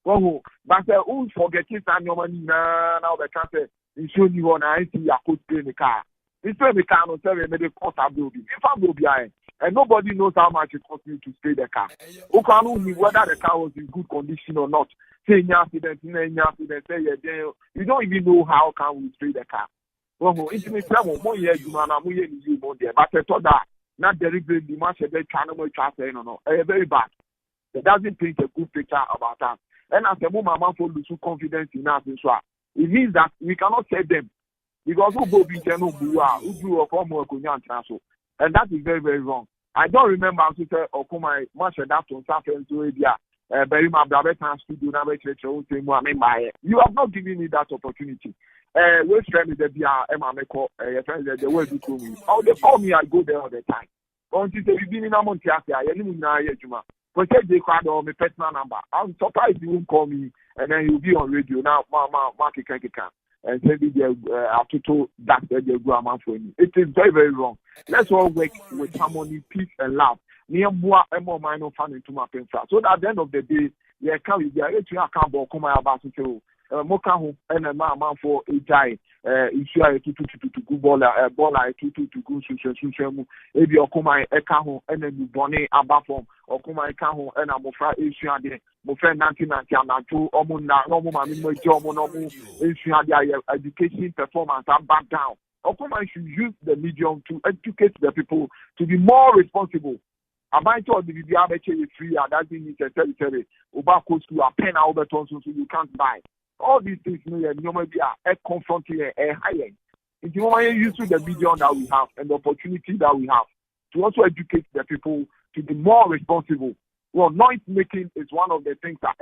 Well, but who forget it and your money now the cancer. You show you on I see a could play in the car. This way we cannot tell you the cost of building. If I will be and nobody knows how much it costs you to spray the car. Who can know whether the car was in good condition or not? Say accident, say you don't even know how can we spray the car. Well, it's me trouble more years you man I'm you more there. But I thought that not deliberately much a bit animal traffic no. Very bad. It doesn't paint a good picture about that. And as a moment for lose confidence in us as well. It means that we cannot say them. Because who go be no bua, who do a form of transfer. And that is very, very wrong. I don't remember to say Okoman much of that on Southern Arabia, very my brother studio number you have not given me that opportunity. Which friend is the Emma friends the way you call me. Oh, they call me, I go there all the time. Until they begin in a month after I but they call me personal number. I'm surprised you won't call me and then you'll be on radio now, Mark and say that grammar for you. It is very, very wrong. Let's all work with harmony, peace, and love. Near more and more minor fun into my pen. So that at the end of the day, yeah, can we get to a camp come about to Mokahu and a man for a guy, issue to good baller, to good social, maybe Okoman Ekaho and then Bonnie Abafom, Okoman Ekaho and a Mofra issue. My friend 1992, education performance and back down. Okoman should use the medium to educate the people to be more responsible. I might tell the video free, that thing is a territory. Obako to a pen out the so you can't buy. All these things normally are confronting a high end. If you want to use the medium that we have and the opportunity that we have to also educate the people to be more responsible. Well, noise making is one of the things that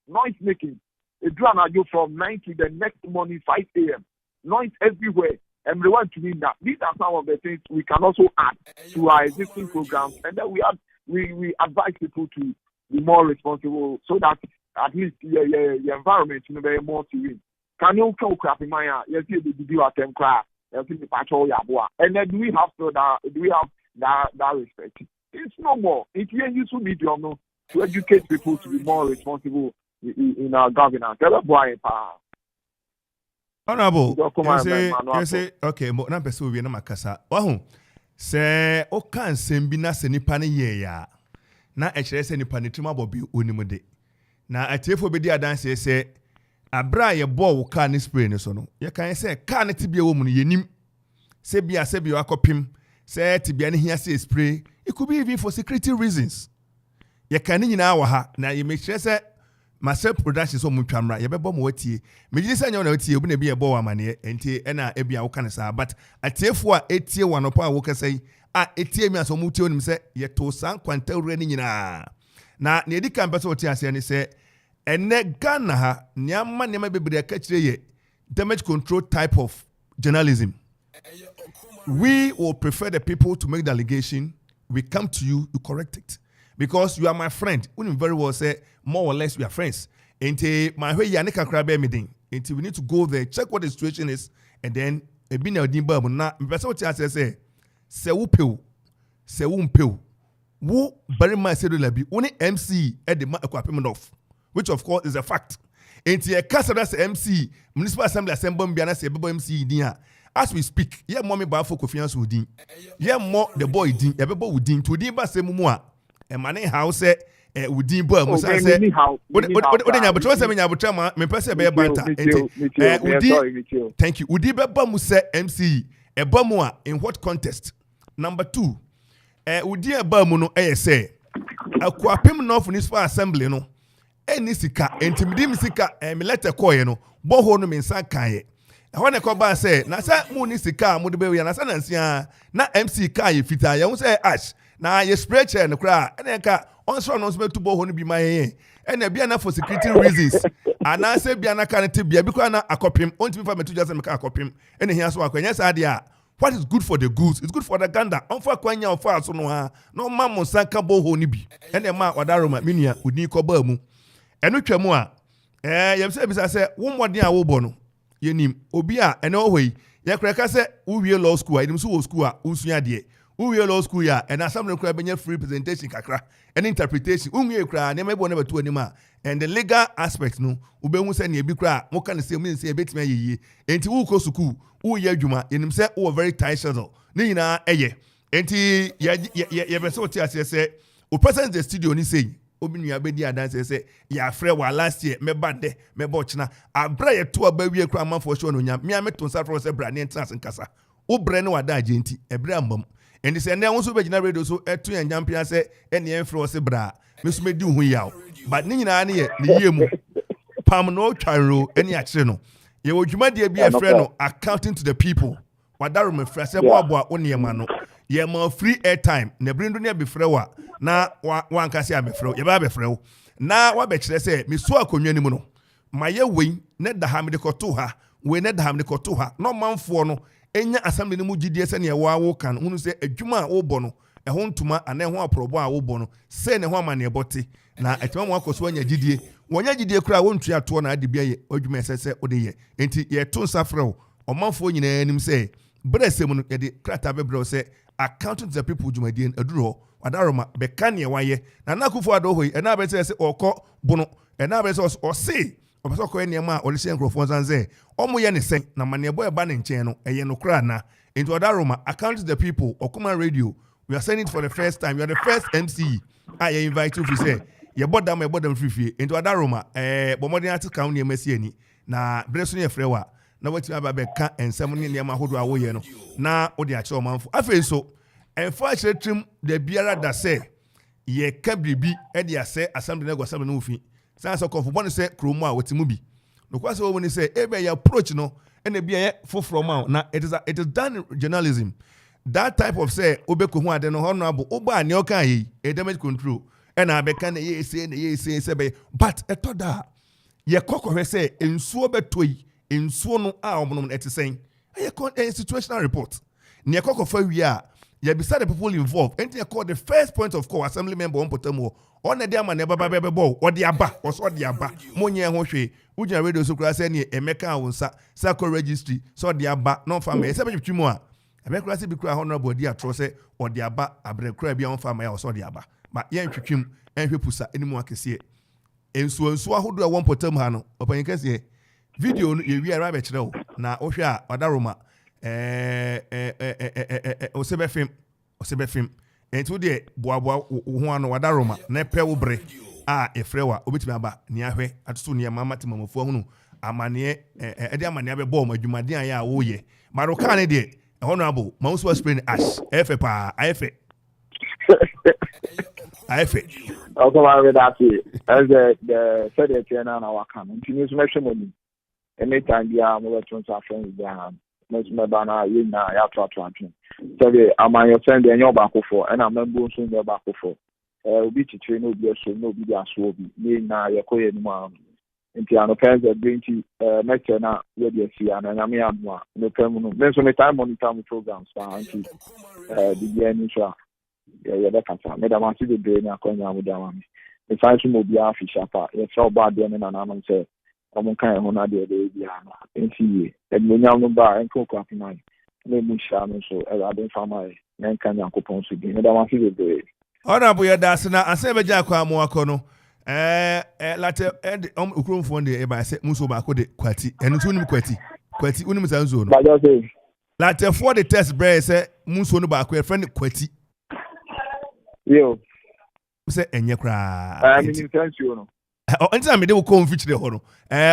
noise making. It drawn from 9 to the next morning 5 a.m. Noise everywhere. And we want to mean that these are some of the things we can also add to our existing programs, and then we advise people to be more responsible so that at least the environment is very more serene. Can you come crap in my yes, you do at them cry, and then do we have that respect? It's no more. It's a useful medium to educate people to be more responsible in our governance. Honorable, you say, okay, but na person we na makasa. Wahu, se o kan sembi na se nipa ne ye ya. Na e kire se nipa ne tuma bobi onimude. Na atiefo be di adanse se abra ye bo wo car ne spray ne so no. Ye kan se car ne tibia wo mu no yenim. sebia akopim say tibia ne hia say spray. It could be even for security reasons. Ye kan nyina wa ha na ye make sure say myself production so mutwamra ye bebo mo watie megidi say nya na watie obi na bi ye bo wa mane enti na ebia wo kan sa but atiefo a etie wanopo a wo kasai a etie mi aso mutie onim say ye to san kwanta wura ni nyina na ne edi kan pese wotie ase ne say ene Ghana ha nyama bebre ka kire ye damage control type of journalism. We will prefer the people to make the allegation. We come to you correct it. Because you are my friend. We very well say, more or less, we are friends. And my way, we need to go there, check what the situation is, and then a bin of dimba. Na person say who very much say be only MC at the equipment of, which of course is a fact. And the Kasa that's MC municipal assembly biana say MC dia. As we speak, yeah, mommy Baffour Kofi Ansong Baffour. Yeah, more the boy din, yeah, people would din to din ba say mumwa. E mane house would din boy musa say. What nya botro say nya botro ma me pese be banta. Thank you. Would din ba musa MC e ba mu a in what context? Number 2. Would din ba mu no say akwapem North Municipal Assembly no. Eni sika entimidi sika me letter call no. Bo ho no me nsan kan ye. When I come back say, na say muni sika mu de be we na say nansia na MC ka ye fita ye say ash na ye spray chair no kra ene ka onso no so betu bo ho no bi ma ye ene bia na for security reasons ana say bia na kan te bia bi kwa na akopim onti fa metu just me ka akopim ene hia so akwanya sa de a what is good for the goose is good for the gander onfa kwanya onfa so no ha no ma mo sanka bo ho no bi ene ma wadaroma menua odi ko ba mu eno twam a ye say bisa say wo modern a wo bo no yenim obi a ene ohoi ye kreka se uwie law school idim so wo school a usua de uwie law school ya and assembly kra benya free presentation kakra and interpretation unwie kra na mebo na beto anim a and the legal aspect no ubehu se na ebi kra mo kan se mo se ebetime yeye enti wo ko school wo ye adwuma yenim se wo very tight schedule ni nyina eye enti ye be so ti ase se o present the studio ni say obi nua be di adanse se ya frɛ wa last year me bande me bochna abra ye to aba wie kra man for show no nya me ameto nsa for se bra ne entrance nkasa wo bre ne wada agenti ebre ambam eni se ne wonso be gina radio so eto ya nyampia se ene en frɛ se bra me so me di hu yaw but ni nyina ne ye ne yemu pam no twanro eni a kire no ye wodwuma de bi e frɛ no accounting to the people wadaro me frɛ se boaboa oniyema no ye ma free airtime na brindo ne be frɛ wa na wan kasi abefrɛ ye ba befrɛ na wa be kire se me so akonwa ni mu no ma ye wei ne da ha me de koto ha we ne da ha me de koto ha no manfo no enya assembly ni mu gidie se ne wa wo kan hunu se adwuma a wo bɔ no e ho ntuma ana ho aprobo a wo bɔ no se ne ho ama ne bote na atima mo akoso anya gidie wonya gidie kura wo ntua to na ade bia ye adwuma sese ode ye enti ye to nsa frɛ o manfo nyina anim se bresem no ye de krata bebrɛ se accounting to the people dwumadien aduro wadaroma beka ne waye na nakufo ado hoi na be se okɔ bono na be se o se obeso kɔ eniema a ole se nkrofo nsanze omo ye ne sen na mane boy ba ne nkyɛn no eye no kra na into wadaroma accounting to the people Okoman radio we are saying it for the first time. You are the first MC I invite you to say ye bodam free into wadaroma bomodin ati kan ne masi ani na breso ne frewa na wati aba be ka ensem ne niema hodo awo ye no na odi a kye omanfo afei so enfa kyerɛtrim da biara da sɛ ye ka bibi e dia sɛ assembly na go assembly no fi san so konfo bɔne sɛ kromo a wati mu bi no kwase wo ni sɛ ebe ya approach no ene bia ye foforo ma na it is done journalism that type of say obeko hu ade no honorable oba ne oka yi a damage control ena abeka na ye say be but etoda ye kokɔhwɛ sɛ ensuo betoi ensuo no a omono etisen ye situational report ne kokɔfa wi a ye beside the people involved enti call the first point of call assembly member on potamo on the ama ne baba bebo odi aba oso odi aba monye ho hwe ugina radio so kura sɛ ne emeka awonsa sako registry so odi aba no family se betwi mu a emeka se bi kura honorable odi atro sɛ odi aba abre kura bi on family oso odi aba ma ye ntwetwem enhwe pusa enimu akese ensuo ahodo a won potam ha no opanyin kase video no ye wi ara be kyerɛ wo na ohwe a wadaroma osebe film enti de boaboa ho ano wadaroma na pɛ wo bre a efrewa obetimi aba ne ahwe atoso ne mama temamofo hunu amane de amane abɛbɔ ma adwumaden a wo ye maroka ne de Honorable, most was spring ash, FA, IFA. Okoman with that, as the Secretary and our coming. Continues measurement. Anytime you are more to friends with them, most of my you know, I have to attract. So I'm your friend and your back for, and I'm not going to your back for. Be to train no be so no be as will be. Me na your coy anymore. Nti ano pens the green tea lecture na we dey see and na me adwa no pem no me so me time monitor my programs for anti the year so ya da kasa me da ma see the brain akonya mu da ma me find some obi afisha pa ye so bad dey na na man say omo kan ho na dey bia na nti e me nya no ba enko kwa na me mu sha no so e ra den fama na kan yankopon so bi me da ma see the brain Honorable Yadasina, I say Beja Kwamoakono. Latte Ukrum Fonde, I say Muso Bako de Quati, and Unim Quati, Unim Zone. Latte for the test bread, say Muso Bako, friend Quati. Yo, say, and your cry. I mean, intentional. On time they will come feature the horror.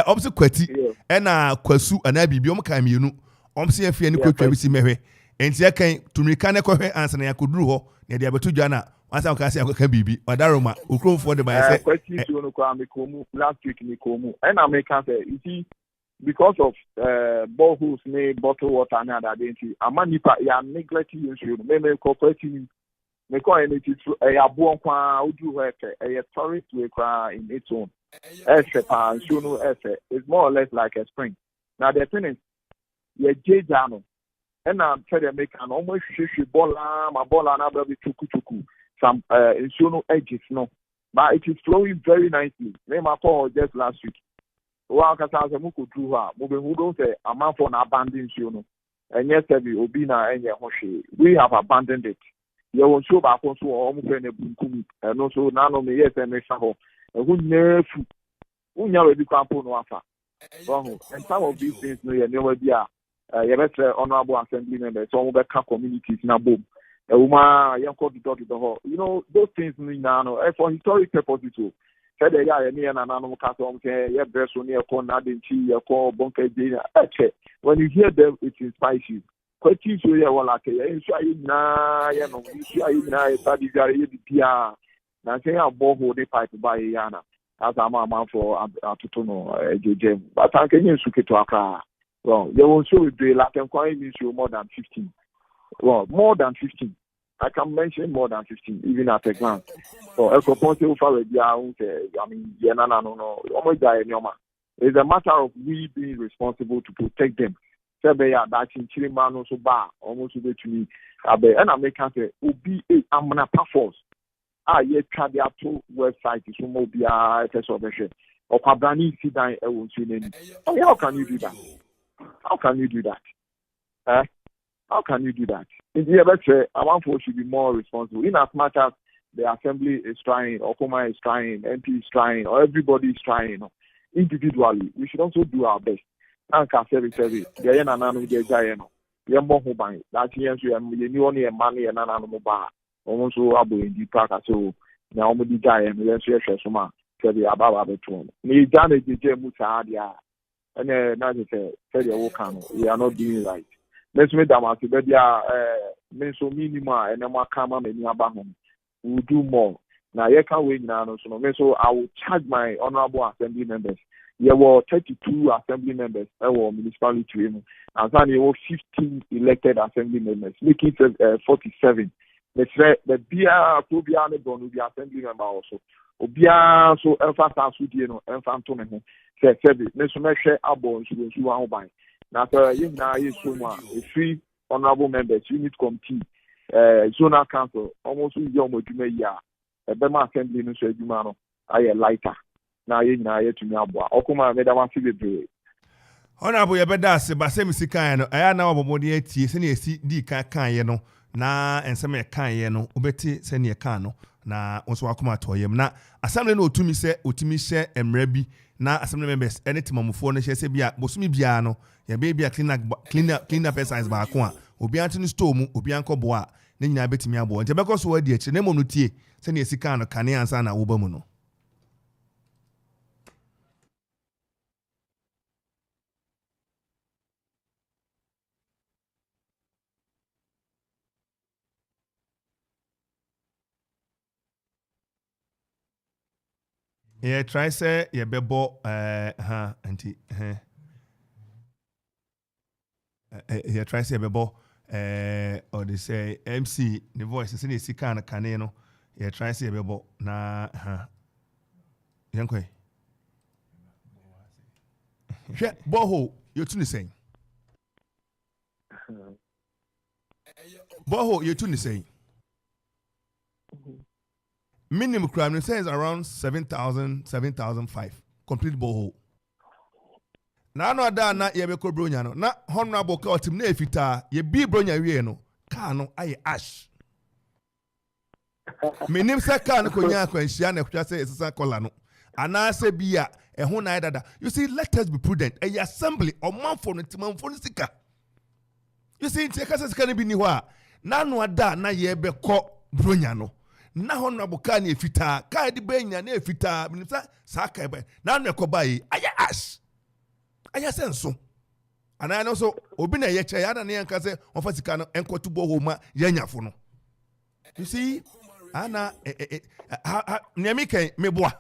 Opposite Quati, and Kwasu, and I be Biom Camino. Omsi and Fianny could be Mary. And Siakan to me, can I answer I could do her, near the Abatu Jana. Asa ukasi akoka bibi wadaroma ukro for the by question to no kwa me komu last week me komu and I make say you see because of boreholes me bottle water na that dey amanipa ya neglecting you me cooperating me call energy to abo kwa odu heke tourist we kwa in its own pan no it's more or less like a spring now the thing is ye jejano and I'm tell them make an almost shishi bola ma bola na be chuku some insuno edges no but it is flowing very nicely name I call just last week wa kasa se mu ko dru ha mo be hu don say amanfo na abandon insuno enye sebi obi na enye ho hwe we have abandoned it ye won so ba ko so o mo fe na bunkumi no so na no me yes me fa ho hu nefu unya we bi kwampo no afa and some of these things no ye never be ye better honorable assembly members so mo be ka communities na bom you know those things now for historic purposes too. Said yeah me and anano custom yeah dress on your corner didn't you call bunker when you hear them it inspires you. Quite easy yeah well like na you know na study very pia na say a borehole the pipe by yana as a man for atutono JJ but I can you suke to akra well you will show the Latin coin means you more than 15. Well, more than 15. I can mention more than 15, even at a glance. So, I mean, it's a matter of we being responsible to protect them. That's in Chilimano, so bar, almost to me. And I make say, Ubi, I'm going to force. Yet, there are two websites, so Mobia, Tessobation, or Pabrani, Sidai, I won't see any. How can you do that? How can you do that? How can you do that? In the other Amanfo should be more responsible. In as much as the assembly is trying, Okoman is trying, MP is trying, or everybody is trying, individually, we should also do our best. Anka service. There is another guy, you more mobile. That year, you only a money and another mobile. Almost so able in the park. So now, the guy and the share some. So the above the tone. Me, Janet, the Musadia, and then now they say, we are not doing right. Let's make them as if they are so minimal and then more calm and we'll do more. Now, you can't wait now. So I will charge my honorable assembly members. There were 32 assembly members that were municipality and then there were 15 elected assembly members, making it 47. The BR will be assembly member also. Obia so emphasize with you know, emphasis. Say, let's make sure our bones will do our buy. Now, you know, three honorable members, unit committee, zonal council, almost with your Mojumeya, a Bema assembly, no say, Jumano, I lighter. Now, you know, to me, Okuma, made a massive. Honorable Yabeda, but same Sikano, I am now about Modiati, send see D. Kayano, na and some Kayano, Ubeti, send your cano, na also Akuma to him. Now, assembly no to me say, Utimisha and Rebi. Na assembly members anytime mo phone share say bia bosumi bia no ya be bia clean up exercise ba ko a obi antini store mu obi anko bo a na nyina betimi abo nte be ko so wadi akire na mo no tie se na esika no kane ansa na wo ba mu no Yeah, try say yeah bebo anti yeah try say bebo or they say MC the voice say the sika na kane no yeah try say bebo na yankwe hwe boho you tuni saying boho you tuni saying minimum crime says around 7,005 complete borehole. Na no da na ye be ko bronya no na honorable ka otim na efita ye bi bronya wie no car no aye ash. Minim se car no konya akwanhia na hwa se esesa kola no. Ana se bia ehun na dada. You see, let us be prudent. A assembly or manfo no timanfo no sika. You see, take us sika no bi ni ho a na no da na ye be ko bronya no. Na honorable car ni efita car di benya na efita minisa sa car be na no ekobai aya ash aya senso ana no so obi na ye che ya na ne yanka se onfa sika no enkotu bo ho ma yanyafo no. You see ana nyami kan meboa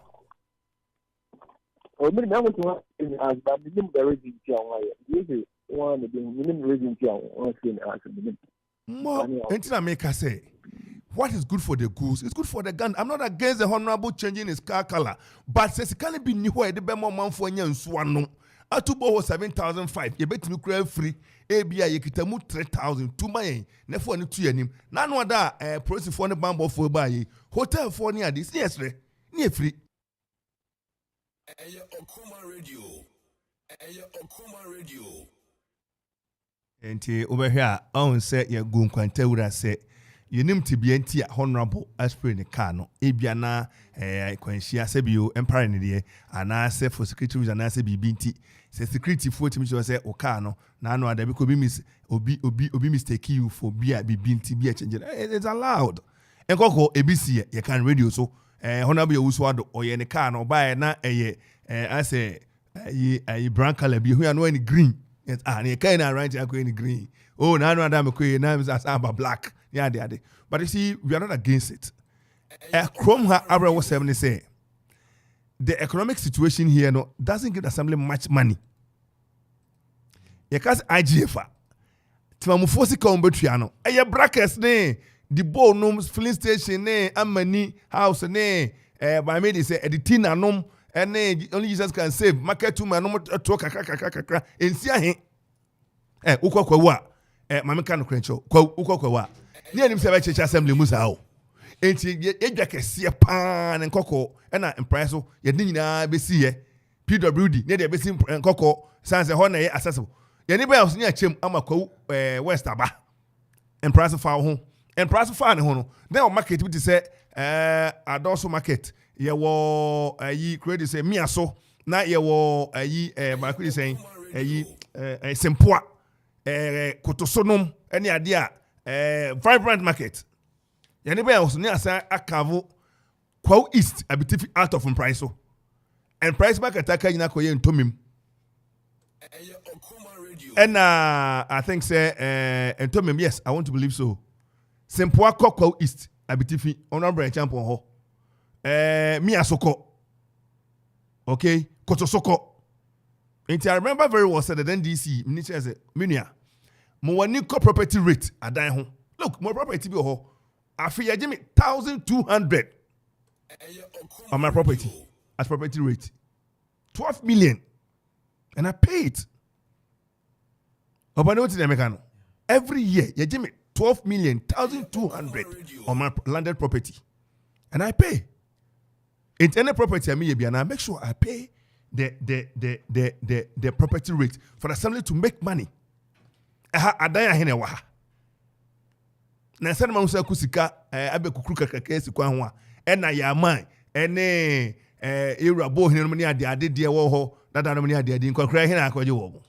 obi na want to as ba minimum the reason ti awon aye you one the minimum reason ti awon say na as minimum mo entina make say what is good for the goose is good for the gander. I'm not against the honorable changing his car color, but says it can't be new where the bemo man for nya nsuwa no. Atubo 7,005. You bet me cry free. ABI you kitamu 3,000. Two my ne for ni 2 yanim. Na no da process for the bambo for buy. Hotel for near this yes re. Near free. Okoman Radio. Enti over here on say ya gun kwante wura say yenim tibienti a honorable aspire ne car no ebia na kwanhia sebio empire ne de ana se for security reason ana se bibinti se security for timi say o car no na no adabi ko bi miss obi mistake you for bia bibinti bia change it's allowed enkoko ebisi ye can radio so honorable ewuso ado oye ne car no buy na ase ayi brown color bi hu ya no any green yes ne kind na right ya ko any green oh na no adam ko na as aba black. Yeah, they are. But you see, we are not against it. Chrome Abra was 70 say the economic situation here no doesn't give the assembly much money. Because IGF, Timamufosi Combetriano, a brackets ne, the bonums, filling station ne, Amani house ne, by me they say, editina num, and only Jesus can save. Market to my no talk kakakakakaka, and see him. Ukwa, Mamma can crencho, ukwa. Near himself church assembly musa o enti ye kese pan nkoko na impresso ye nyina be si ye PWD ne de be si nkoko sanse ho na ye accessible ye ni ba else ni achem amakwa west aba impresso fa ho impresso fa ne ho no then market bi say adoso market ye wo ayi credit say miaso na ye wo ayi market say ayi sempoa kotosonom ene ade a vibrant market. Yanibia was near Akavo, Quo East, a bit out of price. And price market attacker in Akoye and Tomim. And I think, say, and Tomim, yes, I want to believe so. Sempoa Quo East, a bit honorable champion ho. Miasoko. Okay, Kotosoko. And I remember very well said that NDC, Minister said, Minia. More Nico property rate at die home. Look, more property be ho. I feel I give me 1,200 on my property as property rate. 12 million. And I pay it. But notice the mechanic. Every year, you give me 12 million, 1,200 on my landed property. And I pay. In any property I may be, and I make sure I pay the property rate for the assembly to make money. Adaya hene wa na sene ma so kusika abe kukuru kakaka sikwa ho a na ya man ene ewrabo hene no ne ade de wo ho dada no ne ade nkokra hene akwaje wo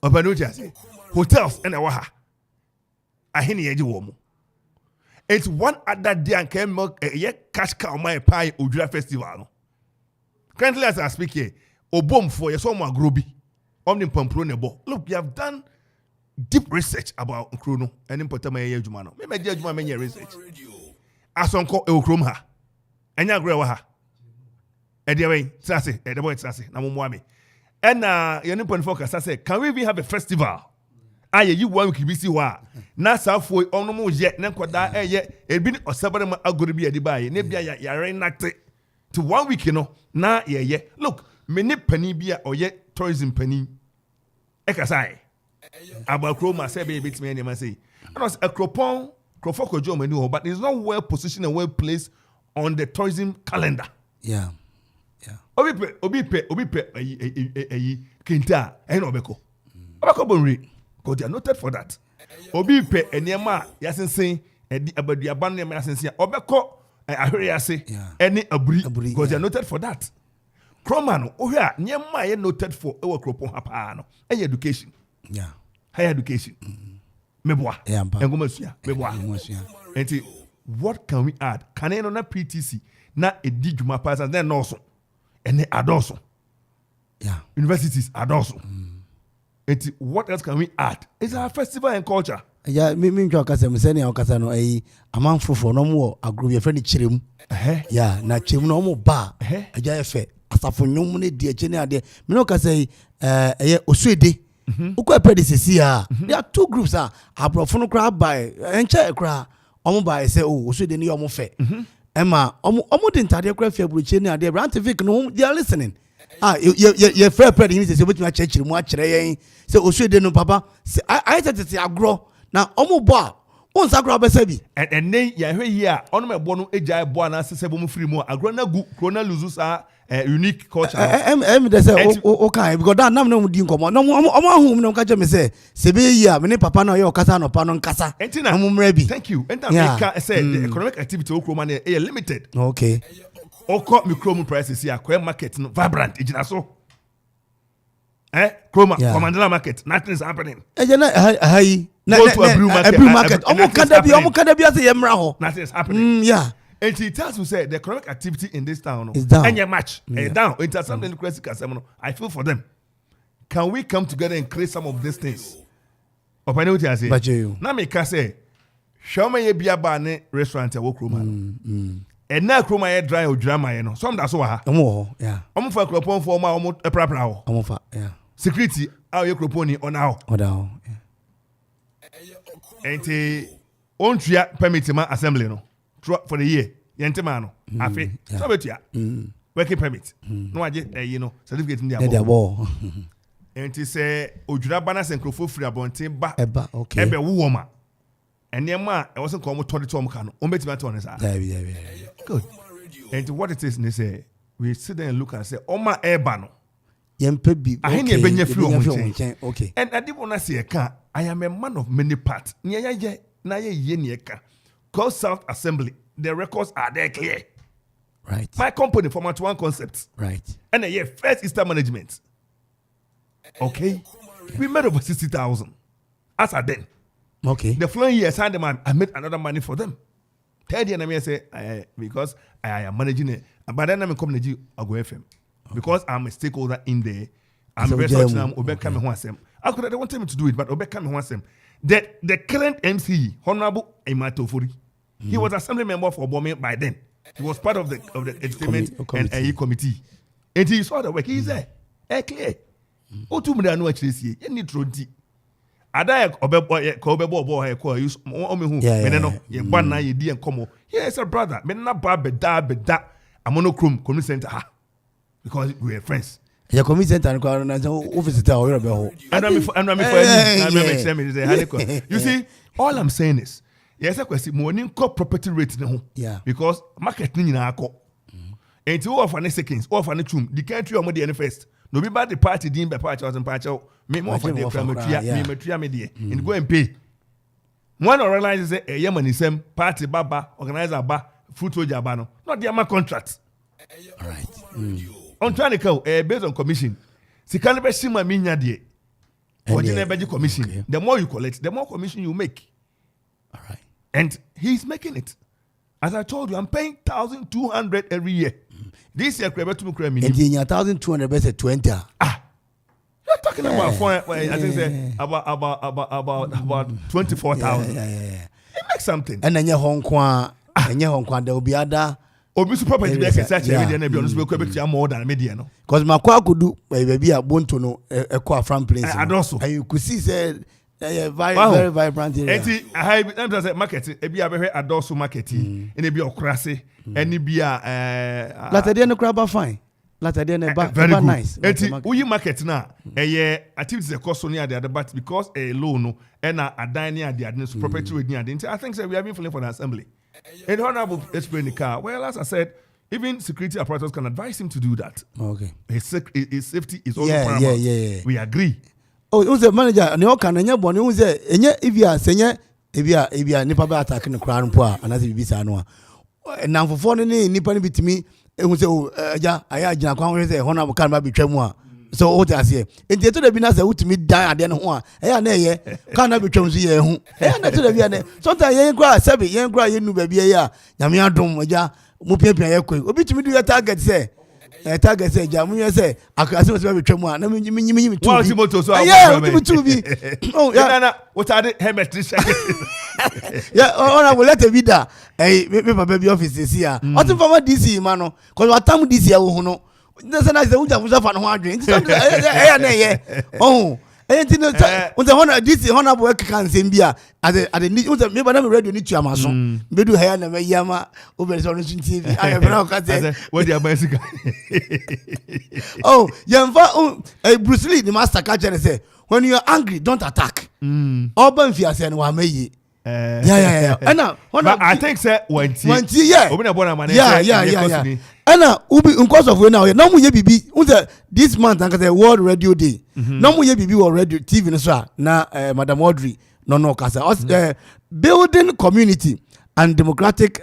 obanu jase hotels ene wa ha ahene yaje wo mo. It's one other day and came ye cash cow my pie Ojura festival no currently as I speak here obom for ye so mo agrobi omni pampro ne bo. Look, we have done deep research about Nkrono and important my ejuma no. Me media ejuma me research. Asonko e okrom ha. Enya agre wa ha. Anyway, Sase, the boy Sase, Namumwami. And your point for Kasa can we even have a festival? Aye, you want to be see why. Na Southway on no more yet, Nankwada, a bit or several are going to be a debay, Nebia, Yarenate to 1 week, you know. Na, yeah. Look, many penny beer or yet tourism penny. Ekasai. About Chroma, say, baby, it's me, and I say. And was a cropon, Crofoko Joe Menu, but it's not well positioned and well placed on the tourism calendar. Yeah. Obipe, Kinta, and Obeko. Obeko Bonri. Because they are noted for that. Obipe and Yama, Yasin saying, about the abandoned Yasin, Obeko, I hear you say, any abri, because they are noted for that. Cromano, oh, yeah, Yama noted for our Cropon Hapano, and education. Yeah. Higher education. Meboa. Yeah, and Gomesia. Meboa. And what can we add? Can I not PTC? Na a diguma pass and then also. And they are also. Yeah. Universities are also. And what else can we add? It's our festival and culture. Yeah, me Kasa, Messenia or Casano, a month for no more, a group of friendly chirim. Yeah, na chirim no more bar. A jaffe. As a for no money, dear Jenna, dear Minoka say, Oswede. Uko predecessor. There are two groups. Abrofono crowd by enche crowd. Omo by say Oswede ni omo fe. Emma, omo didn't have a February chain. They are antific. No, they are listening. Your fair president is able to church in watch. So, Oswede no papa. I said to say, I grow now. Omo bar. Once I grab a sebi. And then, yeah, on my bono, a jai buana, sesabum free more. A grana gu, grana luzusa, unique culture. They say, okay, because that number no didn't come on. No, whom no catch me say, Sebia, many papa no your casa no panon casa. Entina, ready. Thank you. And I said the economic activity Okoman is limited. Okay. Oko micromo prices here, queer market vibrant. It's so. Chroma, Mandela market, nothing is happening. Go to a brew market. Almost can't be as a yamraho. Nothing is happening. Yeah. And it tells you say the economic activity in this town is down. And your match is down. It has something crazy. I feel for them. Can we come together and create some of these things? Open what I say. Now me can say, show me a beer bar restaurant at Okroma. And now Kroma dry or drama, you know. Some that's what. Yeah. I'm for Cropon for my a proper. Yeah. Security, how you Croponi on now. And on tria permit my assembly no for the year. Yentemano. Afi. So betia. Working permit. No I you know certificate in their wall. And to say Ojura Banas and Crofo free abonte ba okay. Ebe woman. And near ma I wasn't come 22 can good. And what it is they say we sit there and look and say Oma Ebano. Yempebi. I ain't been free. Okay. And I didn't want to say a car. I am a man of many parts. Call South Assembly. The records are there clear. Right. My company, Format 1 Concepts. Right. And a year, first Eastern Management. Okay. We made over 60,000. As I then. Okay. The following year, I made another money for them. Third year, I say, because I am managing it. But then I'm coming to Ago FM. Because I'm a stakeholder in there. I'm very much now. I could have wanted me to do it, but Obeka me wants them. The current MC, Honorable Ematofuri, he was assembly member for Bombay by then. He was part of the entertainment and AE committee. And he saw the work. He's there. Clear. O two million no actually see. You need tronti. Ada Obebo boy call you who meneno ye ban na ye di enkomo. Yes, a brother. Me na ba beda amonochrome community center because we are friends. Your committee center office you see, all I'm saying is, yes, I question morning property rate because market in our and to offer any seconds, offer any chum, the country or the first. No be bad the party deemed by party and patch out, make more for the media and go and pay. One realizes a Yemen is same party baba, organizer bar, food to Jabano, not the Yama contract. All right. On trying to go based on commission. Si can never see my minya de. Or commission. Okay. The more you collect, the more commission you make. All right. And he's making it. As I told you, I'm paying 1,200 every year. This year, Krebe to me. And in 1,200 versus 20. You're talking about I think say about 24,000. It makes something. And then your Hong Kong, there will be other. obi so property be kesa che media na bi ono so be kwa betua more than media no because makwa akudu baby a bonto no ekwa from place adoso and you could see say very vibrant area enti high na say market e bi abehwe adoso market e na bi okrase eni bi a latade no craba fine latade no ba nice enti uyi market na activities e cost so near the but because loan no e na adan near the so property we near enti I think say we have been feeling for the assembly and honorable explain the car well as I said even security apparatus can advise him to do that. Okay. His safety is also paramount. Yeah. We agree. Oh, who's the manager? Ne oka na nya boni who's the enye evia nipa ba attack no kra no po a anaze bibisa no a. Na mfofo no ne nipa no bitimi ehun se o aja aya agina kwa ho se honorable kan ba bitwa mu a. So what I say? In the to be na say utimi dan ade no ho a. Eya na eye kan na bitwa mu so ye hu. Eya na to be na sometimes yen kra sabi yen kra yen nu ba bia ya nyame adom aja mu piapia ye koi obi timi do your target say target say ja mu ye say akase mo se be twam a na me nyimi tu wa ti moto so yeah me tu bi oh yeah na what are the helmet check yeah ona go let be da me papa bi office si a o ti former DC ma no cause watam DC a wo hu no na say na say unja fuza fa no ho adwen na ye oh enti no unza hona DC hona bo kan nsem bia ade ni unza me ba na me radio ni tuama so me do haya na me yama over so no TV ayo bra ka say what the bicycle oh yemfa Bruce Lee the master catcher say when you are angry don't attack oban fiase no wa meyi yeah and I think say wanti yeah obi na bona man yeah and ubi in course of we now no mu ye bibi unza this month and say World Radio Day no mu ye bibi or radio TV no so na Madam Audrey no kasa building community and democratic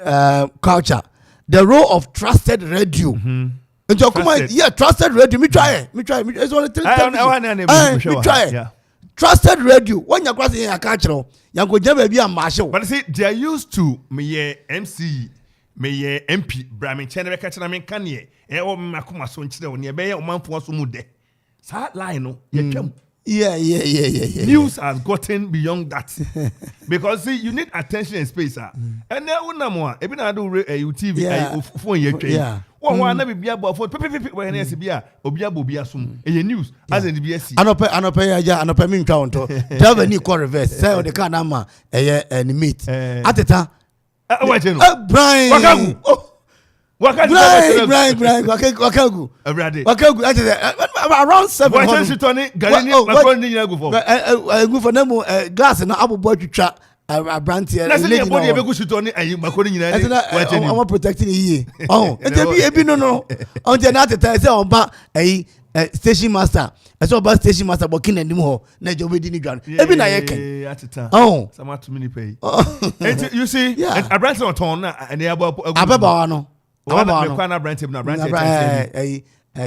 culture the role of trusted radio and Okoman yeah trusted radio me try it's only try trusted radio when you cross in your culture you go jam be a marshal but see they are used to me MC me MP Brahmin Channel catch na me kan ye e o makoma so nchire o ne be ye o manfo so mu de sa line no ye twam yeah news has gotten beyond that because see you need attention and space and then unamo a ebi na do TV phone ye twen wo na bibia bo phone we na se bia obi abobi asom e news as in the BSc anope ya anope mi ntwa onto driver ni call reverse say o de car na ma ni meet ateta Brian Wakagu around 700 go for them glass na abobo twitwa abrantie na se body be go shito ni ayi makoni nyina ni I'm protecting ye oh ebi no on the na teta say oba ayi station master so oba station master bokin anim ho na jobe di ni dwan ebi na ye ken ateta oh sama to me pay you see abrantie on ton na and ababa no na brantie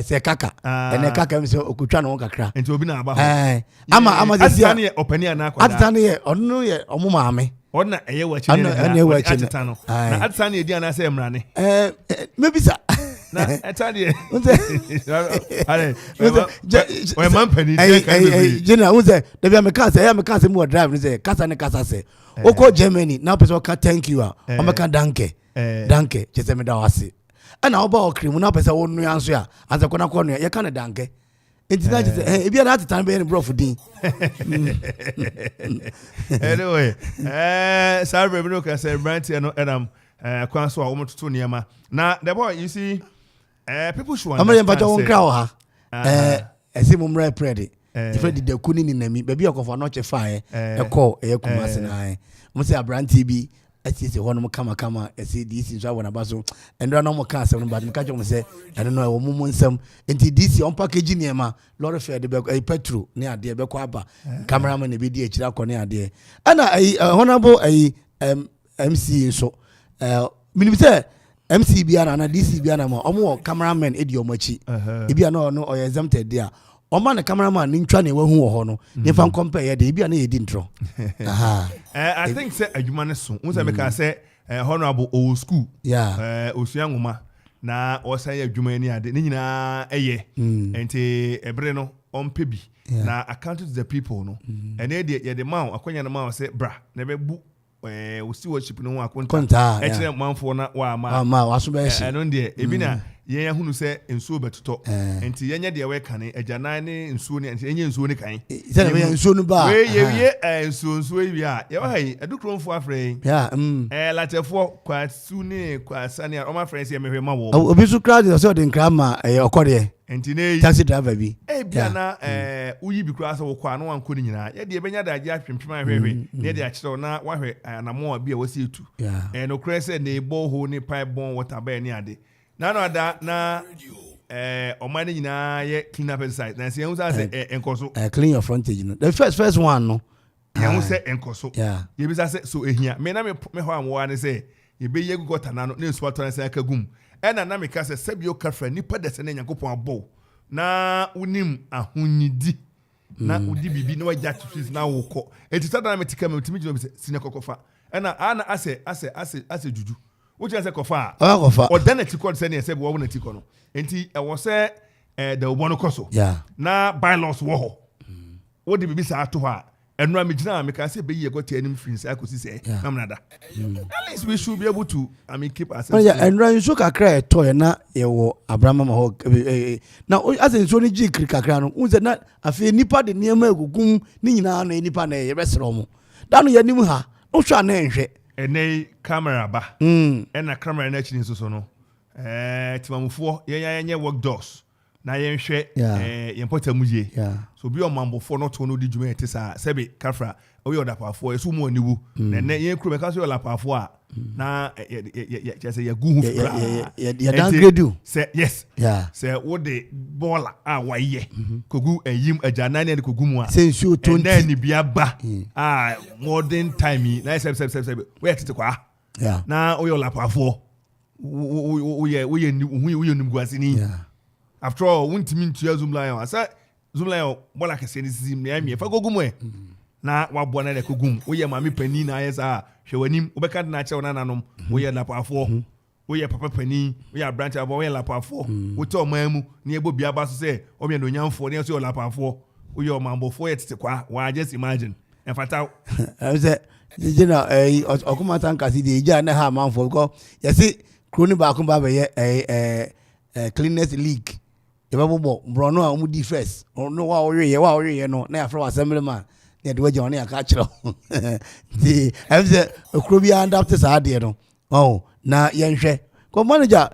se kaka ene kaka mi se okutwa no kakra enti obi na aba ama sisi atani e opani ana akwada atani ye onu ye omo maame ona eye wachi ne atita no na atani edi ana se emrane maybe sa na atani ale we mampani jena unze de bia me kan se mu drive ne se kasa se oko Germany na person ka thank you o me ka danke chese me da wase ana oba okrimu na pesa wonu yanso ya azakona kono ya kana danke entina chese e bia na atita be ni brof din anyway sorry we no can say brand no edam kwan so a wo mototo niema na the boy you see people should understand am won kra o ha ese mu mra prede ifedi de kuni ni nami ba bia okofo no che fa e kuma se na mo se abranti bi ese hono kama ese DC so wona baso endra no mo ka se no ba me ka cho mo se eno no wo mu nsam enti DC on package ni ema lorry fare de be petrol ne ade be kwa aba cameraman ne be di akira ko ne ade ana honorable MC so minim se MC biara na DC biara ma omo cameraman edi omachi e bia no no o exempted there o ma na cameraman ni ntwa na ewu ho no ni fa compare ye de e bia na ye di ntro I think say adwuma ne so unse me ka say honorable old school osua nwoma na o say adwuma ni ade ni nyina eye enti ebre no on pebi na account to the people no ene de ye de ma akonya na ma say bra na be bu we see worship no one Konta, actually man for na wa ma waso be shi ɛno deɛ ebi na yɛn ahunu sɛ nsuo bɛtotɔ nti yɛnyɛ deɛ wɔka ne agyanan ne nsuo ne yɛnyɛ nsuo ne kan sɛ ne nsuo no ba we yɛwie nsuo yi a yɛwɔ ha yi adukromfo afrɛ latɛfoɔ kwasu ne kwasa ne ɔma frɛ sɛ yɛmehwɛ ma wɔ obi so crowd sɛ ɔde nkra ma ɔkɔdeɛ nti ne taxi driver bi bia na woyi bi koraa sɛ wokɔ a na wankɔ no nyinaa yɛdeɛ ɛbɛnya de agye atwempem ahwehwɛ ne yɛde akyerɛw na wahwɛ anamɔ a bi a wɔsi etu nokorɛ sɛ ne bɔho ne pipe bɔn water bɛɛ ne ade na no ada na ɔman no nyinaa yɛ clean up exercise na sɛ yɛhu sɛ ɛnkɔ so clean your frontage no the first one no yɛhu sɛ ɛnkɔ so yɛbisa sɛ so ehia me na me hɔ a mmoa ne sɛ yɛbɛyɛ gu gɔta na no ne nsuo atɔ ne sɛ aka gum ɛna na meka sɛ sɛbio kafra nipa dɛ sɛ ne nyankopɔn abɔ na wonim ahonyidi na wodi bibi na wagya twis na wokɔ enti sɛ da na metika me timi gyina bi sɛ sine kɔkɔfa ɛna ana asɛ juju wokyerɛ sɛ kɔfa a ɔda na tikɔ sɛ ne sɛ bi wɔwo na tikɔ no enti ɛwɔ sɛ da wobɔ no kɔ so na bylaws wɔ hɔ wode bibi saa ato hɔ a ɛno a megyina a meka sɛ bɛyi ɛkɔte anim firi sɛ akɔsi sɛ na menada at least we should be able to keep ourselves ɛnora nsuo kakra ɛtɔɛ na yɛwɔ abrama ma hɔ na asɛ nsuo no gye kiri kakra no wohu sɛ na afei nnipa de nneɛma agugum ne nyinaa no nnipa na yɛbɛserɛ mu da no yɛnim ha wohwɛ a na ɛnhwɛ ɛnɛ camera ba ɛna camera no akyiri nso so no timamufoɔ yɛnyɛ work doors na yɛnhwɛ yɛmpɔta mu yie so bi ɔmambofoɔ no to no di dwuma ɛte saa sɛbe kafra woyɛ ɔdapaafoɔ ɛso mu aniwu na ɛnɛ yɛn kurom ɛka so yɛ ɔdapaafoɔ a na kyerɛ sɛ yɛgu ho yɛdangrade sɛ yes sɛ wode bɔɔla a wayɛ kogu ayim agyanan ne kogu mu a sɛ nsuo tonti ɛnɛ nibia ba a modern time yi na yɛ sɛbsɛbsɛbsɛb woyɛ tete kwaa na woyɛ ɔdapaafoɔ woyɛ nimguaseni after all wontimi ntua zoom lion asa zoom lion bola kese ni sim na amie fa gogum na wabɔ na de kogum woyɛ mame pani na ayɛ saa hwɛ wanim wobɛka de na kyɛw na nanom woyɛ lapafoɔ woyɛ papa pani woyɛ branch abo woyɛ lapafoɔ wote ɔman mu ne ebo bia ba so sɛ ɔmɛ no nyamfoɔ ne so lapafoɔ woyɛ ɔmanbofoɔ yɛ tete kwa wa just imagine en fata sɛ jina Okoman Kasa de ija na ha manfoɔ because yɛse kroni ba ko ba bɛyɛ cleanest league yɛbɛbobɔ mborɔno a ɔmudi first ɔno wa ɔyɛ no na yɛafrɛ wɔ assemblyman na yɛde wagya ɔne yɛaka kyerɛ nti ɛm sɛ ɛkuro bi adapt saa adeɛ no na yɛnhwɛ kɔ manager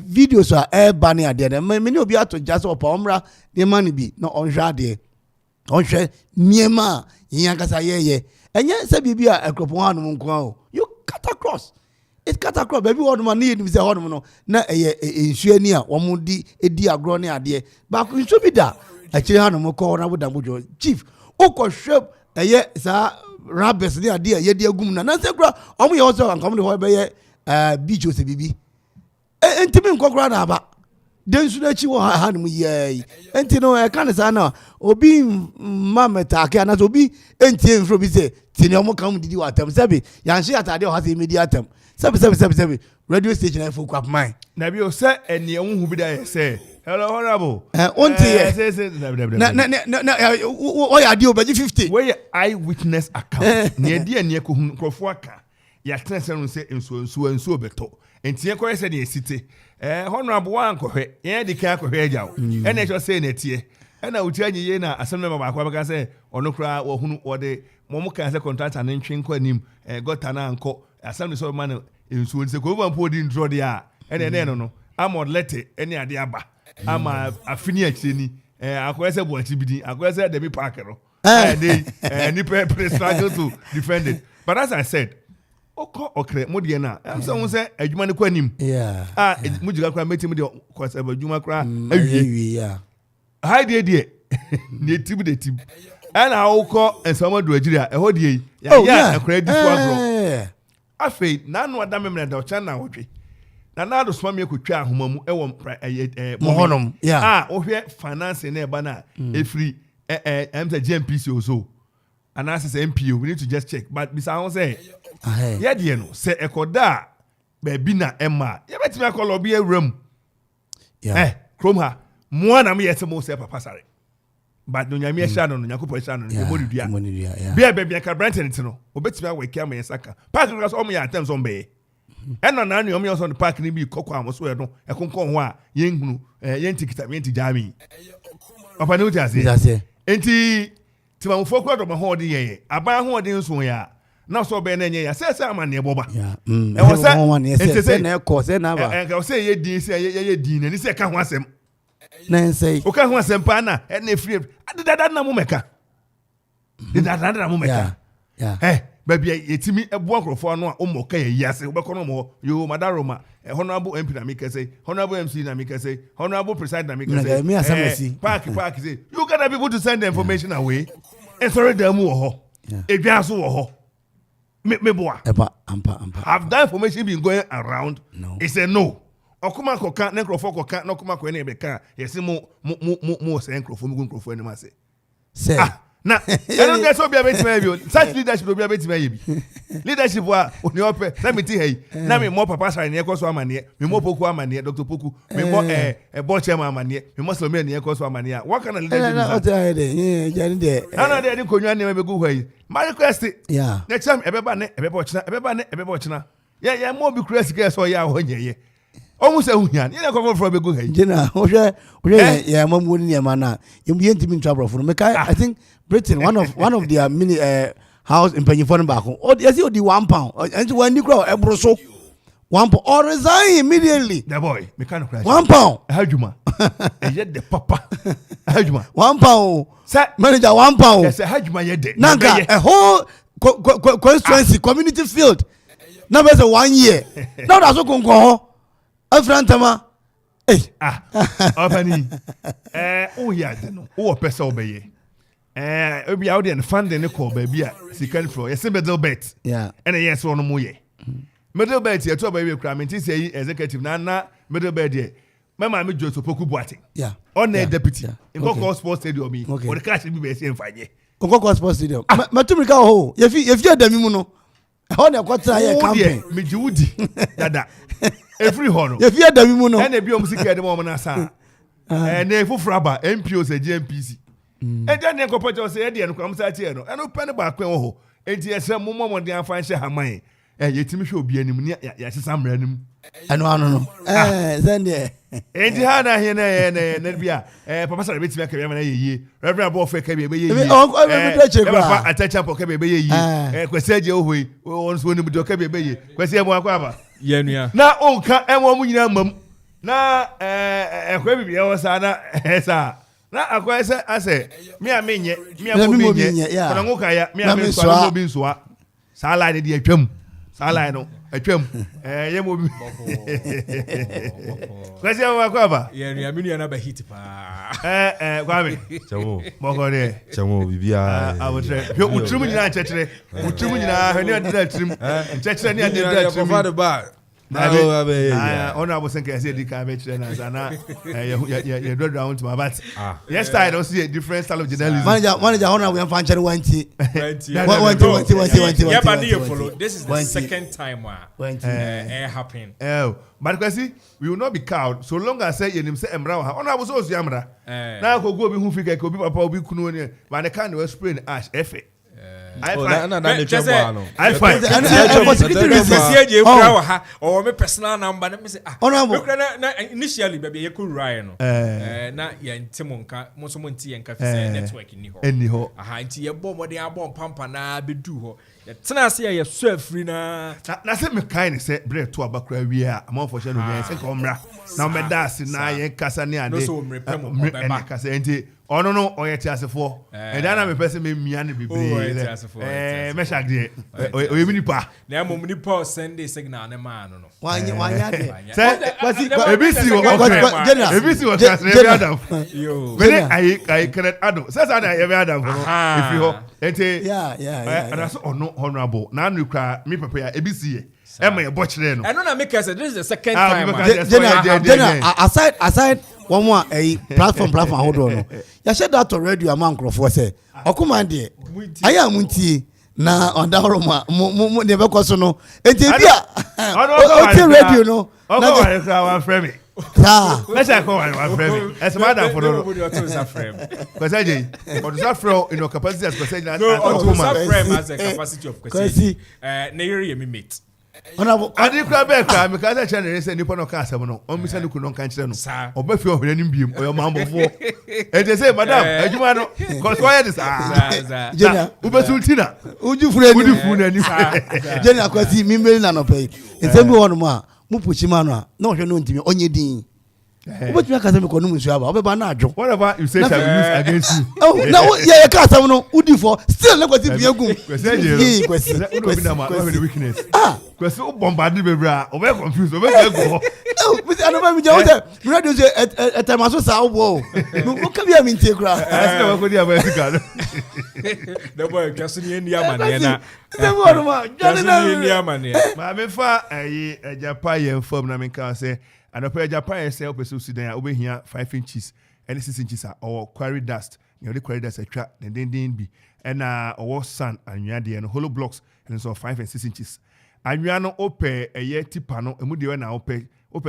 videos a ɛba ne adeɛ no mene obi ato gya sɛ ɔpa ɔmmra nneɛma no bi na ɔnhwɛ adeɛ ɔnhwɛ nneɛma a yɛn ankasa yɛyɛ ɛnyɛ sɛ biribi a ɛkuropɔn ha nom nko a you cut across it cut across baby hɔ nom ne yɛnim sɛ hɔ nom no na ɛyɛ nsuo ni a wɔn di agorɔ ne adeɛ baako nsuo bi da akyire ha nom kɔ na woda modwo chief wokɔhwɛ ɛyɛ saa rabbits ne adeɛ a yɛde agum na sɛ kora ɔmo yɛ hɔ sɛ ankɔm de hɔ bɛyɛ beach o sɛ biribi ntimi nkɔkora na aba de nsu no akyi wɔ ha nom yɛi enti no ɛka ne saa na obi mma mɛtaake anaasɛ obi ɛntie mfrɛ bi sɛ tie ne ɔmo ka mu didi wɔ atam sɛbi yɛanhye atadeɛ wɔ ha sɛ ɛmɛdi atam sɛbi radio station ɛfo kwap mine na bi o sɛ ɛni ɛhu bi da yɛ sɛ hello honorable onti yɛ na ɔyɛ adeɛ o bɛgye 50 wɔyɛ eye witness account ne ɛdi ɛni ɛkɔ nkurɔfoɔ aka yɛatena sɛ no sɛ nsuo bɛtɔ nti yɛkɔyɛ sɛ deɛ ɛsite honorable wankɔhwɛ yɛn de kan akɔhwɛ agya wo ɛna ɛkyɛ sɛ na ɛteɛ ɛna wotu anyi yie na asɛm no baako abɛka sɛ ɔno koraa wɔhunu wɔde mɔmo kan sɛ contractor ne ntwe nkɔ anim gɔta no ankɔ asɛm no sɛ ɔma no nsuo no sɛ kɔma mpo di ndorɔ deɛ a ɛne no ama ɔlɛte ɛne ade aba ama afini akyire ni akɔyɛ sɛ boakyi bi din akɔyɛ sɛ demi park no nipa struggle to defend it but as I said okre mo de na am so say adwuma ne kwanim mo jiga kwa metim de kwasa adwuma kwa awie ha de ne tib de tib ana awko ensama do agiri a eho de ya akra di so agro afei na no adam me da ocha na wotwe na do soma me kotwa ahoma mu e wo mo honom ohwe finance na eba na efri am say GMPC also and as MPO we need to just check but bisa won say yeah dear no say ekoda baby na emma ye betimi akolo bi awram chrome ha mo na me yete mo say papa sare but no nyame ehia no nyakopo ehia no emodua bia bia ka Brandon no obetimi aweki ama yesaka park no so omo ya atem so mbe ɛna na anu omo so no park ni bi kokko amoso e no ekonkon ho a yenhunu yentikita yentijami papa ne uti ase enti timamfo kura do ma ho de ye aban ho de nso ya na so be na nye ya se amane boba e wo se na ekọ se na ba e se ye din se ye din na ni se ka ho asem na nsei o ka ho asem pa na e na free adada na mo meka adada na mo meka baby yetimi ebo akrofo no a o mo ka ye ase wo be kono mo yo madaroma honorable MP na make say honorable MC na make say honorable president na make say park say you got people to send the information away and sorry them wo ho edwa so wo ho me boa ampa have that information been going around? No. It's a no. Okuma koka na nkrofo koka na okuma ko na ebeka yesi mo say nkrofo mu nkrofo ni ma say say na I don't get so be abetima bi such leadership will be abetima bi leadership wa oni ope na me ti hey na me mo papa sare ne ekoso amane me mo poku amane Dr. Poku me mo board chairman amane me mo Salome ne ekoso amane what kind of leadership na o tell dey jani dey na dey konwa ne me go hwai my request yeah next time ebeba ne ebeba ochina yeah mo bi crazy guys so ya ho nyeye almost a huyan you know from be go hey jena o yeah mamu ni ma na yem ntimi trouble for me I think Britain one of their mini house in Pennyford back oh yes you the £1 and when you grow ebro so £1 or resign immediately the boy me kind of crash £1 hajuma and yet the papa hajuma £1 sir manager £1 yes hajuma yet nanka a whole constituency community field now there's a 1 year now that's what go Afrantama opani o ya de no o pesa obeye obi out there funding ne call baby a second floor yes middle bet yeah and yes one mo ye middle bet ye to baby kra me ti say executive na middle bet ye mama me Joseph Poku Boate yeah on the deputy in Koko Sports Stadium me or the cash be be say mfanye Koko Sports Stadium matumika ho ye fi adami mu no ho na kwatra ye campaign me jiwudi dada every hono ye fi adami mu no and e bi o musika de mo na sa na fufraba MPO se GMPC and then the corporate say e no kwam sa tie no eno pe ne ba kwen ho enti ese mo de afan hye haman yetimi hwe obi anim ne ya sesa mra anim ano no sende enti ha na he na bia papa sare betimi aka bia na yeye reverend abo fe ka bia be yeye papa atacha po ka bia be yeye kwese aje ohoi won so ni do ka bia be yeye kwese mo akwa ba ye nua na onka enwo mu nyina mam na ekwa bibia wo sa na esa na akwa ese ase mi a menye kono ngoka ya mi a me so no bi nso a sala ne de atwam sala no atwam ye mo bi kwase mo kwa ba ye nua mi nua na ba hit pa kwa me chamo mogore chamo bibia awotre utrum nyina chechire utrum nyina hwe ne de atrim chechire ne de atrim ona abo senke ese di ka be chire na sana you do down to my bat yes I don't see a different style of journalism manager ona we fan chere wanti yeah but you follow this is the second time happen but kwasi we will not be cowed so long as say yenim say emra wa ona abo so amra na ko go obi hu fika ko obi papa obi kunu ne ba ne kan we spray ash efe I find my personal number. Initially, baby, you could ride. Na Yantimonka, Mosomonti and Cafe network in Niho. A high tea, a bomb, what they are born, Pampa, na be do. Tenacity, you serve free na. Nothing me kind said bread to a back where we are, a month for shadow, and comra. Now, Medas, and Cassania, and so Cassante. Oh no, or yet as a four. And then I'm a person me and be Meshak de Oyimipa. Now, Muminipa send the signal, and a man. Why, I cannot add. Says I ever had if you and I saw no honorable. Now you cry me prepare ABC. Am I a butcher? I don't make us. This is the second time. Aside one more a platform hold on. You said that already a man for say Okoman de I am munti na on that Roma never cost no. And radio no. Okay, friend. Let's go one frame. As a matter for no. Because I did. But it's not from in your capacity as percentage. No, frame as a capacity of capacity. Near me mate. I didn't cry back because I challenge and Nippon Kasa. No, on Miss Lukunon Cancer or Buffy or any beam or your mamma. And they say, Madame, you want to because why is Jenna Ubasultina? Would you friend? Jenna, because he mean none of pay. It's everyone more. Mupuchimana, no, you know, on your dean. What you can say, whatever you say shall be used against you. Oh, no, yeah, I can't have no Udi for still look at the weakness. Ah, because so bombarded with bra, or very confused, or very go. Oh, but I don't know, you ready to a time I saw whoa. Look at me, I mean, take grass. I know what you have. The boy, Cassidy in Yamana. My mefa a Japan firm Namika say, and a pair of Japan self pursuit over here 5 inches and 6 inches or quarry dust. You know, quarry dust a trap, and then be and or sun and you and hollow blocks and so 5 and 6 inches. And you are no ope a year tipano, and would you now ope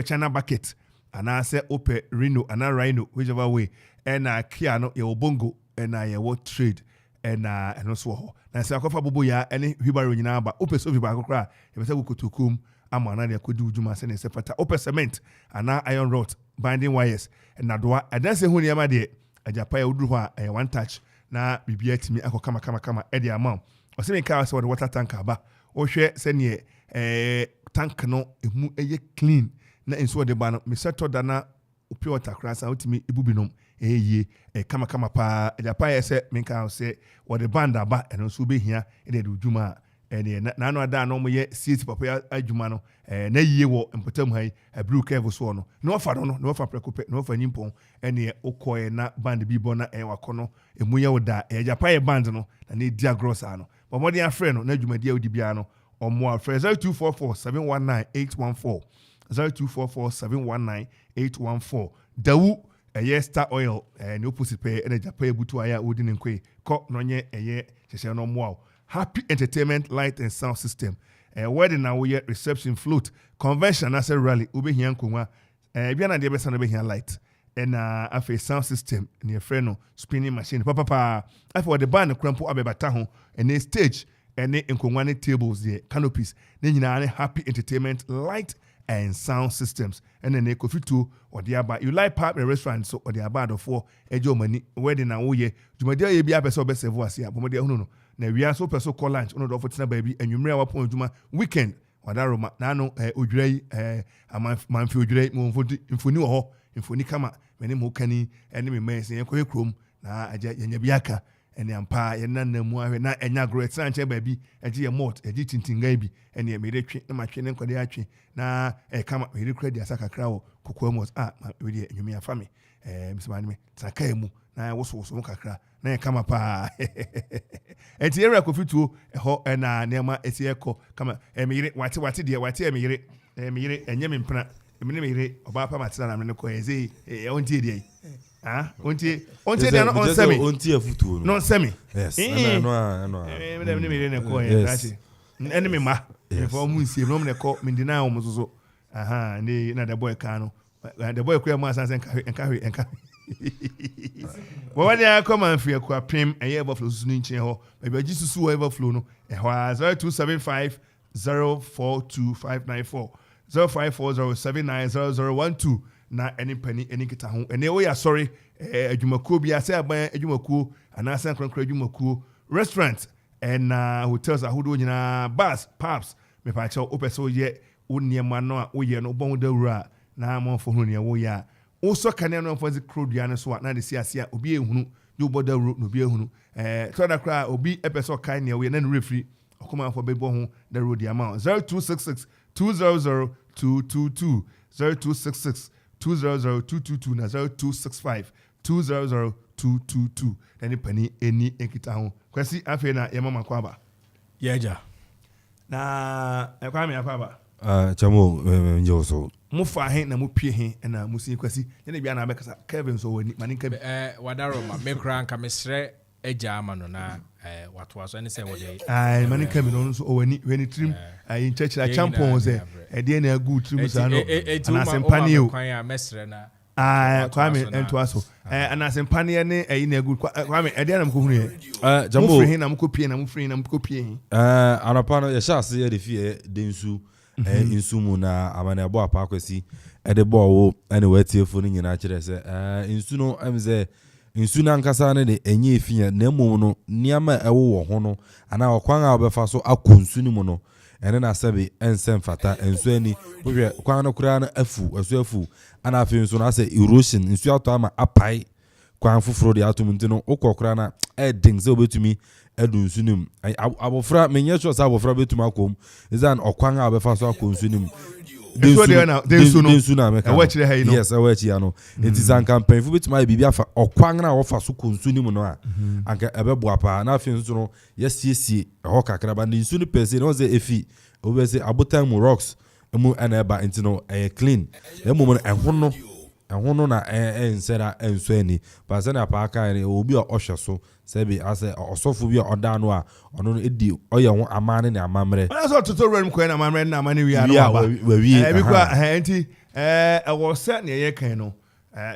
China bucket, and I say ope Rhino and a rhino, whichever way, and Kiano, your bongo, and I what trade. And also, now say akofa boboya any hibaro nyina ba ope so hibaro kra e say wukotokum amana de akodu djuma se ne sepata ope cement ana iron rod binding wires and nadoa adanse hu niam de ajapa ya uduru ho a one touch na bibia timi akokama kama e de amount o se me ka say water tank aba o hwe se ne tank no emu eye clean na enso de ba no me seto da na pure water krasa utimi ibubinom kama pa Japan ese minka say what the band aba and also be here in the djuma and na no ada no mo ye CT papa adwuma no na yie wo empotam hai a blue curve so no fa no no fa prekope no fa nyimpon ene okoye na band bi bo na wakono emuye wo da Japan band no na ne dia gross ano but mo dia frɛ no na dwumadi a odi bia no omo afrɛ 0244 719 814 0244 719 814 dawu star oil and opposite pay and Japan butu aya wodi ne nkwe ko no nye chese no mo happy entertainment light and sound system wedding na we reception float convention as a rally obe hia nkonwa bia na de be sana be hia light and afa sound system ne frɛ no spinning machine papa afa the band krampo abebata ho and stage and nkonwa ne tables there canopies ne nyina ne happy entertainment light and sound systems and then Kofi to or the aba you like partner restaurant so or the aba for ejo mani wedding na wo ye dwumadia ye bia person be serve asia bomodia hono no na wia so person call lunch ono do for tina baby enwumre wa pon dwuma weekend wadaroma na no odwurai manfi odwurai mo mfoni wo ho mfoni kama mene mo kani ene me mess ye ko krom na aja yenya biaka ene ampa ye nanamu ahwe na enya great sanche baby eji ye malt eji tintinga bi ene me de twe na matwe ne nkode atwe na kama me de credit asaka krawo kokoamos we de enwumi afame misema me tsaka emu na woso mo kakra na kama pa enti era Kofi ho na nema eti ekọ kama emire wate de wate emire enye me mpena emine mire oba pa matena na me ne ko eze ontie de ontie de no on semi ontie afutuo no semi yes no me mire ne ko yachi enemy ma for mu nsie no me ne ko me deny o musoso ni na the boy kan no the boy kura mu asanse enka when you come and feel quite prim and you overflow soon ho maybe just so overflow no 0275 042594 0540790012 na any penny any kita ho and we are sorry adwumakuo bia say aban adwumakuo anasa krankra adwumakuo restaurant and hotels ahodo nyina bars pubs me pa cho opeso ye oniema no a oye no bon dawura na monfo ho ne wo ya also can no for the crowd so na de sia obi ehunu you border road no bi ehunu so that cry obi epeso kan ne we na referee Okoman for bebo ho the road the amount 0266 200 222 0266 200 222 na 0265 200 222 any penny any enkita ho kwasi afi na ye mama kwaba yeja na ekwa me akwaba chamo njoso mufa he na mupie he na musi kwasi ne bia na abekasa Kevin so wani maninka wadaro ma me kra nka mesre eja ama no na what was any say what they mani kami no so when it trim in church la champion say e dey na good trim sa no anasempani o kwan mesre na kwame ento aso anasempani ne e na good kwame e dey na mko hunu e jambo mfiri na mko pie na mfiri na mko pie anapa no ye sha se ye de fie densu insumu na amane abo apa akwesi e de bo wo ene watiefo ni nyina kire se insu no emze insu na nkasa ne de enye efia na emom no niama ewo wo ho no ana okwan a obefa so akonsu ni mu no ene na sabe ensem fata ensu ani wohwe kwan no kura na afu ana afi insu na se erosion insu ato ama apai kwan foforo de atom ntino okokura na eding se obetumi edun sunim abofra menye sure sa abofra betumi akom izan okwan a obefa so akonsu nim densu na meka yes awachi ya no it is an campaign fu betuma bibia afa okwan na wofa so konsu nim no a anka ebebo apa na afi nso no yesiesie ho kakra ba densu ni pese no ze efi obese abotan mu rocks emu ana eba ntino clean emu mo ehono na ensera enso ani ba se na pa aka ni obi a ohwe so sebi ase osofo bi oda no a ono no edi oye ho amane na amamre ana so tutorial ko na amamre na amane wi ara ba bi kwa enti wo se na ye kan no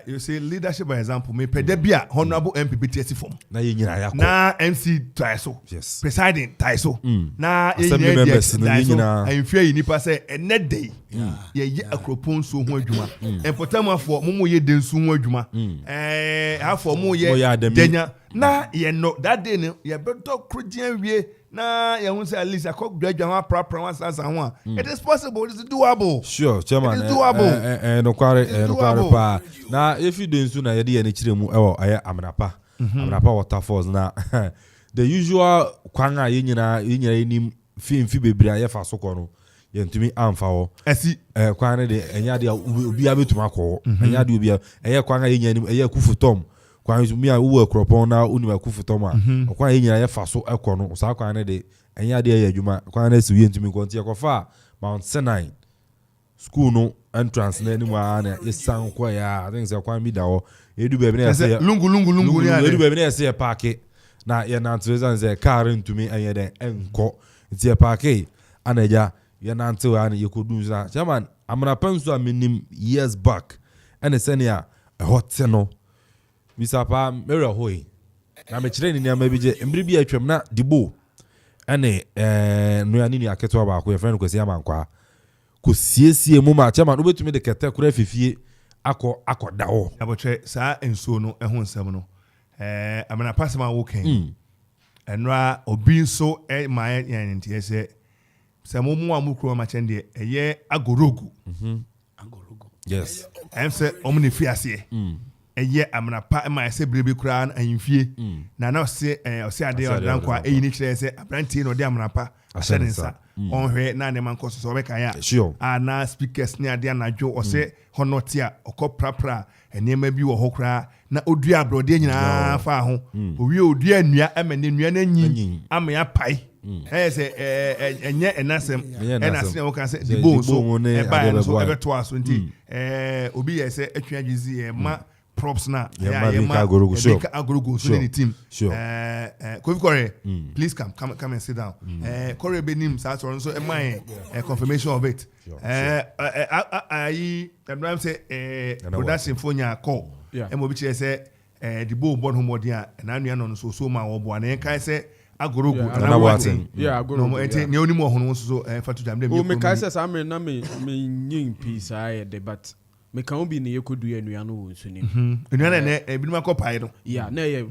you say leadership by example me pede bia honorable MPBTS form na ye nyina yakọ na MC Taiso yes presiding Taiso na ye nyina ahemfie nipa say enede ye akropon so ho adwuma empotamafo momo ye densu ho adwuma afọ mo ye denya na ye no that day no ye beto krojian wie na ye hu say at least akọ gradua ho aprapra wan sansa ho it is possible, it is doable. Sure chairman, it is doable. No kware pa na if you densu na ye de ye ne kire mu ewo aye amnapa waterfalls na the usual kwanga ye nyina enim fi bebre aye fa so ko no ye ntumi amfa wo asi kwanga de enya de obi abetuma ko enya de obi eye kwanga ye nyina eye kufutom kwanga mi a wo akropon na uni akufutom a kwanga ye nyina ye fa so eko no sa kwanga de enya de ye adwuma kwanga si ye ntumi ko ntie ko fa Mount Sinai school no entrance na ni wa na isan kwa ya I think say kwa mi da ho edu be na say lungu ni edu be na say park na ye na ntwe say car ntumi anye den enko ntie park anaja ye na ntwe wa na ye kodu na chairman amna penso a minim years back and senia hot no bisapa mera hoy na me kire ni ama bije mbiri bi atwam na dibo ene no ya ni aketo ba ko ye friend ko se amankwa ko siesie mu ma chairman obetumi de kete kura fifie akoda ho abotwe saa enso no ehun nsam no amana pasema wo kan enra obi nso ma yan ntie se mo mu amukro ma chende eye agorogu yes emse omni fiase eye amana pa ma se brebe kura na ahimfie na se ade odankwa eyi ni kire se abrantie no de amana pa asensa onhwe na ne man koso so be kan ya na speakers ni ade anadwo o se honotia okoprapra enema bi wo hokra na odua abrode nyina fa ho owie odua nnua amane nnua na nyi amya pai se enye enasem wo kan se dibo so e ba so e beto aso nti obi ye se atwa gizi ma props na yeah agorogo so the team Kofi Kore please come and sit down Kore benim sa so confirmation of it Abraham say production for nya call e mo bi che say the ball born homodia na nua no so ma wo bo na kan say agorogo na watin agorogo no enti ne oni mo hono so fatu jam dem me kai say sa me na me nyin peace aye de but me kan bi ne yekodu enua no wonsu ni enua na ne bi ma ko pai no ya na ye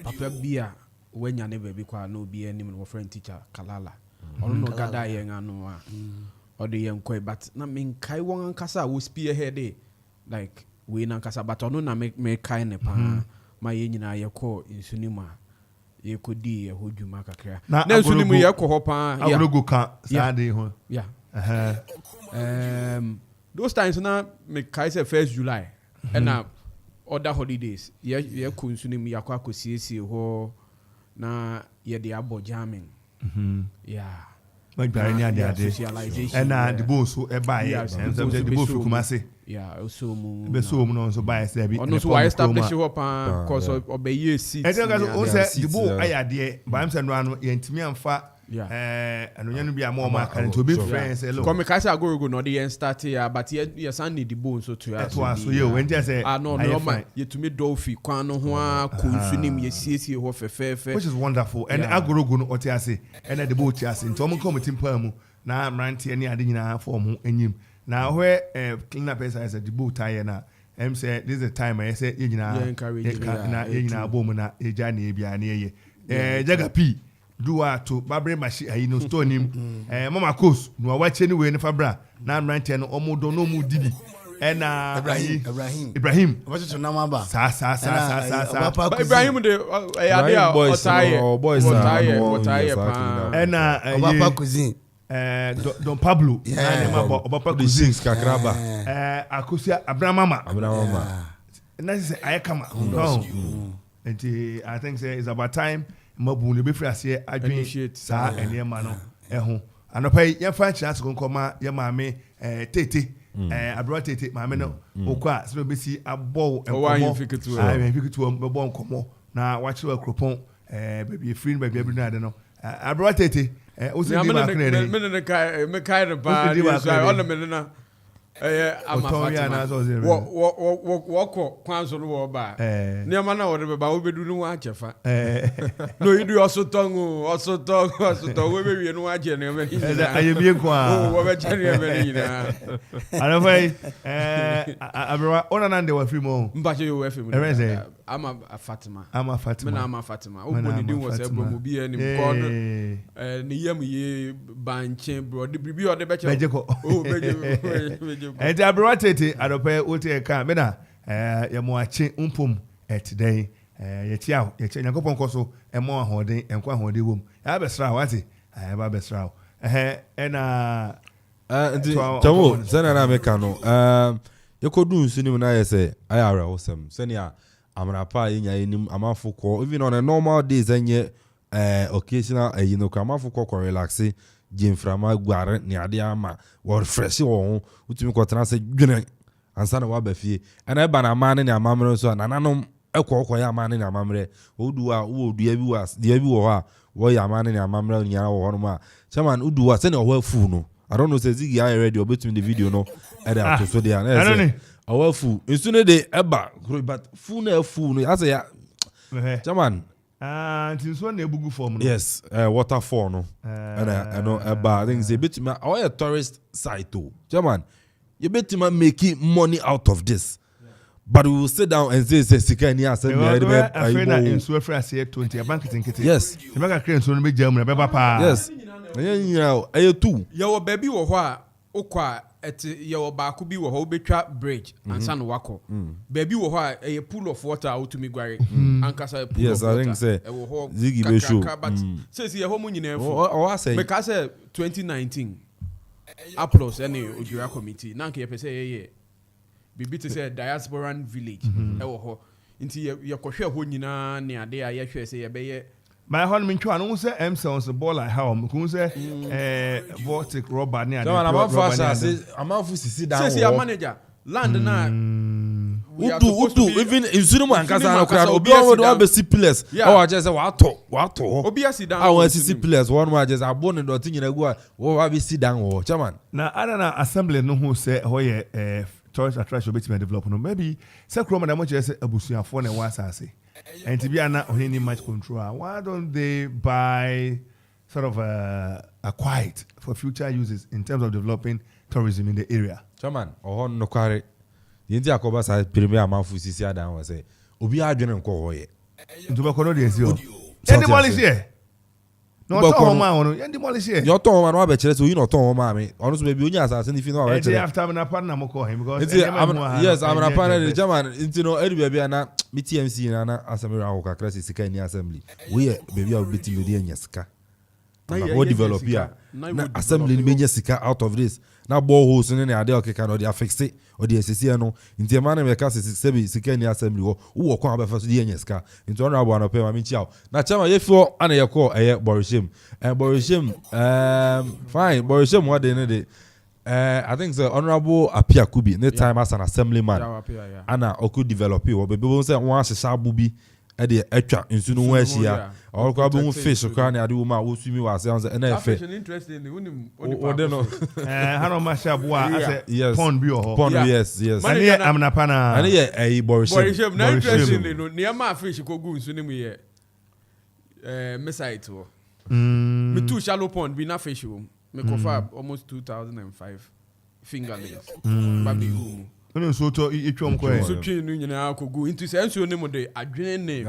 papa bia wanya ne ba bi kwa na obi anim no friend teacher kalala ono no gada ye ngano a ode ye nkoi but na me kai won ankasa wo spear head like we na ankasa but ono na me kai ne pa ma ye nyina ye ko nsu ni ma ye kodi ye hodwuma kakra na nsu ni mu ye ko ho pa ya agorogo ka sa de ho ya those times na me kai say 1st July and other holidays ye kunsunim yakwa akosiesie ho na ye de abo jamming yeah Magari ni ade ade. Socialization. The boss so e buy the boss Kumasi. Yeah, also mu. Be so mu no so buy say bi. Ono so why establish ho pa cause obeye seat. E tell us o say the boss ayade, ba am say no ano yentimi amfa anonya no bi am ma kan to be friends hello. Come ka say agorogo no dey start here but you san need the bone so to us. So you when just say no man yetumi dolphin kwan no ho a konsunim yesiesie ho fefefe. Which is wonderful. And agorogo no otiase and the boat tiase. Nti o mo come timpa mu na mrantie ne ade nyina form enyim. Now where clean up as the boot tie na say this is the time I say you encourage na boom na eja na bia na ye jaga p do to babre machi ayi no store nim mama coast no wa che ni we ni fabra na mrante no omodo no mu didi na Ibrahim what to na maba sa Ibrahim de ade otaye pa na Papa Cuisine Don Pablo Obapa Cousins Kakraba Akusia Abramama and that is Ayakama and I think say it's about time Mabu be free as here I appreciate sa and your man and I pay your fan chance to come your mammy Tete I brought Tete my no Okwa so be see a bow and I pick it to a bomb come now watch your cropon baby free baby every night I don't know I brought Tete me kind of bad walk kwanzo no ba ne ma na wo de ba wo bedu no wa chefa no you do also tongue we be no wa je ne me aye bi kwa wo be je ne me ni na ana fai abra ona na de wa fi mo mbache yo wa fi mo ama Fatima me na ama Fatima o boni din wo se bro mo bi ani ko no ne yam ye banche bro de bibi o de be che o beje and abra tete adope wote ka me na ye mo ache umpom today ye tia ye nyakopon koso e mo ahoden enko ahoden wom ya besra wate ba besra na Tamo sena na me kano ye kodu nsunim na ye say ayara wosem senia amrapa yenya enim amafo ko even on a normal days enye occasional amafo ko relax jimframa gware ni ade ama wo fresh wo utumi ko tena se dwene ansa na wa ba fie ana e ba na amane ni amamre so nananom ekwo ya amane ni amamre oduwa wo dua bi was dia bi wo ha wo ya amane ni amamre nyara wo hono ma chairman oduwa se ne wo afu no I don't know say zigi are ready obetumi the video no e da to so dia na our food. It's soon de eba, but food no I say ya. Chairman. This one ebugu form. Yes, waterfall no. And I know eba. I think it's a bit. Our tourist site too. Chairman, you bet me making money out of this. But we will sit down and say sika ni asem me. I feel that in so free say 20 bank tinkete. Yes. The bank crane so no be jam na be papa. Yes. Aye too. Your baby wo ho a okwa your baako bi wo ho betwa bridge ansa no wako baby wo ho a pool of water out to me gware ankasa pool yes, of water. Yes, I think say Ziggy be show. But say see ho mu nyina I say because 2019 Aplos any Odura committee na nke ye say bibi to say diasporan village e wo ho nti ye kohwe ho nyina ne ade a ye hwe say ye be ye my hon min twa no say Emsons ball like how kun say vortic rubber ne ade amafu sisi down say your manager land na udu even insunu ankasa na kra obi o do be CPLS o just say wato obi asi down I want CPLS one more just abon do tin nyina gu a wo be sit down wo chairman na ana assembly no who say ho ye tourist attraction bit me develop no maybe say kroma na mo je say abusuafo na wa asase and to be an only much control. Why don't they buy sort of a quiet for future uses in terms of developing tourism in the area? Chairman, or no carry. The India Cobas has premier amount for CCA down was say, Obi Adrian call ye. Into Bacono, yes, you. Demolish here. No, man, demolish here. Your Tom and Robert, so you know Tom, mammy. Honestly, maybe you as if you know, after having a partner, I'm call him because yes, I'm a partner, German, into no baby, and BTMC and Asamira Okakras is Kenya Assembly. We baby are beating with the Yaska. na develop here na assembly major sika out of this na boreholes ne ade okeka no dey affix it or the SCC no nti man na ka sika ni assembly wo kwa abefa so dey nya sika nti on abo anope ma minchi aw na chama yefo ana yeko Borishim fine Borishim what they need I think the honorable Apia Kubi ne time as an assemblyman ana oku develop we be say one hyehyɛ abubi e dey atwa nsu no wa ahia or kwa be fish kwa na ade wo ma wo swimi wa say on na efe interesting what no hano mashabu as pond bi ho pond yes ani amna pana ani e Borishim na interesting no near ma fish ko gu nsu ni mu ye mesite wo me too shallow pond be na fish wo me kofa almost 2005 fingerlings baby no so to etwom ko so twi no nyina akogu into sense oni mo de adwene ne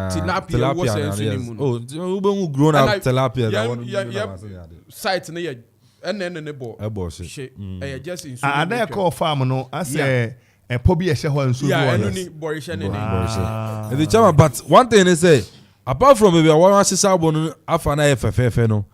tilapia wo sense ni mu oh we grown up tilapia that one site ne ye enne bo she just in so ada ko farm no ase po bi ehye ho nso yeah eno Borishe ne the chairman but one thing is say apart from maybe one asisa abon afa na efefefe no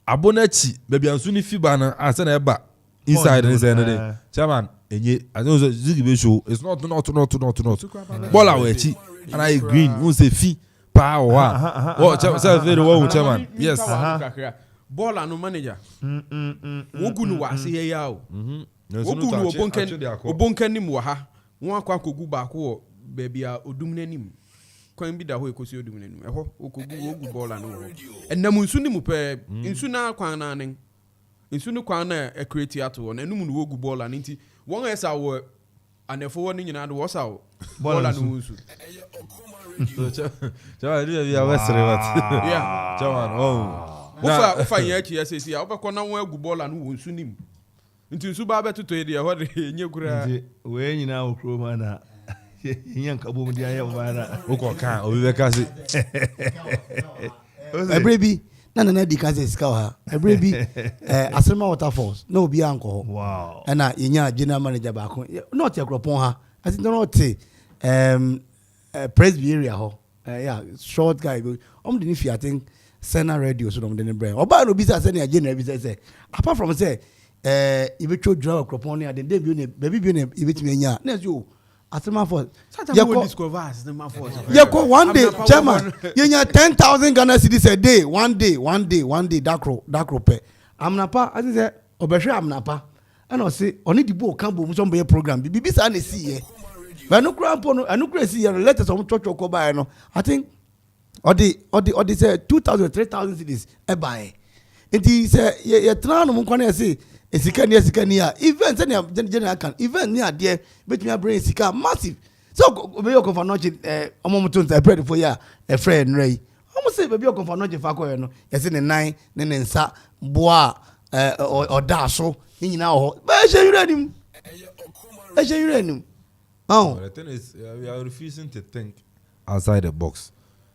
abonachi baby ansu ni fiba na ase na eba inside is end chairman enye I know zigi be show it's not ball awechi and I green won say fi pa wa oh very well chairman yes ball anu manager wogunu wa se ye ya o wogunu obonken nim wa ha won akwa kogu ba ko baby a odum nanim kwan bi da ho ekosi odum nanim eho okogu ogu ball anu ho enam nsu nim pe nsu na kwan na nen nsu no kwan na e create ato na enum no wogu ball anu nti won esa wo anefo won nyina do wo sa wo ball anu nsu chawa ri ya wesere wat yeah chawa ofa yen chi SSC a obekọ na won agu ball anu wo nsu nim nti nsu ba betuto ye de ho de enye kura we nyina okro ma na yen kabo mu dia ye ba na uko kan obi be kasi ebrebi na di kaze sika ha ebrebi Asrema Waterfalls no obi anko wow na yenya general manager ba ko not ekropon ha I think not Presby area ho yeah short guy go the if I think Sena radio so dem dey brain oba no bi say na general bi say apart from say ibetwo drum ekropon na dey bi ne baby bi ne ibetimi anya na so Asrema for Yako one day chairman yenya 10,000 Ghana cedis a day one day dakro pe amnapa I say obehwe amnapa and I say oni di bo kan bo mu so be program bibi sa na see ye but no kra mpo no anu kra see ye let us on church ko buy no I think odi say 2,000 3,000 cedis e buy enti say ye tran no mu kwa na say esika ni a event any general can event ni ade betumi bring esika massive so be your conference omomuto nta bread for ya a friend ray almost say be your conference fa ko no yesi ne nan ne nsa boa oda so nyina ho be she uranim oh the thing is we are refusing to think outside the box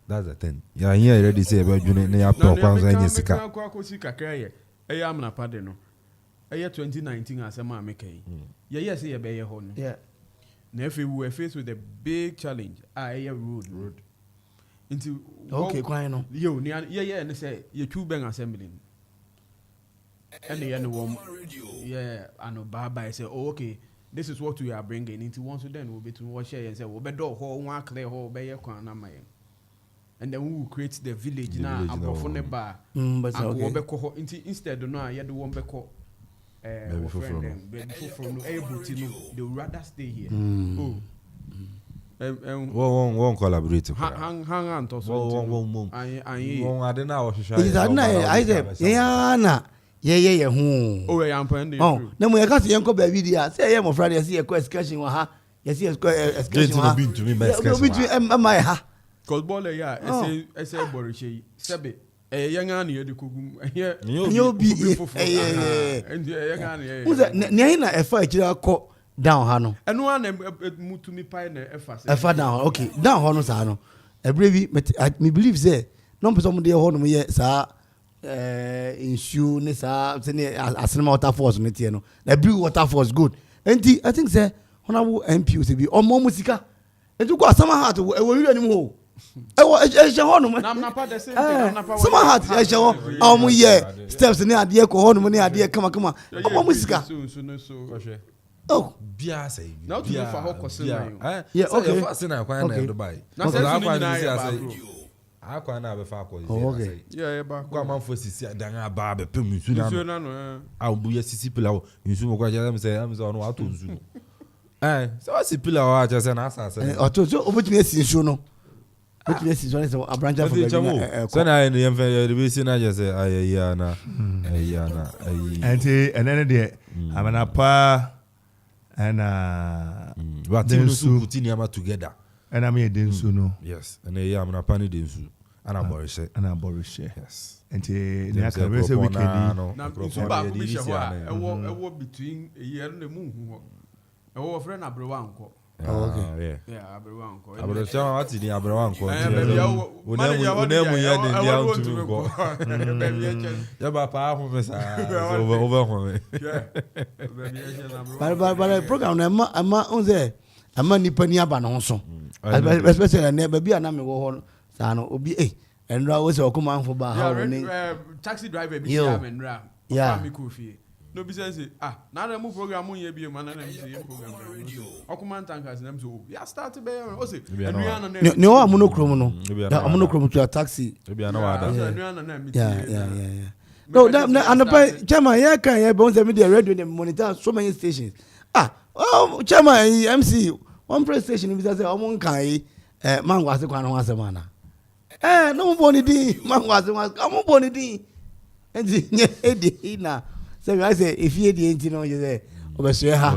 that's the thing you are here already say about june na ya talk kwanza any sika kwa sika kra ye amna pade no 2019 asema amekai yes ye be ye ho no yeah na if we were faced with a big challenge road into okay kwai no yo yeah and say you two bang assembly and the end one yeah and baba say oh, okay this is what we are bringing into one so then we'll be to wash here and say we be do ho one clear ho be ye kwan na mayen and then we will create the village now abofo ne ba but okay instead no ya do one be ko from they would rather stay here. Won't collaborate. Hang on to so. I don't know. Oh, I am paying. Oh, no, we can't see Uncle Baby. Say, I'm afraid I see a question. Yes, excursion to me, my ha. Cold ball, yeah, I say, Borishe, Sabi. Young Annie, the cook, you'll be Nina a fight down Hano. And one moved to me pine a far down, okay, down Honosano. A brave me believe say, no, somebody hold me yet, sir. In shoe, Asrema Waterfalls, Metiano. The blue Waterfalls good. And I think, sir, honorable MP to be or more musica. And to go some heart, we will anymore. ɛhyɛ hɔ nom sama hat ɛhyɛ hɔ a ɔmo yɛ steps ne adeɛ kɔ hɔ nom ne adeɛ kamakama ɔmo mo sika oh bia say now to fa hɔ kɔ sen yeah okay say na kwan na Dubai na say akwan ni say akwan na be fa kɔ say yeah ba kwa manfo sisi dan aba be pem nsu na no a obu ya sisi pila wo nsu mo kwa jam say am say ono ato nsu no so wasi pila wa just na asase oto so obetumi esi nsu no obetumi esi so say abranja for so na no yem fe be si na just say ayana anti enene de amana pa and but you so put in am together and am here densu no yes and ya amana pa ni densu ana borishe yes anti na ka be say weekend na nsu ba ko be hye ho a ewo between a year na mu hu ho ewo friend abrewa nko okay yeah abrewa nko abrewa chama wati ni abrewa nko unemu ya de dia utu nko ya ba pa ho pesa over ho but program na ama unze ama nipa ni aba no so especially na ba bia na me wo ho sa no obi enra wo se Okoman fo ba ha ni taxi driver bi ya menra yeah me Kofi no be say na na mu program ye bi ma na na say program Okoman tankers na so ya start be o say enua na na ne o amunokrom no amunokrom to a taxi bia na wa da enua na na meet yeah no that anapa chairman ya kan ya be on media radio dem monitor so many stations chairman MC one press station bi say omon kan mangwase kwa no asema na no boni din mangwase omon boni din enti nye edi na say I say if you dey enti no you say obeswe ha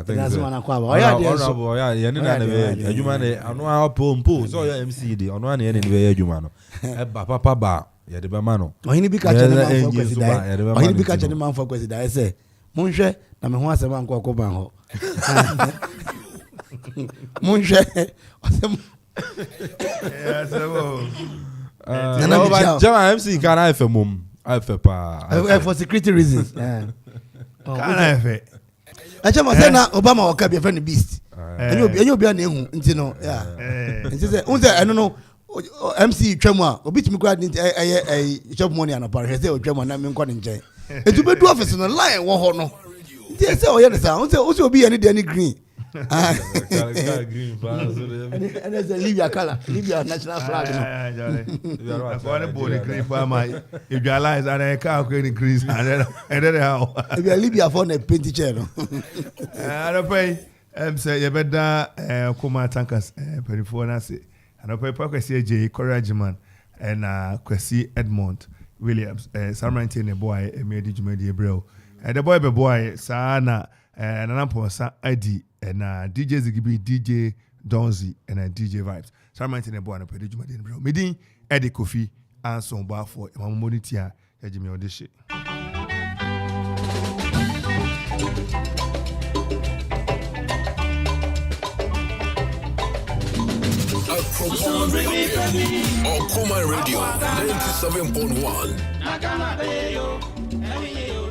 that's one akwa ba oya dey so oya ye ni na be adwuma ne anu a pompo so oya MC dey onu ana ye ni be adwuma no ba papa ba ye de be ma no ohini bi ka chane man for kwesida ohini bi ka chane man for kwesida say monhwe na me ho asema nko Okoman ho monhwe yeah so Jama MC can I FM pa for security reasons can I FM achama say na Obama waka be friend beast enye obi na ehu nti no yeah nti say unze eno no MC twam a obi timi kwa shop money na par say twam na me nko ne nche etu be do office no line wo ho no nti say oye ne sa unze obi ye ne de ni green green flag so and there's a Libya color Libya national flag no I want to board the green for my if you realize and I can't go in green and then how if you Libya for the paint chair no I don't pay say you better Okoman tankers perifo na say and I pay Kwesi J Courageman and Kwesi Edmond Williams Samrantin the boy made Jumedi Ebrel and the boy sana and Anamposa ID and DJ Zigibi, DJ Donzi, and DJ Vibes. So I'm the boy and I Juma Din Bro. Medin Eddie Kofi Ansong Baffour. I'm Monitia. Jimmy on this shit. Okoman Radio 97.1.